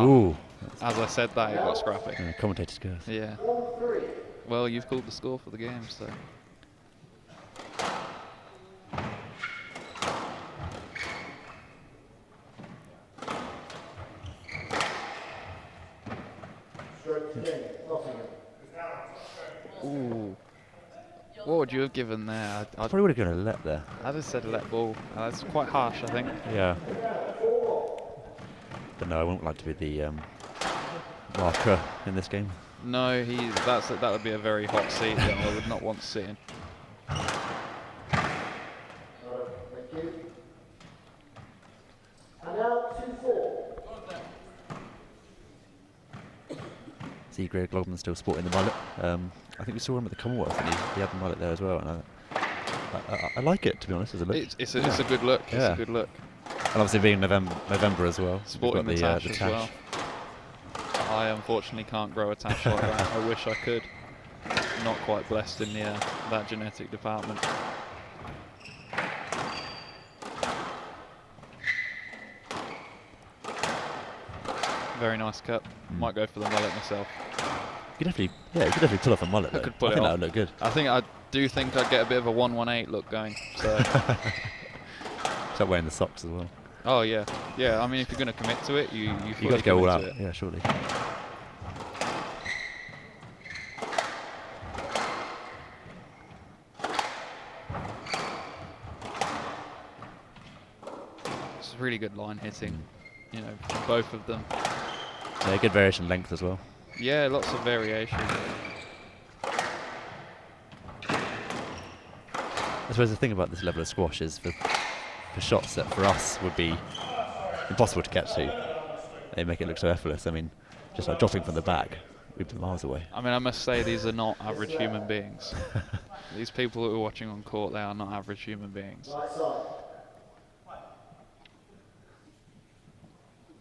Ooh. As I said that, it got scrappy. Yeah, commentator's curse. Yeah. Well, you've called the score for the game, so. Ooh. What would you have given there? I probably would have given a let there. I just said let ball. That's quite harsh, I think. Yeah. But no, I wouldn't like to be the marker in this game. No, that would be a very hot seat that I would not want to sit in. And now 2-4. See Greg Lobban still sporting the mullet. I think we saw him at the Commonwealth and he had the mullet there as well. And I like it, to be honest, as a look. It's a good look. Yeah. It's a good look. And obviously being November as well. Sporting the tash as well. I unfortunately can't grow a tash like that. I wish I could. Not quite blessed in that genetic department. Very nice cut. Might go for the mullet myself. You could definitely pull off a mullet. I though. could pull I it think off. that would look good. I think I'd get a bit of a 1-1-8 look going. So. Start wearing the socks as well. Oh yeah, yeah. I mean, if you're going to commit to it, you got to go all out. It. Yeah, surely. It's really good line hitting, you know, from both of them. Yeah, good variation length as well. Yeah, lots of variation. I suppose the thing about this level of squash is for shots that for us would be impossible to get to, they make it look so effortless. I mean, just like dropping from the back, we'd be miles away. I mean, I must say these are not average human beings. These people who are watching on court, they are not average human beings. Right side.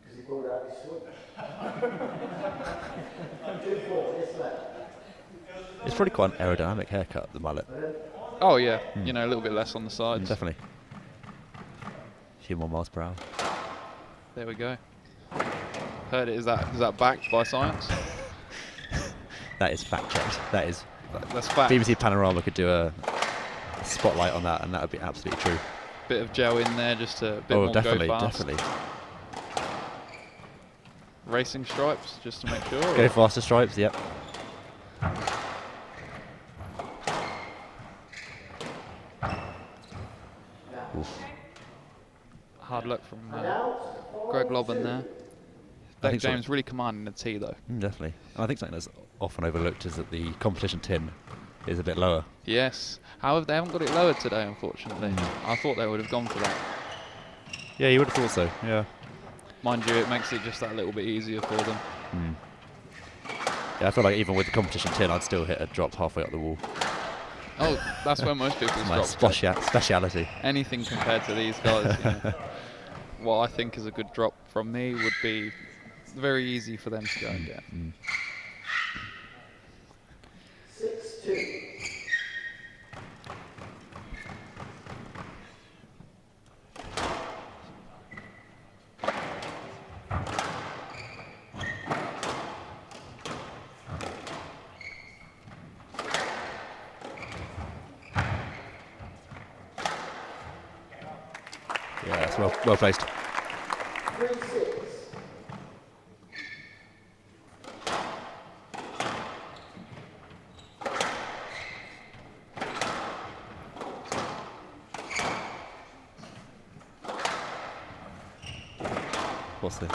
Because he pulled out his swing. 2-4, this left. It's probably quite an aerodynamic haircut, the mullet. Oh yeah, you know, a little bit less on the sides. Definitely. A few more miles per hour. There we go. Heard it. Is that backed by science? That is fact checked. That's fact. BBC Panorama could do a spotlight on that, and that would be absolutely true. Bit of gel in there, just a bit more definitely, go fast. definitely. Racing stripes, just to make sure. Go faster stripes. Yep. Oof. Hard luck from Greg Lobban there. Declan James really commanding the tee though. Definitely. And I think something that's often overlooked is that the competition tin is a bit lower. Yes. However, they haven't got it lowered today, unfortunately. I thought they would have gone for that. Yeah, you would have thought so. Yeah. Mind you, it makes it just that little bit easier for them. Yeah, I feel like even with the competition tin, I'd still hit a drop halfway up the wall. Oh, that's where most people's my speciality. Anything compared to these guys. You know, what I think is a good drop from me would be very easy for them to go and get. 6-2. Yeah, that's well placed. 3-6. What's this?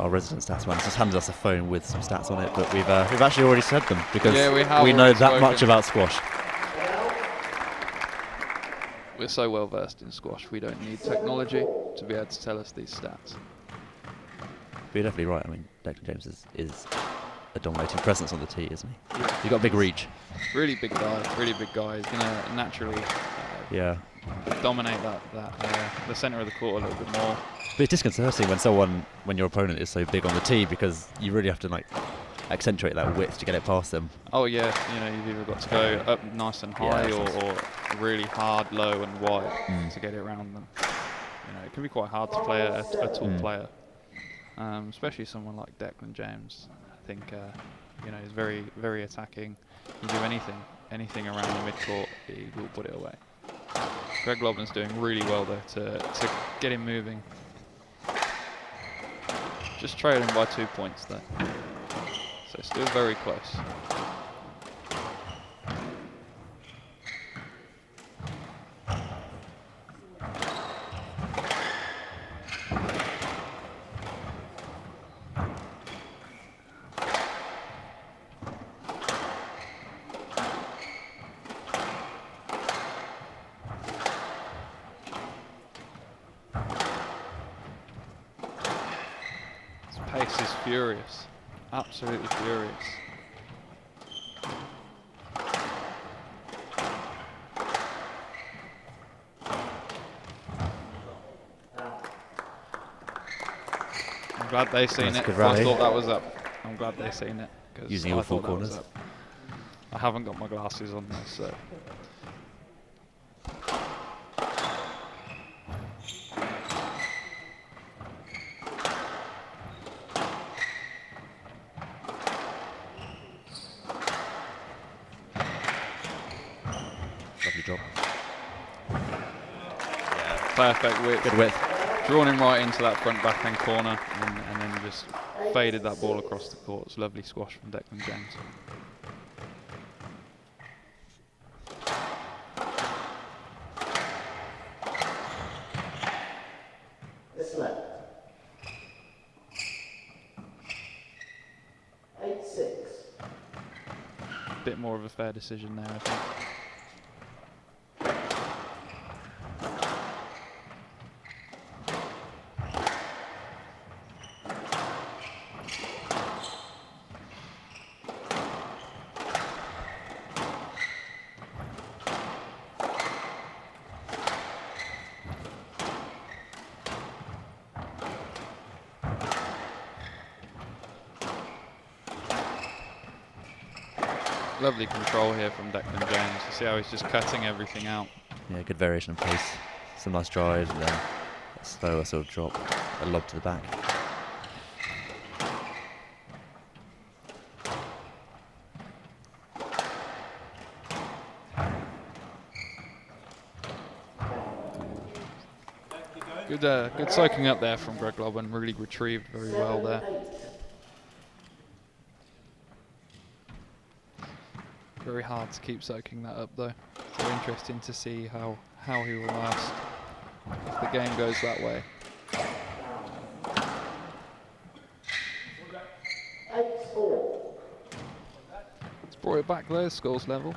our resident stats man. He's just handed us a phone with some stats on it, but we've actually already said them because we know that much about squash. We're so well versed in squash, we don't need technology to be able to tell us these stats. But you're definitely right. I mean, Declan James is a dominating presence on the tee, isn't he? Yeah. He's got big reach. Really big guy. He's going to naturally dominate the centre of the court a little bit more. But it's disconcerting when your opponent is so big on the tee, because you really have to like accentuate that width to get it past them. Oh yeah, you know, you've either got to go up nice and high or really hard, low and wide to get it around them. You know, it can be quite hard to play a tall player, especially someone like Declan James. I think you know, he's very, very attacking. You do anything around the mid-court, he will put it away. Greg Lobban's doing really well there to get him moving. Just trailing by 2 points there. So still very close. Pace is furious, absolutely furious. I'm glad they seen it. I thought that was up. I'm glad they seen it. Using all four corners. I haven't got my glasses on there, so. Perfect width. Good width. Drawn him right into that front backhand corner and then just faded that ball across the court. It's lovely squash from Declan James. This left. 8-6. Bit more of a fair decision there, I think. Lovely control here from Declan James. You see how he's just cutting everything out. Yeah, good variation of pace. Some nice drive and then a slower sort of drop, a lob to the back. Good soaking up there from Greg Lobban. Really retrieved very well there. Very hard to keep soaking that up though. So interesting to see how he will last if the game goes that way. It's brought it back there, scores level.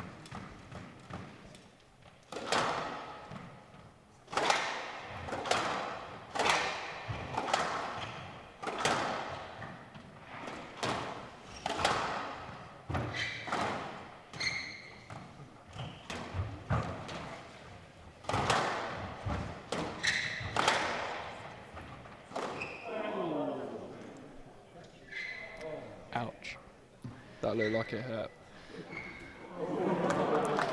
Ouch. That looked like it hurt.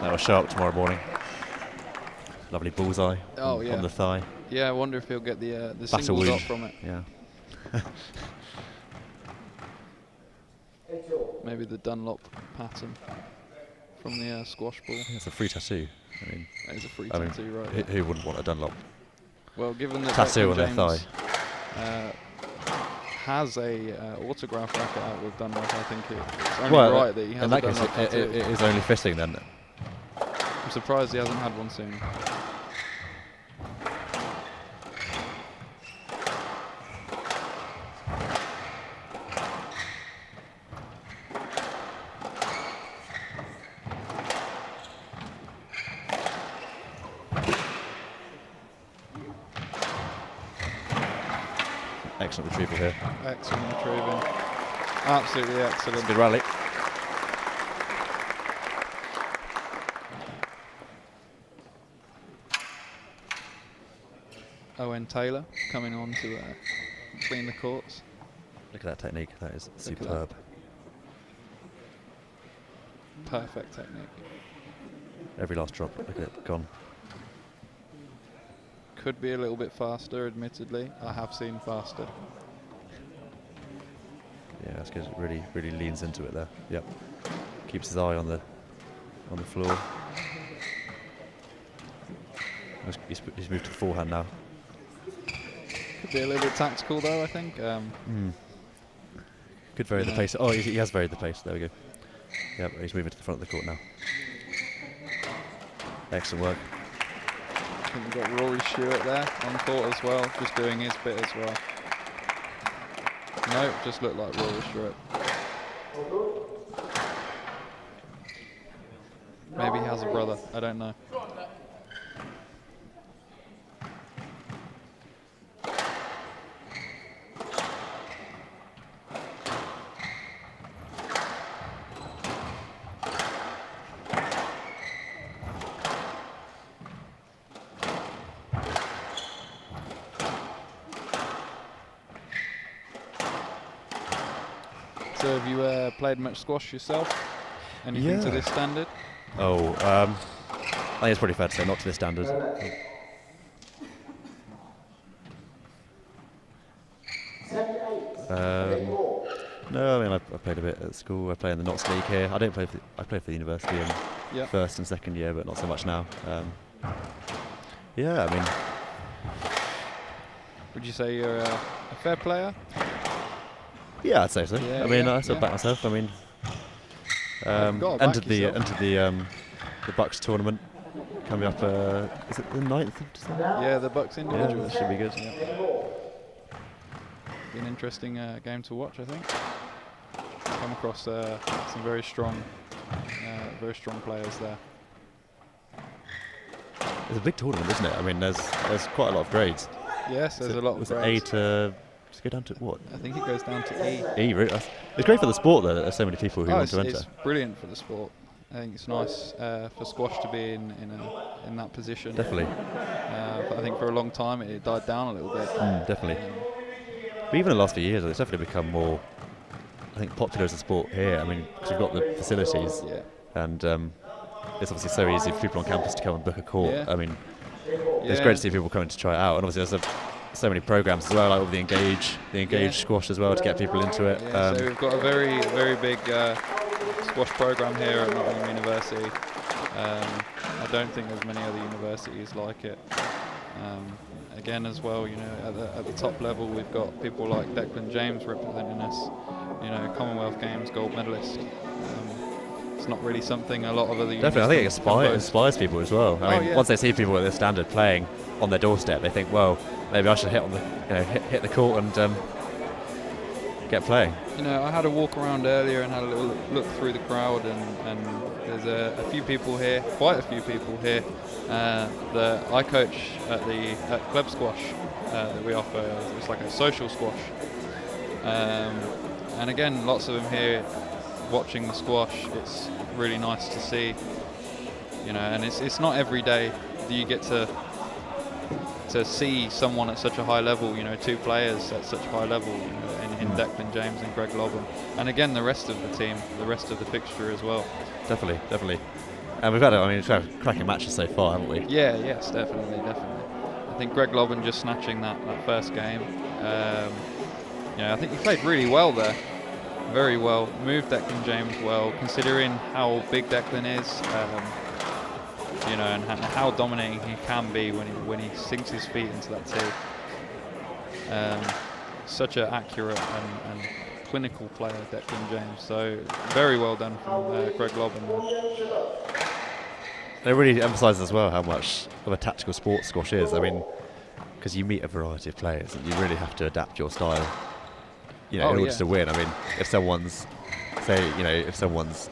That will show up tomorrow morning. Lovely bullseye on the thigh. Yeah, I wonder if he'll get the Battle single wound. dot from it. Yeah. Maybe the Dunlop pattern from the squash ball. It's a free tattoo. I mean, that is a free tattoo, right? Who wouldn't want a Dunlop? Well, given that tattoo on their James, thigh. Has a autograph racket out with Dunlop, I think it's only right that he has in that a case, Dunlop it is only fitting then. I'm surprised he hasn't had one soon. Excellent retrieval here. Excellent retrieving. Absolutely excellent. Good rally. Owen Taylor coming on to clean the courts. Look at that technique. That is Look superb. Perfect technique. Every last drop. Look at it. Gone. Could be a little bit faster, admittedly. I have seen faster. Yeah, that's good. Really, really leans into it there. Yep. Keeps his eye on the floor. He's moved to the forehand now. Could be a little bit tactical though, I think. Could vary the pace. Oh, he has varied the pace. There we go. Yep, he's moving to the front of the court now. Excellent work. I think we've got Rory Stewart there on court as well, just doing his bit as well. No, just looked like Rory Stewart. Maybe he has a brother, I don't know. So have you played much squash yourself? Anything to this standard? Oh, I think it's pretty fair to say not to this standard. No, I mean I played a bit at school. I play in the Notts League here. I played for the university in first and second year, but not so much now. Yeah, I mean. Would you say you're a fair player? Yeah, I'd say so. Yeah, I mean, I still back myself. I mean, entered the Bucks tournament coming up. Is it the 9th of December? Yeah, the Bucks individual. Yeah, that should be good. Be an interesting game to watch, I think. Come across some very strong players there. It's a big tournament, isn't it? I mean, there's quite a lot of grades. Yes, there's a lot of grades. A to just go down to what? I think it goes down to E. E, really? It's great for the sport though. That there's so many people who want to enter. It's brilliant for the sport. I think it's nice for squash to be in that position. Definitely. But I think for a long time it died down a little bit. Definitely. But even in the last few years, it's definitely become more, I think, popular as a sport here. I mean, because we've got the facilities, and it's obviously so easy for people on campus to come and book a court. Yeah. I mean, it's great to see people coming to try it out, and obviously there's so many programs as well, like with the engage squash as well, to get people into it. Yeah, so we've got a very, very big squash program here at Nottingham University. I don't think there's many other universities like it. Again, as well, you know, at the top level, we've got people like Declan James representing us. You know, Commonwealth Games gold medalist. It's not really something a lot of other definitely. I think it inspires people as well. I mean, once they see people at this standard playing on their doorstep, they think, well, maybe I should hit the court and get playing. You know, I had a walk around earlier and had a little look through the crowd, and there's a few people here, quite a few people here, that I coach at club squash that we offer. It's like a social squash, and again, lots of them here watching the squash. It's really nice to see, you know, and it's not every day that you get to see someone at such a high level, you know, two players at such a high level, you know, in Declan James and Greg Lobban, and again the rest of the team, the rest of the fixture as well. Definitely. And we've had cracking matches so far, haven't we? Yeah, yes, definitely. I think Greg Lobban just snatching that first game. You know, I think he played really well there, very well. Moved Declan James well, considering how big Declan is. You know, and how dominating he can be when he sinks his feet into that tee. Such an accurate and clinical player, Declan James. So very well done from Greg Lobban. It really emphasises as well how much of a tactical sport squash is. I mean, because you meet a variety of players, and you really have to adapt your style, you know, in order to win. I mean, if someone's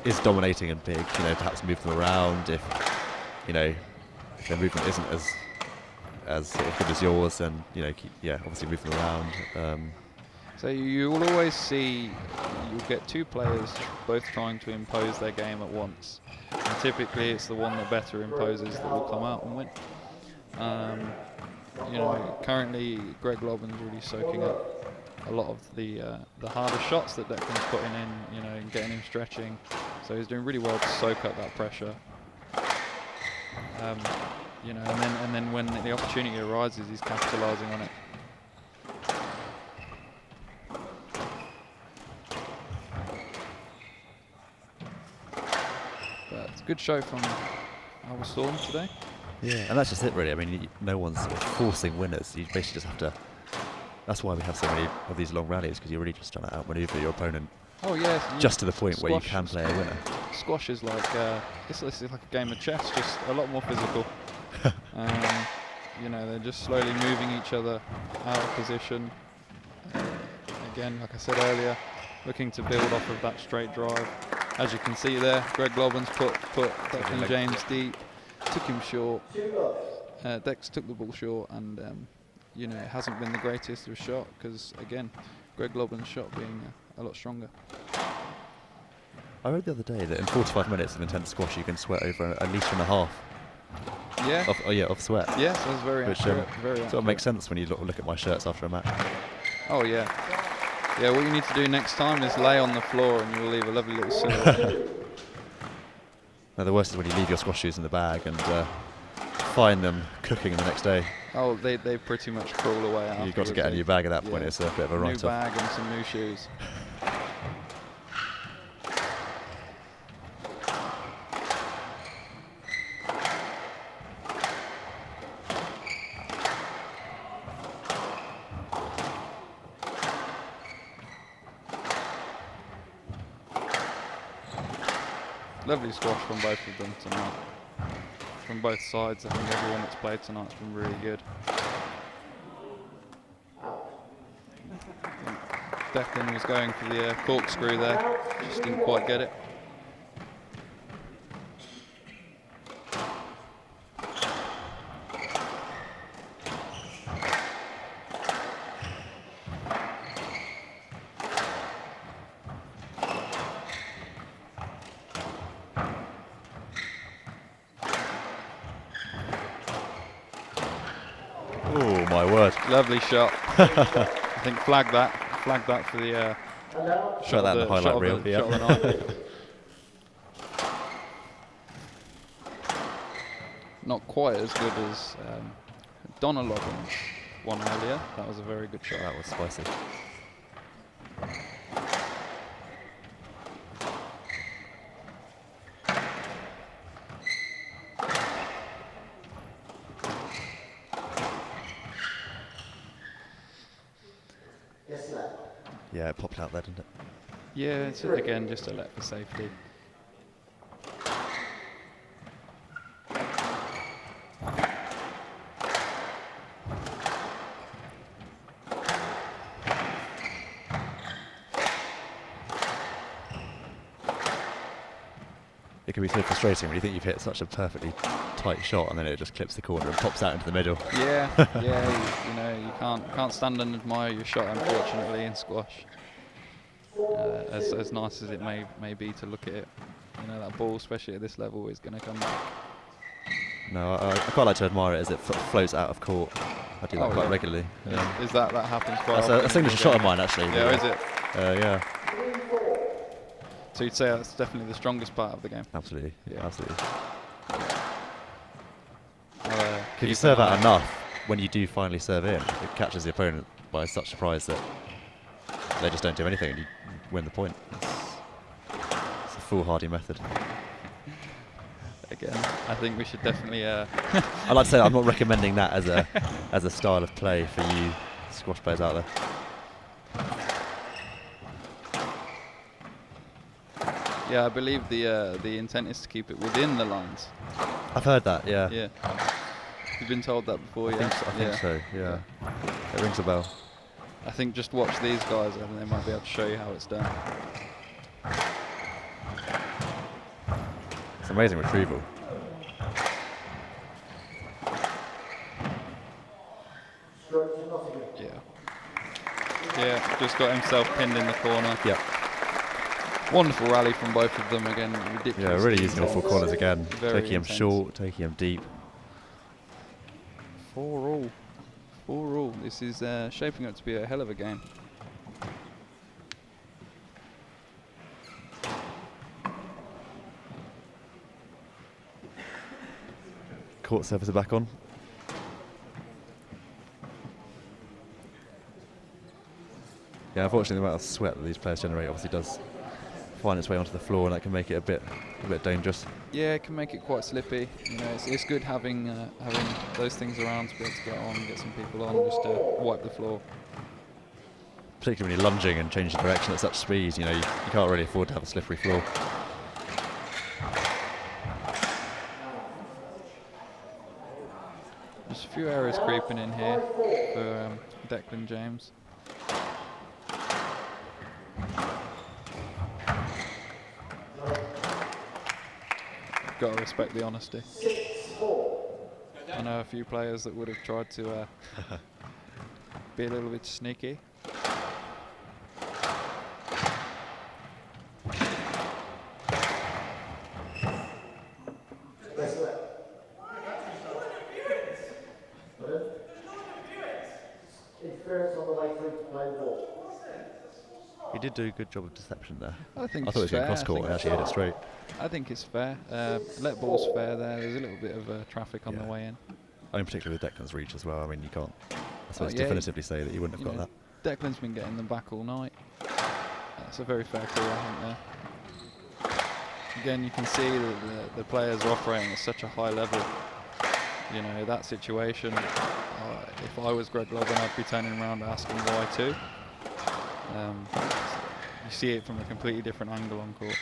is dominating and big, you know, perhaps move them around. If their movement isn't as sort of good as yours, and obviously moving around. So you will always see, you'll get two players both trying to impose their game at once. And typically it's the one that better imposes that will come out and win. Currently Greg Lobban's really soaking up a lot of the harder shots that Declan's putting in, and getting him stretching. So he's doing really well to soak up that pressure. And then when the opportunity arises, he's capitalising on it. But it's a good show from Alba Storm today. Yeah, and that's just it really. I mean, no one's sort of forcing winners. You basically just have to. That's why we have so many of these long rallies, because you're really just trying to outmaneuver your opponent. Oh yes, just to the point where you can play a winner. Squash is like this is like a game of chess, just a lot more physical. They're just slowly moving each other out of position. Again, like I said earlier, looking to build off of that straight drive. As you can see there, Greg Lobban's put Declan James deep, took him short. Dex took the ball short, and it hasn't been the greatest of a shot, because again, Greg Lobban's shot being a lot stronger. I read the other day that in 45 minutes of intense squash, you can sweat over a litre and a half. Yeah. Of sweat. Yes, that's very accurate. Very sort of makes sense when you look at my shirts after a match. Oh yeah. Yeah, what you need to do next time is lay on the floor, and you'll leave a lovely little silhouette. Now the worst is when you leave your squash shoes in the bag and find them cooking the next day. Oh, they pretty much crawl away afterwards. You've got to get a new bag at that point. It's a bit of a write-off. New bag and some new shoes. Lovely squash from both of them tonight. From both sides, I think everyone that's played tonight's been really good. Declan was going for the corkscrew there, just didn't quite get it. Oh my word! Lovely shot. I think flag that for the shot that in the highlight reel. Shot of the night. Not quite as good as Donna Lovin one earlier. That was a very good shot. That was spicy. Yeah, it popped out there, didn't it? Yeah, it's again just a let for safety. It can be so frustrating when you think you've hit such a perfectly tight shot and then it just clips the corner and pops out into the middle. Yeah, yeah. You can't stand and admire your shot, unfortunately, in squash. As nice as it may be to look at it, that ball, especially at this level, is going to come back. No, I quite like to admire it as it floats out of court. I do that quite regularly. Yeah. Is that happens quite often? That's a signature shot of mine, actually. Yeah, is it? Yeah. So you'd say that's definitely the strongest part of the game? Absolutely, yeah, absolutely. If you serve out enough, when you do finally serve in, it catches the opponent by such surprise that they just don't do anything and you win the point. It's a foolhardy method. Again, I think we should definitely... I'd like to say I'm not recommending that as a style of play for you squash players out there. Yeah, I believe the intent is to keep it within the lines. I've heard that, yeah. Yeah. You've been told that before, yeah? I think so, yeah. It rings a bell. I think just watch these guys, I think they might be able to show you how it's done. It's amazing retrieval. Yeah, just got himself pinned in the corner. Yeah. Wonderful rally from both of them again. Ridiculous. Yeah, really using awful corners again. Very taking him intense. short, taking him deep. 4-all. 4-all. This is shaping up to be a hell of a game. Court service are back on. Yeah, unfortunately, the amount of sweat that these players generate obviously does find its way onto the floor, and that can make it a bit dangerous. Yeah, it can make it quite slippy. You know, it's good having those things around to be able to get on, get some people on, just to wipe the floor. Particularly when you're lunging and changing direction at such speed, you know, you can't really afford to have a slippery floor. There's a few errors creeping in here for Declan James. Got to respect the honesty. I know a few players that would have tried to be a little bit sneaky. He did do a good job of deception there. I think I thought it was going cross court and actually hit it straight. I think it's fair. Let ball's fair there. There's a little bit of traffic on the way in. I mean, particularly with Declan's reach as well. I mean, you can't, I suppose, definitively say that you wouldn't have got that. Declan's been getting them back all night. That's a very fair call, I think, there. Again, you can see that the players are operating at such a high level. You know, that situation, if I was Greg Lobban, I'd be turning around and asking why too. You see it from a completely different angle on court.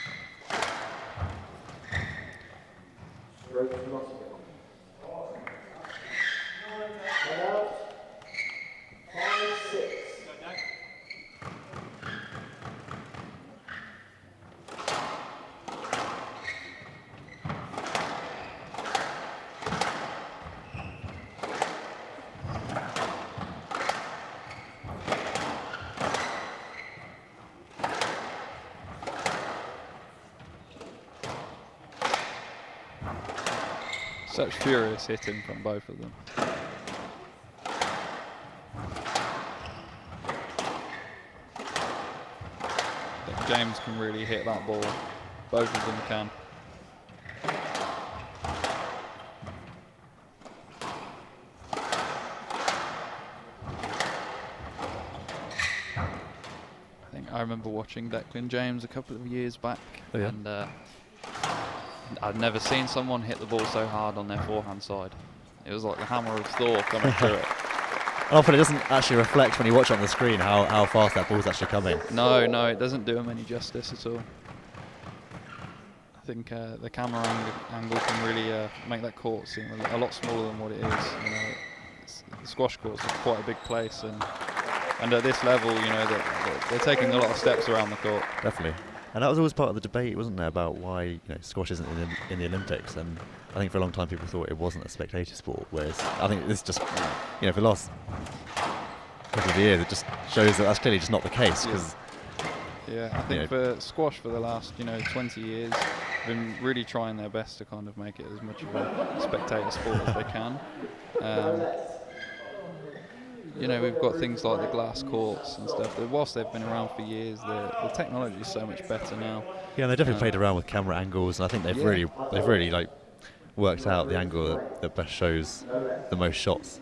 Such furious hitting from both of them. James can really hit that ball. Both of them can. I remember watching Declan James a couple of years back, and I'd never seen someone hit the ball so hard on their forehand side. It was like the hammer of Thor coming through it. Often it doesn't actually reflect when you watch it on the screen how fast that ball's actually coming. No, it doesn't do him any justice at all. I think the camera angle can really make that court seem a lot smaller than what it is. You know, the squash court's quite a big place, and at this level, you know, they're taking a lot of steps around the court. Definitely. And that was always part of the debate, wasn't there, about why squash isn't in the Olympics. And I think for a long time people thought it wasn't a spectator sport, whereas I think this just, for the last couple of years, it just shows that that's clearly just not the case. Yeah, I think for squash for the last 20 years, been really trying their best to kind of make it as much of a spectator sport as they can. We've got things like the glass courts and stuff. Whilst they've been around for years, the technology is so much better now. Yeah, and they definitely played around with camera angles, and I think they've really like worked out the angle that best shows the most shots.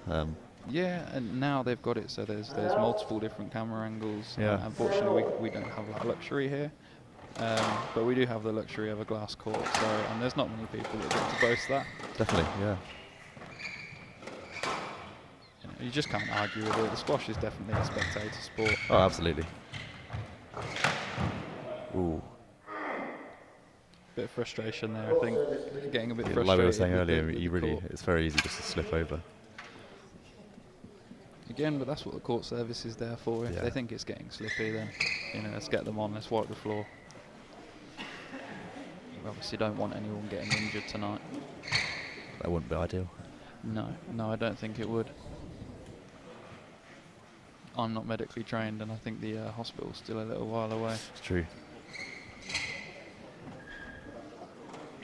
Yeah, and now they've got it so there's multiple different camera angles. Yeah. Unfortunately, we don't have that luxury here, but we do have the luxury of a glass court. And there's not many people that get to boast that. Definitely, yeah. You just can't argue with it. The squash is definitely a spectator sport. Oh, absolutely. Ooh. Bit of frustration there, I think. Getting a bit frustrated. Like we were saying earlier, it's very easy just to slip over. Again, but that's what the court service is there for. If they think it's getting slippy, then let's get them on. Let's wipe the floor. We obviously don't want anyone getting injured tonight. That wouldn't be ideal. No, I don't think it would. I'm not medically trained, and I think the hospital's still a little while away. It's true.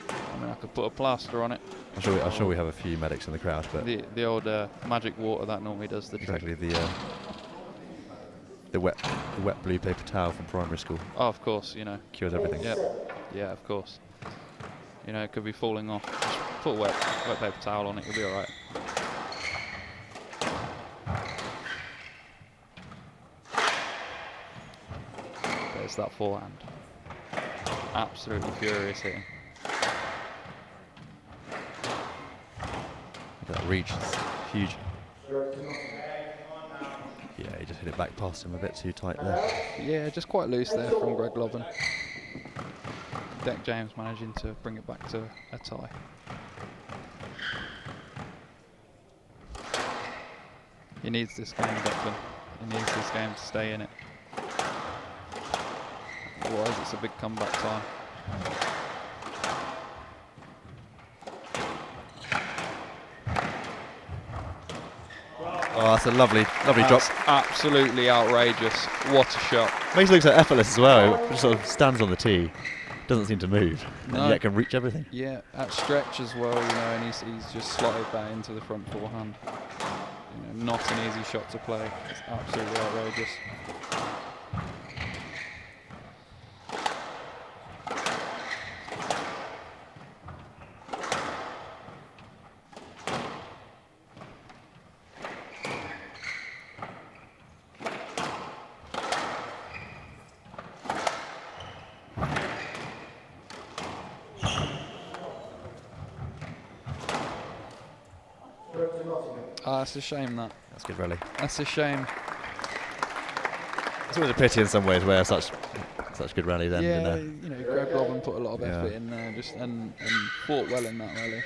I mean, I could put a plaster on it. I'm sure we have a few medics in the crowd, but the old magic water that normally does the trick. Exactly, the wet blue paper towel from primary school. Oh, of course, you know. Cures everything. Yeah, of course. You know, it could be falling off. Just put a wet paper towel on it, you'll be alright. There's that forehand. Absolutely furious hitting. That reach is huge. Yeah, he just hit it back past him a bit too tight there. Yeah, just quite loose there from Greg Lobban. Deck James managing to bring it back to a tie. He needs this game, Declan. He needs this game to stay in it. Otherwise, it's a big comeback time. Oh, that's a lovely drop. Absolutely outrageous. What a shot. Makes it look so effortless as well. It just sort of stands on the tee, doesn't seem to move, and yet can reach everything. Yeah, at stretch as well, you know, and he's just slotted that into the front forehand. You know, not an easy shot to play. It's absolutely outrageous. That's a shame that. That's good rally. That's a shame. It's always a pity in some ways where such good rally then. Yeah, you know, Greg Lobban put a lot of effort in there, and fought well in that rally.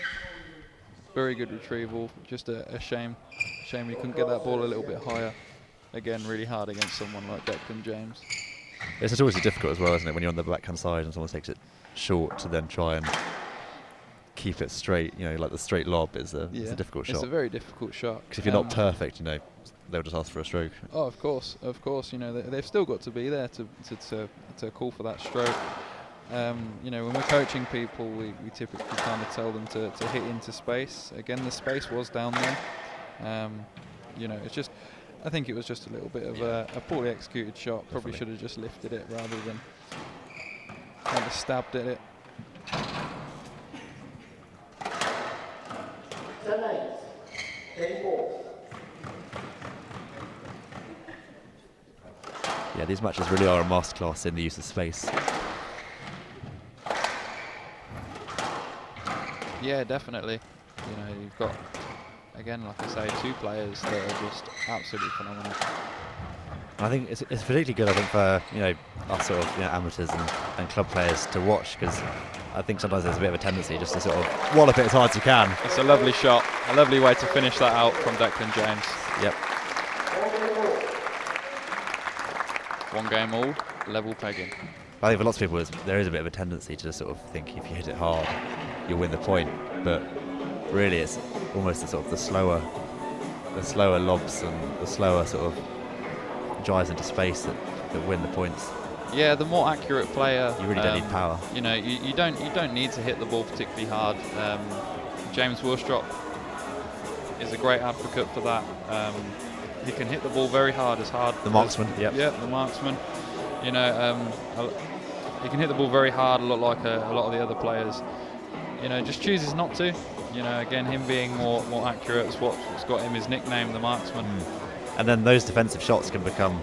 Very good retrieval. Just a shame. Shame he couldn't get that ball a little bit higher. Again, really hard against someone like Declan James. It's always difficult as well, isn't it, when you're on the backhand side and someone takes it short to then try and keep it straight, you know, like the straight lob is a difficult shot. It's a very difficult shot. Because if you're not perfect, you know, they'll just ask for a stroke. Oh, of course, you know, they've still got to be there to call for that stroke. You know, when we're coaching people, we typically kind of tell them to hit into space. Again, the space was down there. You know, it's just, I think it was just a little bit of a poorly executed shot. Probably should have just lifted it rather than kind of stabbed at it. Yeah, these matches really are a masterclass in the use of space. Yeah, definitely. You know, you've got, again, like I say, two players that are just absolutely phenomenal. I think it's particularly good, I think, for, you know, us sort of, you know, amateurs and club players to watch, because I think sometimes there's a bit of a tendency just to sort of wallop it as hard as you can. It's a lovely shot, a lovely way to finish that out from Declan James. Yep. 1 game all, level pegging. I think for lots of people there is a bit of a tendency to sort of think if you hit it hard, you'll win the point. But really, it's almost the slower lobs and the slower sort of drives into space that win the points. Yeah, the more accurate player. You really don't need power. You know, you don't need to hit the ball particularly hard. James Willstrop is a great advocate for that. He can hit the ball very hard, The marksman, yep. Yeah, the marksman. You know, he can hit the ball very hard, a lot like a lot of the other players. You know, just chooses not to. You know, again, him being more accurate is what's got him his nickname, the marksman. And then those defensive shots can become,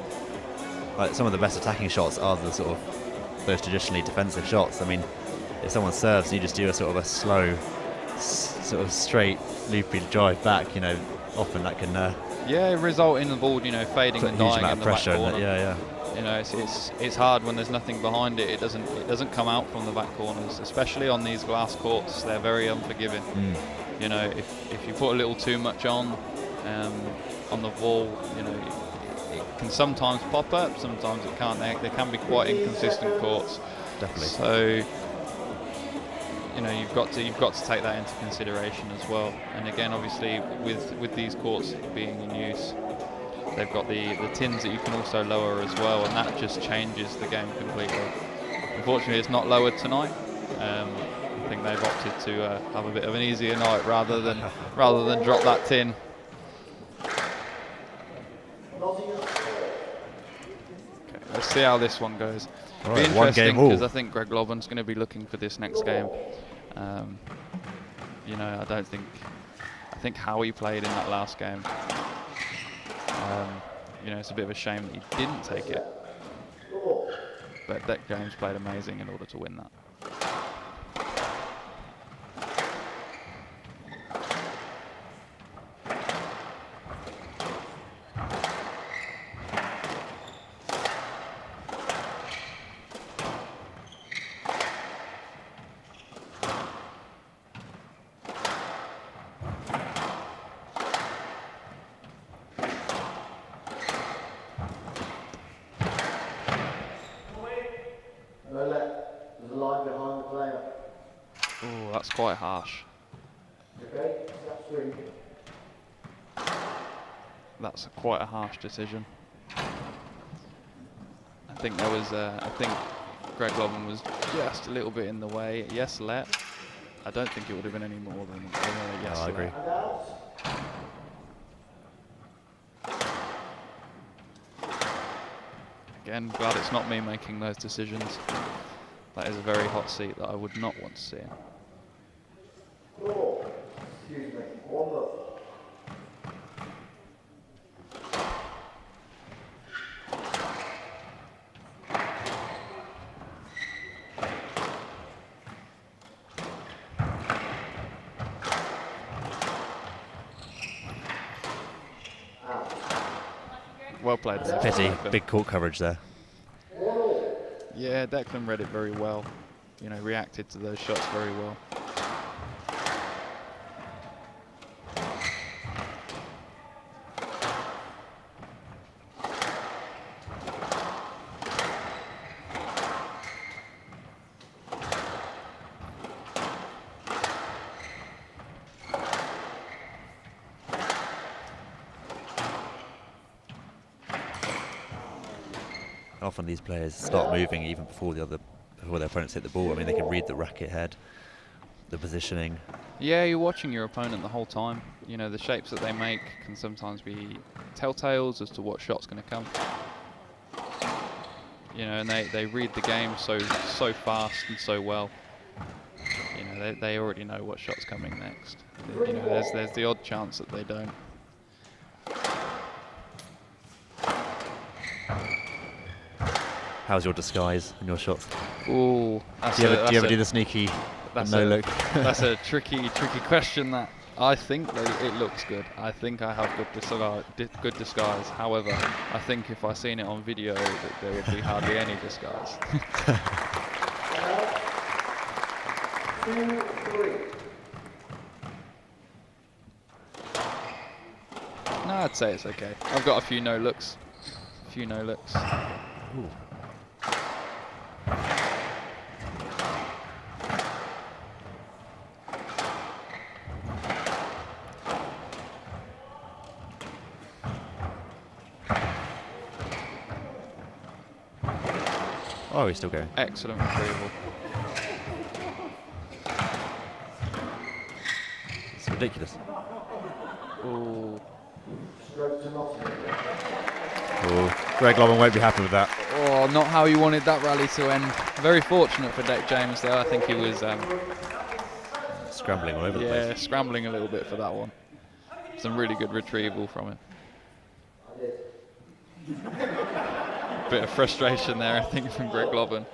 like, some of the best attacking shots are the sort of those traditionally defensive shots. I mean, if someone serves, you just do a sort of a slow, sort of straight, loopy drive back. You know, often that can. Yeah, result in the ball, you know, fading and dying in the back corner. Yeah. You know, it's hard when there's nothing behind it. It doesn't come out from the back corners, especially on these glass courts. They're very unforgiving. You know, if you put a little too much on the ball, you know, it can sometimes pop up, sometimes it can't. They can be quite inconsistent courts. Definitely. So, you know, you've got to take that into consideration as well. And again, obviously, with these courts being in use, they've got the tins that you can also lower as well, and that just changes the game completely. Unfortunately, it's not lowered tonight. I think they've opted to have a bit of an easier night rather than drop that tin. Okay, let's see how this one goes. All Be right, one interesting game all. because I think Greg Lobban's going to be looking for this next game. You know, I think how he played in that last game. You know, it's a bit of a shame that he didn't take it. But Declan's played amazing in order to win that. There's a line behind the player. Oh, that's quite harsh. Okay, that's three. That's quite a harsh decision. I think there was, I think Greg Lobban was just a little bit in the way. Yes, let. I don't think it would have been any more than a yes. No, I agree. Again, glad it's not me making those decisions. That is a very hot seat that I would not want to see in. Excuse me, one look. Well played. Pity, big court coverage there. Yeah, Declan read it very well. You know, reacted to those shots very well. Often these players start moving even before their opponents hit the ball. I mean, they can read the racket head, the positioning. Yeah, you're watching your opponent the whole time. You know, the shapes that they make can sometimes be telltales as to what shot's going to come. You know, and they read the game so fast and so well. You know, they already know what shot's coming next. You know, there's the odd chance that they don't. How's your disguise and your shots? Ooh, do you ever do the sneaky no look? That's a tricky question. That I think that it looks good. I think I have good disguise. However, I think if I seen it on video, that there would be hardly any disguise. 2-3. No, I'd say it's okay. I've got a few no looks. Ooh. Oh, he's still going. Excellent retrieval. It's ridiculous. Ooh. Oh, Greg Lobban won't be happy with that. Oh, not how you wanted that rally to end. Very fortunate for Dec James there. I think he was scrambling all over the place. Yeah, scrambling a little bit for that one. Some really good retrieval from him. Bit of frustration there, I think, from Greg Lobban.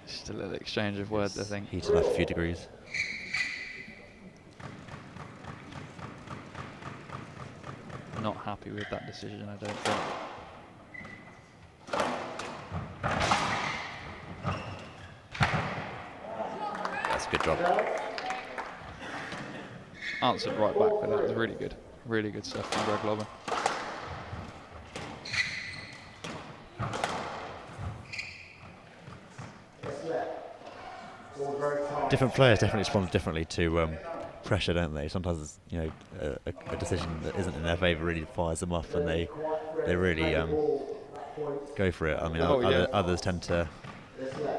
Just a little exchange of words, I think. Heated up a few degrees. Not happy with that decision, I don't think. That's a good job. Answered right back with that. It was really good. Really good stuff from Greg Lobban. Different players definitely respond differently to pressure, don't they? Sometimes, you know, a decision that isn't in their favour really fires them up, and they really go for it. I mean, others tend to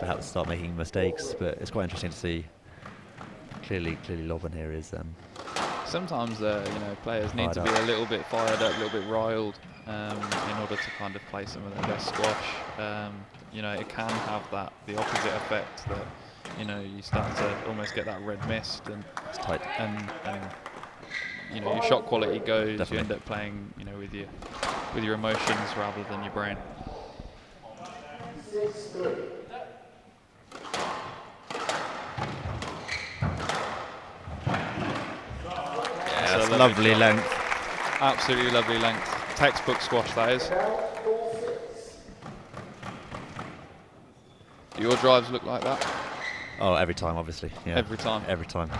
perhaps start making mistakes, but it's quite interesting to see. Clearly, Lobban here is. Sometimes, you know, players need to be a little bit fired up, a little bit riled, in order to kind of play some of their best squash. You know, it can have the opposite effect that, you know, you start to almost get that red mist, and it's tight, and you know, your shot quality goes. Definitely. You end up playing, you know, with your emotions rather than your brain. 6-3. Yeah, that's lovely length. Absolutely lovely length. Textbook squash, that is. Do your drives look like that? Oh, every time, obviously. Yeah. Every time. Every time.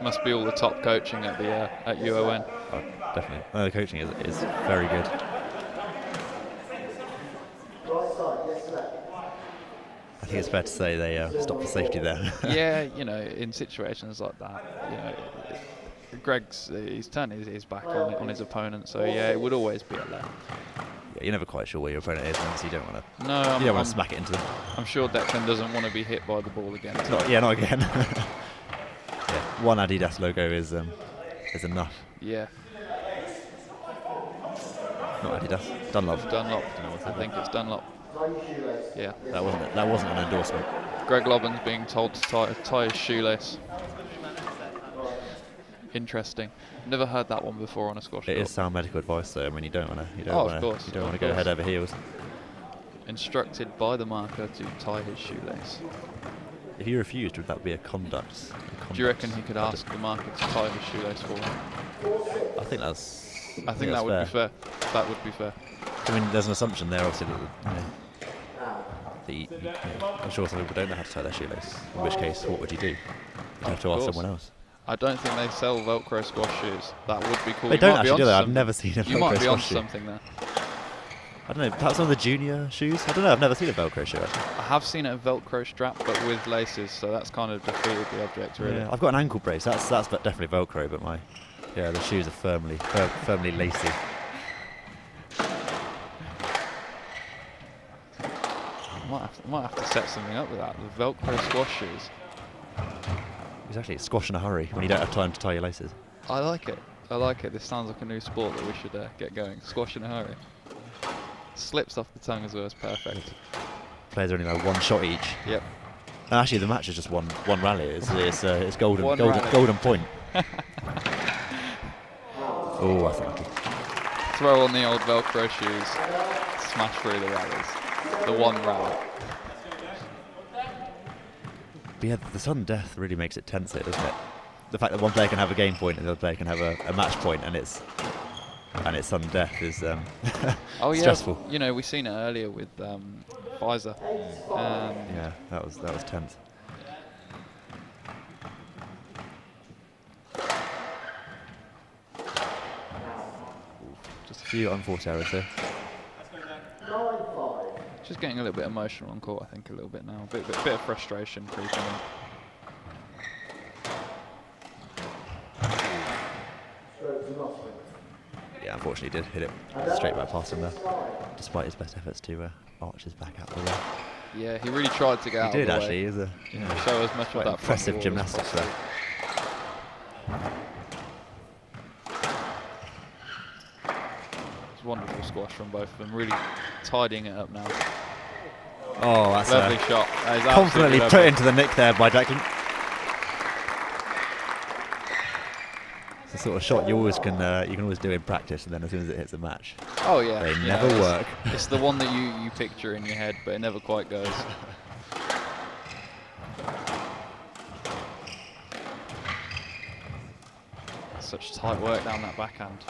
Must be all the top coaching at the at UON. Oh, definitely. The coaching is very good. I think it's fair to say they stopped for safety there. Yeah, you know, in situations like that, you know, he's turned his back on his opponent, so yeah, it would always be a let. Yeah, you're never quite sure where your opponent is, and so you don't want to. No, you don't want to smack it into them. I'm sure Declan doesn't want to be hit by the ball again. Not again. Yeah, one Adidas logo is enough. Yeah. Not Adidas. Dunlop. I think it's Dunlop. Yeah. That wasn't an endorsement. Greg Lobban's being told to tie his shoelace. Interesting. Never heard that one before on a squash. It is sound medical advice, though. I mean, you don't want to go head over heels. Instructed by the marker to tie his shoelace. If he refused, would that be a conduct? Do you reckon he could ask the marker to tie his shoelace for him? I think that's. I think that would be fair. That would be fair. I mean, there's an assumption there, obviously, that I'm sure some people don't know how to tie their shoelace. In which case, what would you do? You'd have to ask someone else. I don't think they sell Velcro squash shoes. That would be cool. They don't actually do that. I've never seen a Velcro squash shoe. You might be on something there. I don't know, perhaps some of the junior shoes? I don't know, I've never seen a Velcro shoe actually. I have seen a Velcro strap, but with laces, so that's kind of defeated the object, really. Yeah, I've got an ankle brace, that's definitely Velcro, but the shoes are firmly lacy. Might have to set something up with that, the Velcro squash shoes. Exactly, squash in a hurry when you don't have time to tie your laces. I like it. This sounds like a new sport that we should get going. Squash in a hurry. Slips off the tongue as well, as perfect. Players are only allowed one shot each. Yep. And actually, the match is just one rally. It's golden point. Oh, I think. Throw on the old Velcro shoes. Smash through the rallies. The one rally. But yeah, the sudden death really makes it tense, doesn't it? The fact that one player can have a game point and the other player can have a match point, and it's sudden death is stressful. You know, we've seen it earlier with Pfizer. Yeah, that was tense. Just a few unforced errors there. Just getting a little bit emotional on court, I think, a little bit now. A bit of frustration creeping in. Yeah, unfortunately did hit it straight back past him there, despite his best efforts to arch his back out the way. Yeah, he really tried to get out of the way. He did actually. He was show as much of that impressive gymnastics there. It's wonderful squash from both of them, really tidying it up now. Oh, that's lovely shot. Confidently put into the nick there by Declan. It's the sort of shot you can always do in practice, and then as soon as it hits a match, oh yeah, they never work. It's the one that you picture in your head, but it never quite goes. Such tight work down that backhand.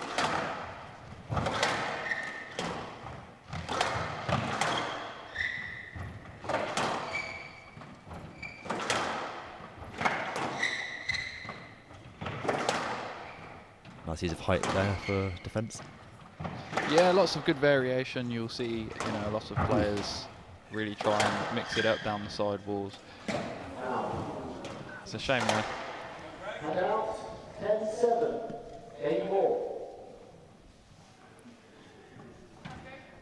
Nice use of height there for defence. Yeah, lots of good variation. You'll see, lots of players really try and mix it up down the sidewalls. It's a shame, though. And out, 10-7, game ball.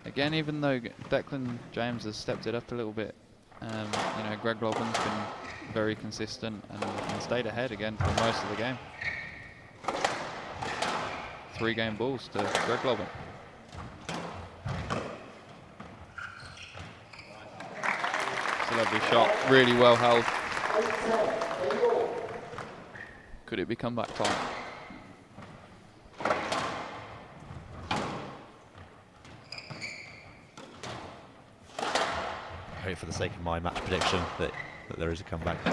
Again, even though Declan James has stepped it up a little bit, you know, Greg Lobban's been very consistent and stayed ahead again for most of the game. 3 game balls to Greg Lobban. It's a lovely shot, really well held. Could it be comeback time? I hope for the sake of my match prediction that there is a comeback. I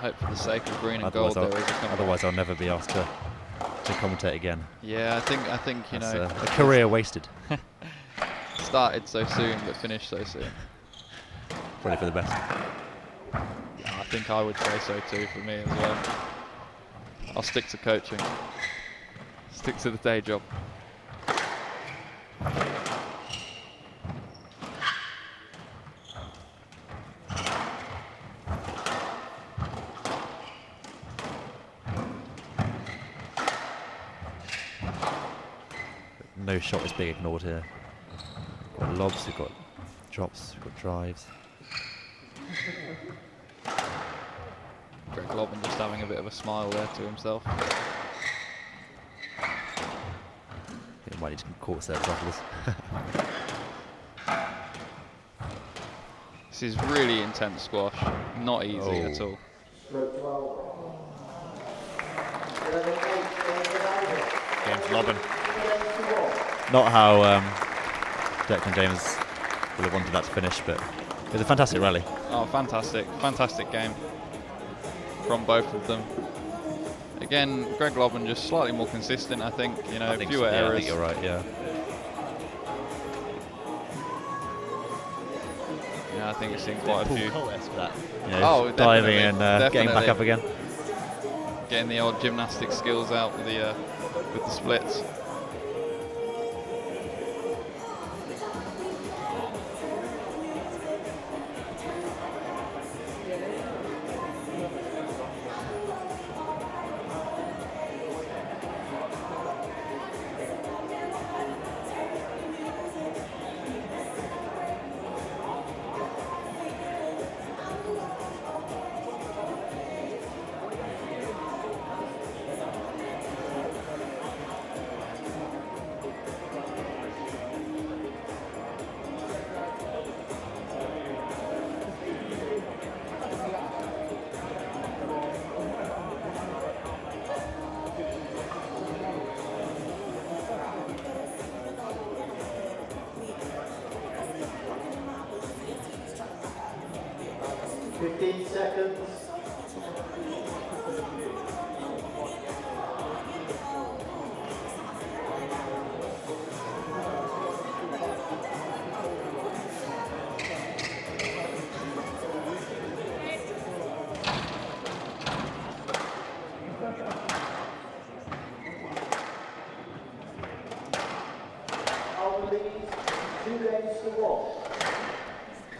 hope for the sake of green and gold there is a comeback. Otherwise I'll never be asked to commentate again. Yeah, I think you know, a career wasted. Started so soon but finished so soon. Probably for the best. Yeah, I think I would say so too for me as well. I'll stick to coaching. Stick to the day job. No shot is being ignored here. We've got lobs, we've got drops, we've got drives. Greg Lobban just having a bit of a smile there to himself. He might need to court set ruffles. This is really intense squash, not easy at all. Game for Lobban. Not how Declan James would have wanted that to finish, but it was a fantastic rally. Oh, fantastic, fantastic game from both of them. Again, Greg Lobban just slightly more consistent, I think, you know, fewer errors. I think you're right, yeah. Yeah, I think we've seen quite a few. For that. You know, diving and getting back up again. Getting the old gymnastic skills out with the splits.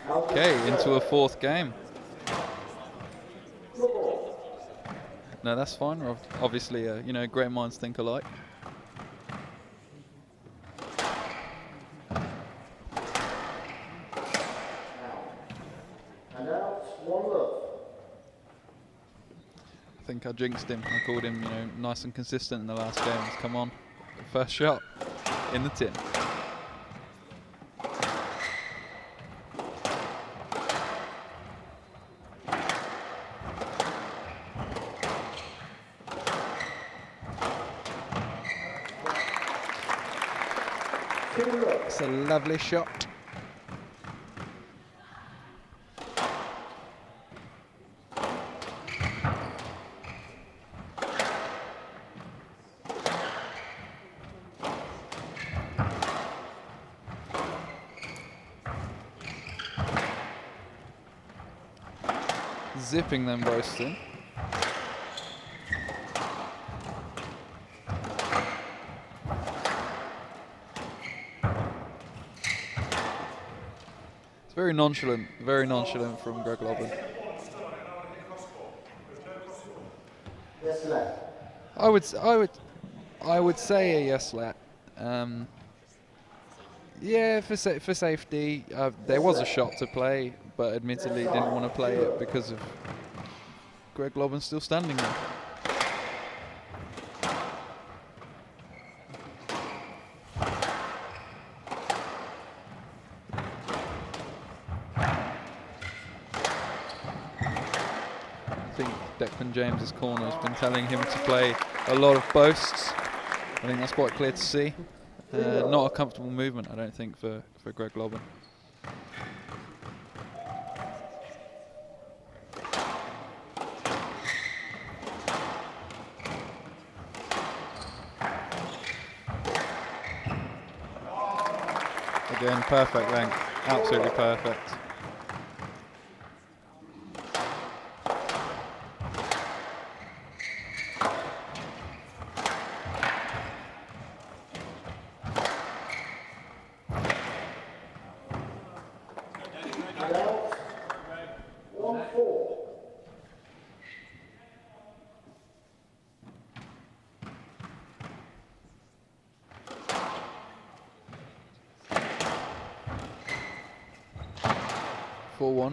Okay, into a fourth game. No, that's fine. Obviously, you know, great minds think alike. And out, 1 love. I think I jinxed him. I called him, you know, nice and consistent in the last games. Come on, first shot in the tin. It's a lovely shot. Zipping them both in. nonchalant from Greg Lobban. Yes, left. I would say a yes let. Yeah, for safety. There was a shot to play, but admittedly didn't want to play it because of Greg Lobban still standing there. I think Declan James's corner has been telling him to play a lot of boasts. I think that's quite clear to see. Not a comfortable movement, I don't think, for Greg Lobban. Again, perfect length, absolutely perfect.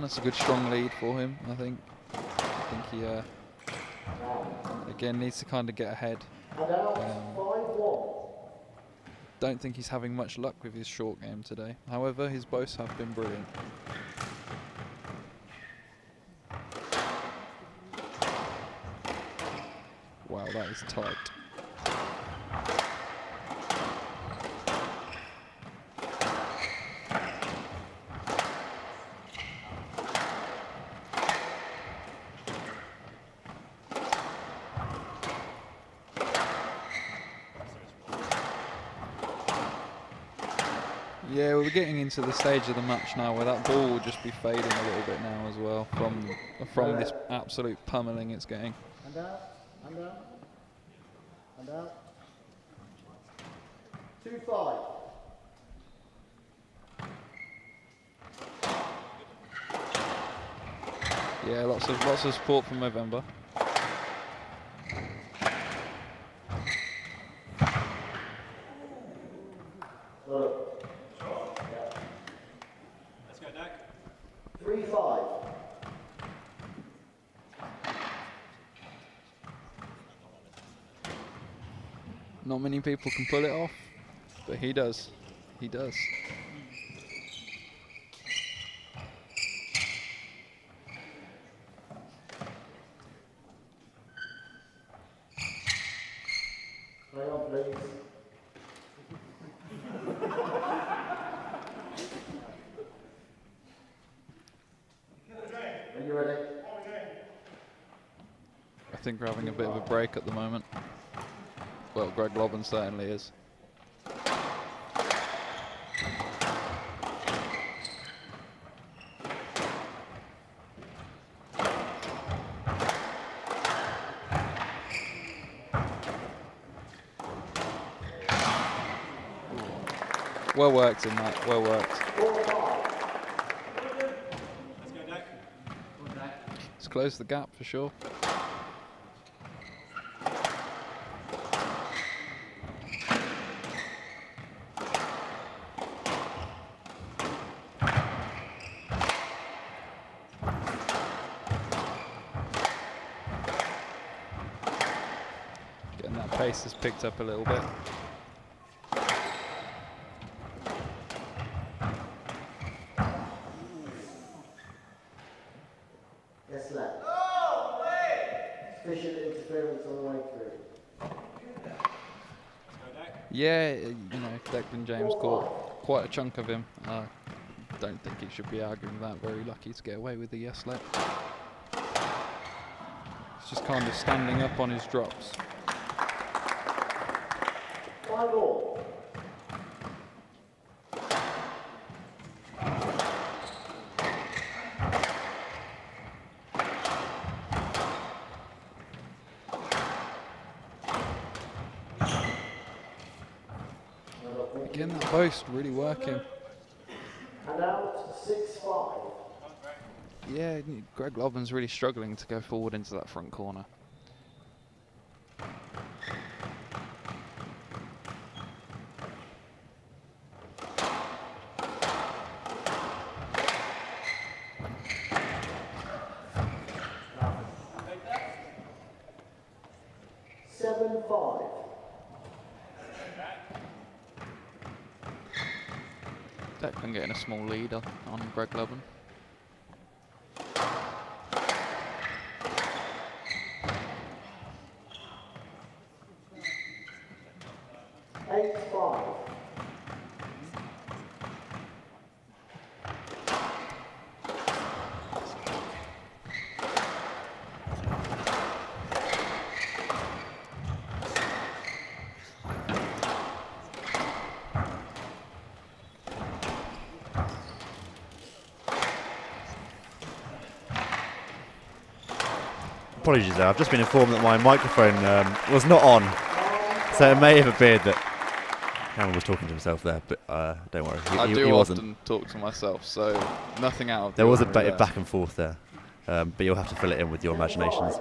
That's a good strong lead for him, I think. He again needs to kind of get ahead. Don't think he's having much luck with his short game today. However, his boasts have been brilliant. Wow, that is tight. Yeah, we're getting into the stage of the match now where that ball will just be fading a little bit now as well from this absolute pummeling it's getting. And out, and out, and out. 2-5. Yeah, lots of support from November. Not many people can pull it off, but he does. He does. Hang on, please. Are you ready? I think we're having a bit of a break at the moment. Well, Greg Lobban certainly is. Well worked in that, well worked. Let's close the gap for sure. Pace has picked up a little bit. Yes, left. Sufficient interference on the way through. Yeah, you know, Declan James caught quite a chunk of him. Don't think he should be arguing that. Very lucky to get away with the yes let. He's just kind of standing up on his drops. 5-all. Again, that boast really working. And out 6-5. Yeah, Greg Lobban's really struggling to go forward into that front corner. Declan getting a small lead on Greg Lobban. Apologies there, I've just been informed that my microphone was not on, so it may have appeared that Cameron was talking to himself there, but don't worry, he wasn't. Often talk to myself, so nothing out of there was a bit of back and forth there, but you'll have to fill it in with your imaginations.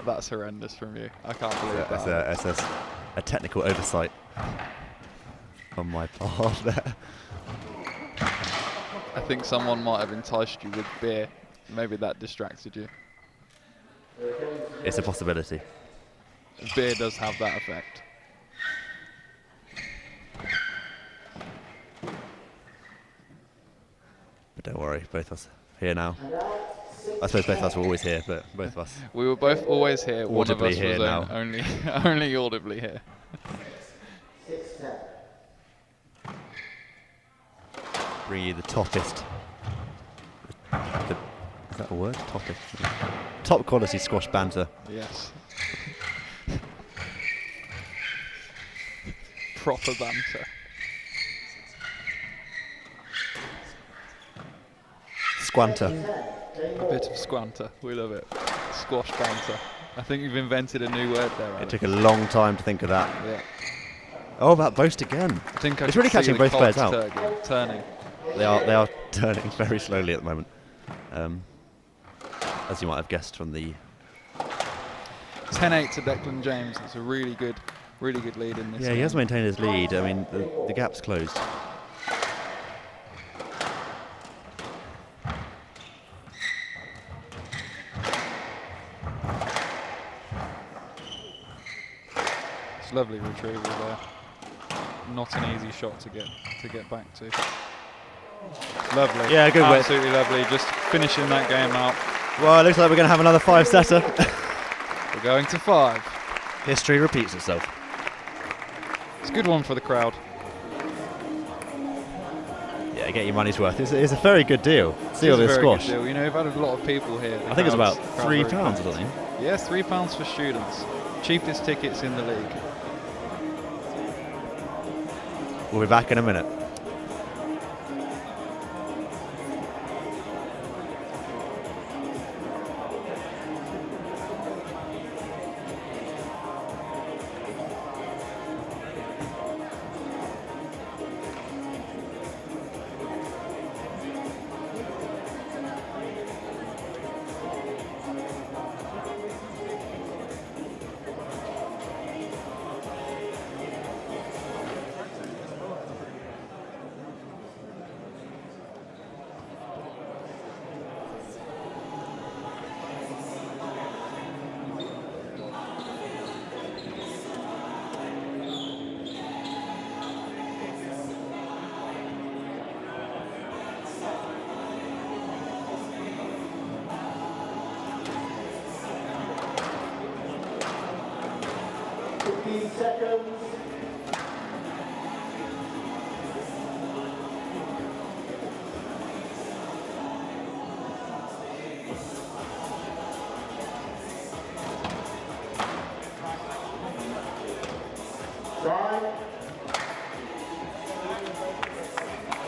That's horrendous from you. I can't believe that. That's a technical oversight on my part there. I think someone might have enticed you with beer. Maybe that distracted you. It's a possibility. Beer does have that effect. But don't worry, both of us here now. I suppose both of us were always here, but both of us. We were both always here. One of us here was now. only audibly here. Bring you the toppest. Is that a word? Toppest. Top quality squash banter. Yes. Proper banter. Squanter. A bit of squanter. We love it. Squash banter. I think you've invented a new word there. It took a long time to think of that. Yeah. Oh, that boast again. I think it's really catching both players out. Turning. They are turning very slowly at the moment. As you might have guessed from the 10-8 to Declan James. It's a really good lead in this game. He has maintained his lead. I mean, the gap's closed. It's lovely retrieval there. Not an easy shot to get back to. Lovely. Yeah, good work. Absolutely lovely. Just finishing that game out. Well, it looks like we're going to have another 5-setter. We're going to 5. History repeats itself. It's a good one for the crowd. Yeah, get your money's worth. It's a very good deal. See all this squash. Good deal. You know, we've had a lot of people here. I think it's about £3 or something. Yes, £3 for students. Cheapest tickets in the league. We'll be back in a minute.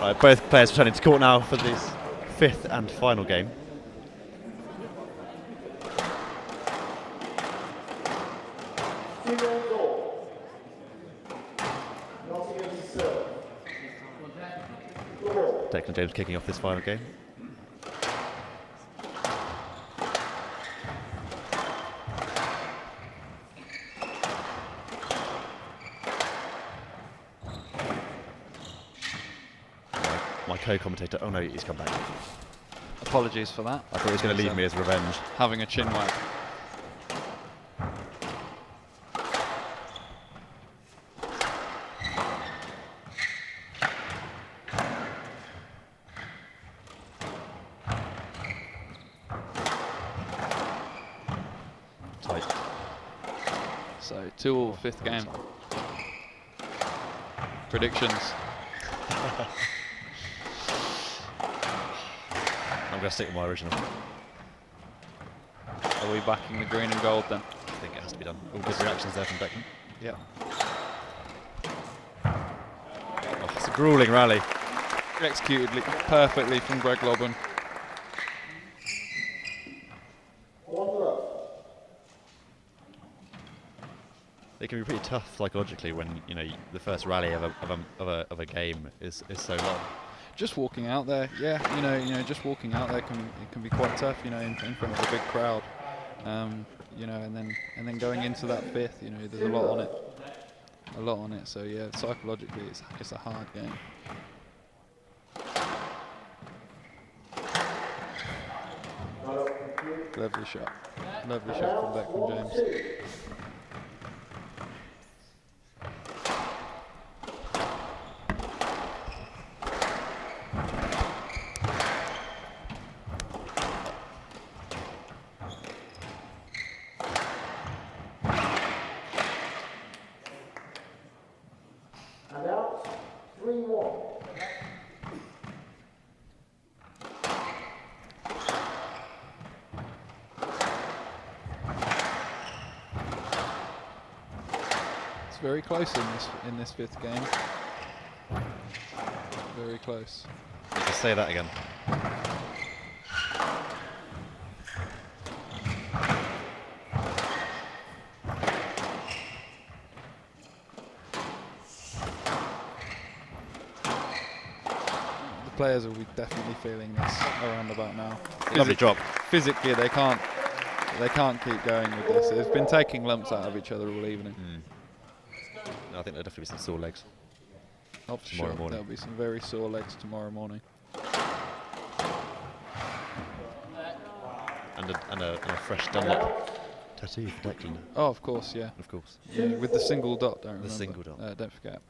Right, both players returning to court now for this 5th and final game. Declan Declan James kicking off this final game. My co-commentator, oh no, he's come back. Apologies for that. I thought he was going to leave me as revenge. Having a chin wag. Tight. So 2-2 fifth game. Predictions. I'm going to stick with my original. Are we backing the green and gold then? I think it has to be done. All good reactions there from Declan. Yeah. Oh, it's a gruelling rally. Executed perfectly from Greg Lobban. It can be pretty tough psychologically when the first rally of a game is so long. Just walking out there, yeah, just walking out there can be quite tough, in front of a big crowd, and then going into that fifth, there's a lot on it. So yeah, psychologically, it's a hard game. Lovely shot from Declan James. And out, 3-1. It's very close in this fifth game. Very close. You can say that again. Players will be definitely feeling this around about now. Lovely drop. Physically, they can't keep going with this. They've been taking lumps out of each other all evening. No, I think there'll definitely be some sore legs. Oh, for sure. There'll be some very sore legs tomorrow morning. And a fresh Dunlop tattoo for Declan. Oh, of course, yeah. Of course. Yeah, with the single dot, don't remember. The single dot. Don't forget.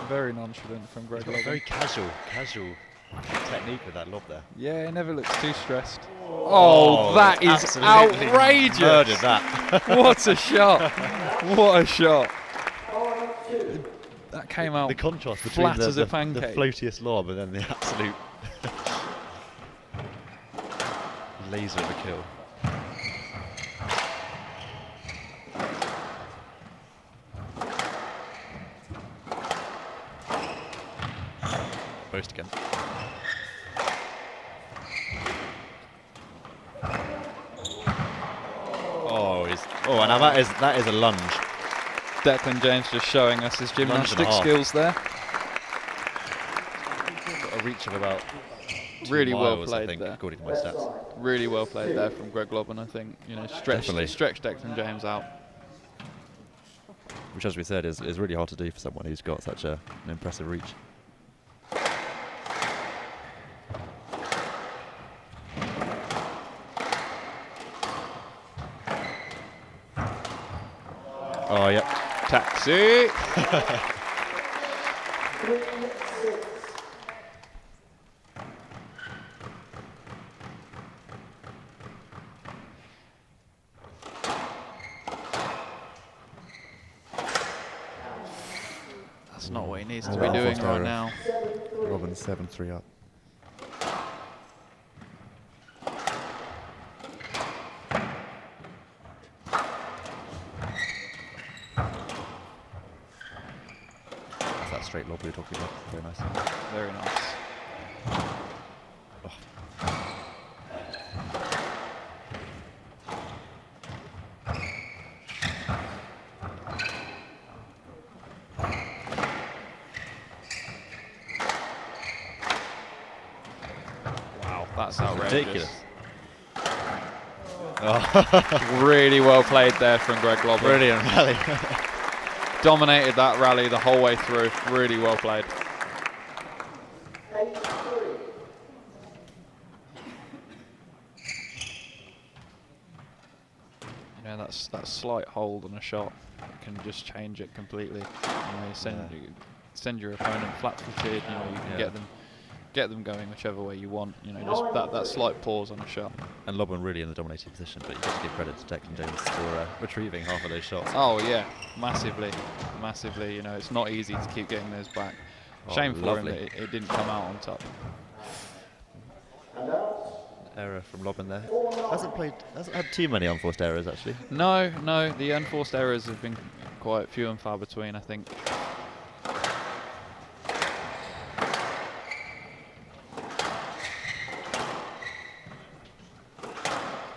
Very nonchalant from Greg Lovin. Very casual technique with that lob there. Yeah, he never looks too stressed. Oh, that is outrageous! Murdered that. What a shot! What a shot! That came out the contrast between flat as a pancake. The floatiest lob and then the absolute laser of a kill. Post again. Oh, now that is a lunge. Declan James just showing us his gymnastic skills there. Got a reach of about really 2 well miles, played I think, there. according to my stats. Really well played there from Greg Lobban, I think. Stretched Declan James out. Which, as we said, is really hard to do for someone who's got such an impressive reach. Oh, yeah. Taxi! what he needs to be doing right now. Robin's 7-3 up. That's that straight lob we were talking about. Very nice. Very nice. Oh. That's outrageous. Ridiculous. Really well played there from Greg Lobban. Brilliant rally. Dominated that rally the whole way through. Really well played. Yeah, that slight hold on a shot can just change it completely. You know, send your opponent flat-footed. You know, you can get them going whichever way you want. You know, just that slight pause on a shot. And Lobban really in the dominating position, but you got to give credit to Declan James for retrieving half of those shots. Oh yeah, massively. You know, it's not easy to keep getting those back. Shame for him that it didn't come out on top. Error from Lobban there. Hasn't had too many unforced errors actually. No, the unforced errors have been quite few and far between, I think.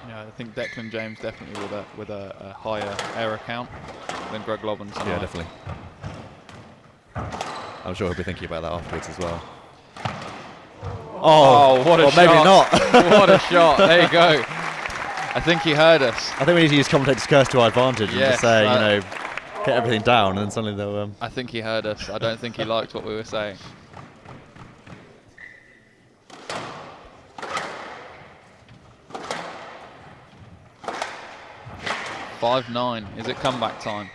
I think Declan James definitely with a higher error count than Greg Lobban tonight. Yeah, definitely. I'm sure he'll be thinking about that afterwards as well. Oh, what a shot. Maybe not. What a shot. There you go. I think he heard us. I think we need to use commentator's curse to our advantage and just say, you know, hit everything down and then suddenly they'll... I think he heard us. I don't think he liked what we were saying. (5-9). Is it comeback time?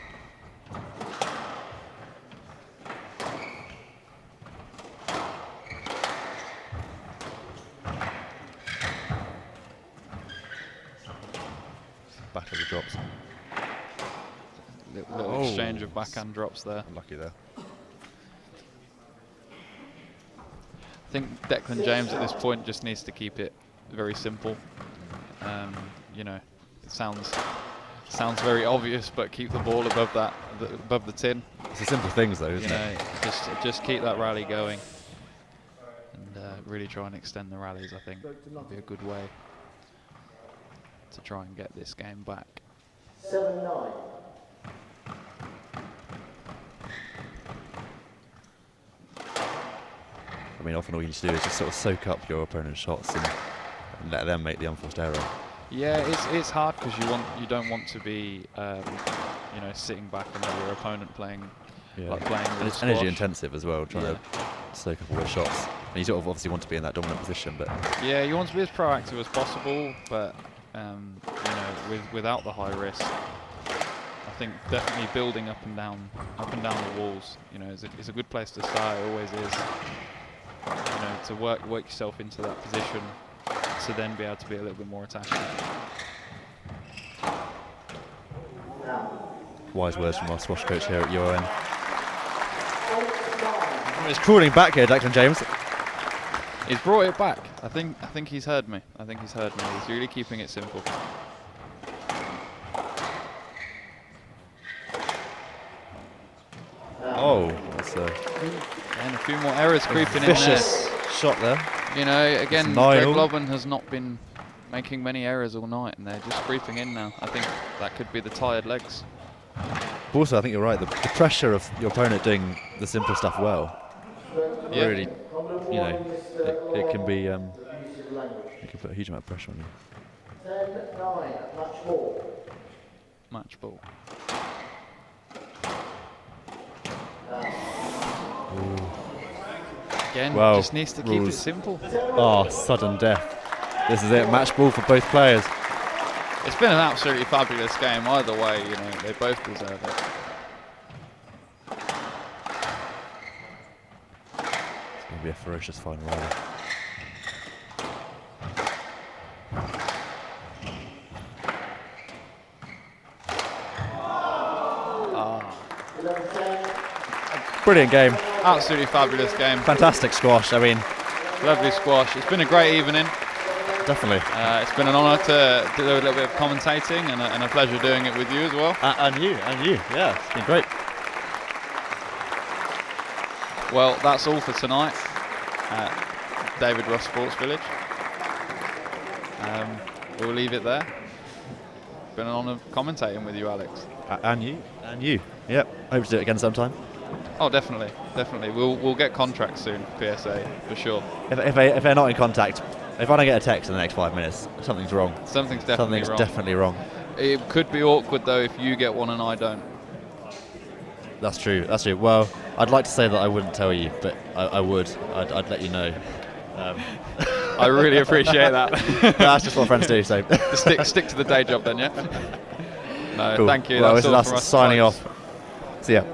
Back of the drops. Little exchange of backhand drops there. Unlucky there. I think Declan James at this point just needs to keep it very simple. You know, it sounds very obvious, but keep the ball above the tin. It's the simple things though, isn't it? Just keep that rally going, and really try and extend the rallies. I think would be a good way to try and get this game back. 7-9. I mean, often all you need to do is just sort of soak up your opponent's shots and let them make the unforced error. Yeah, it's hard because you don't want to be you know, sitting back and let your opponent playing like playing. And it's energy intensive as well, trying to soak up all the shots. And you sort of obviously want to be in that dominant position, but yeah, you want to be as proactive as possible, but you know, without the high risk. I think definitely building up and down the walls, you know, is a good place to start. It always is. You know, to work yourself into that position, to then be able to be a little bit more attacking. Wise words from our squash coach here at UON. It's crawling back here, Declan James. He's brought it back. I think he's heard me. He's really keeping it simple. Oh, that's and a few more errors creeping in there. Vicious shot there. You know, again, Greg Lobban has not been making many errors all night, and they're just creeping in now. I think that could be the tired legs. Also, I think you're right. The pressure of your opponent doing the simple stuff well, really, you know, it can be. It can put a huge amount of pressure on you. 10-9. Match ball. Match ball. Again, just needs to keep it simple. Oh, sudden death. This is it, match ball for both players. It's been an absolutely fabulous game either way, you know, they both deserve it. It's going to be a ferocious final rally. Brilliant game. Absolutely fabulous game. Fantastic squash. I mean, lovely squash. It's been a great evening. Definitely. It's been an honour to do a little bit of commentating and a pleasure doing it with you as well. And you. Yeah, it's been great. Well, that's all for tonight at David Ross Sports Village. We'll leave it there. Been an honour commentating with you, Alex. And you. Yep. Hope to do it again sometime. Oh, definitely. We'll get contracts soon, PSA, for sure. If they're not in contact, if I don't get a text in the next 5 minutes, something's wrong. Something's definitely wrong. It could be awkward though if you get one and I don't. That's true. Well, I'd like to say that I wouldn't tell you, but I would. I'd let you know. I really appreciate that. That's just what friends do. So stick to the day job then, yeah. No, cool. Thank you. Well, that's this all is from us us. signing off. See ya.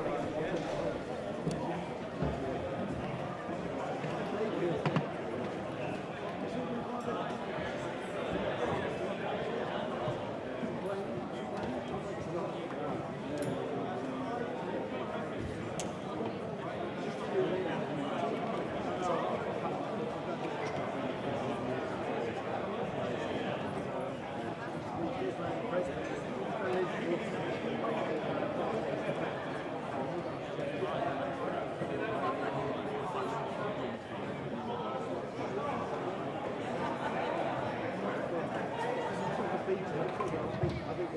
I think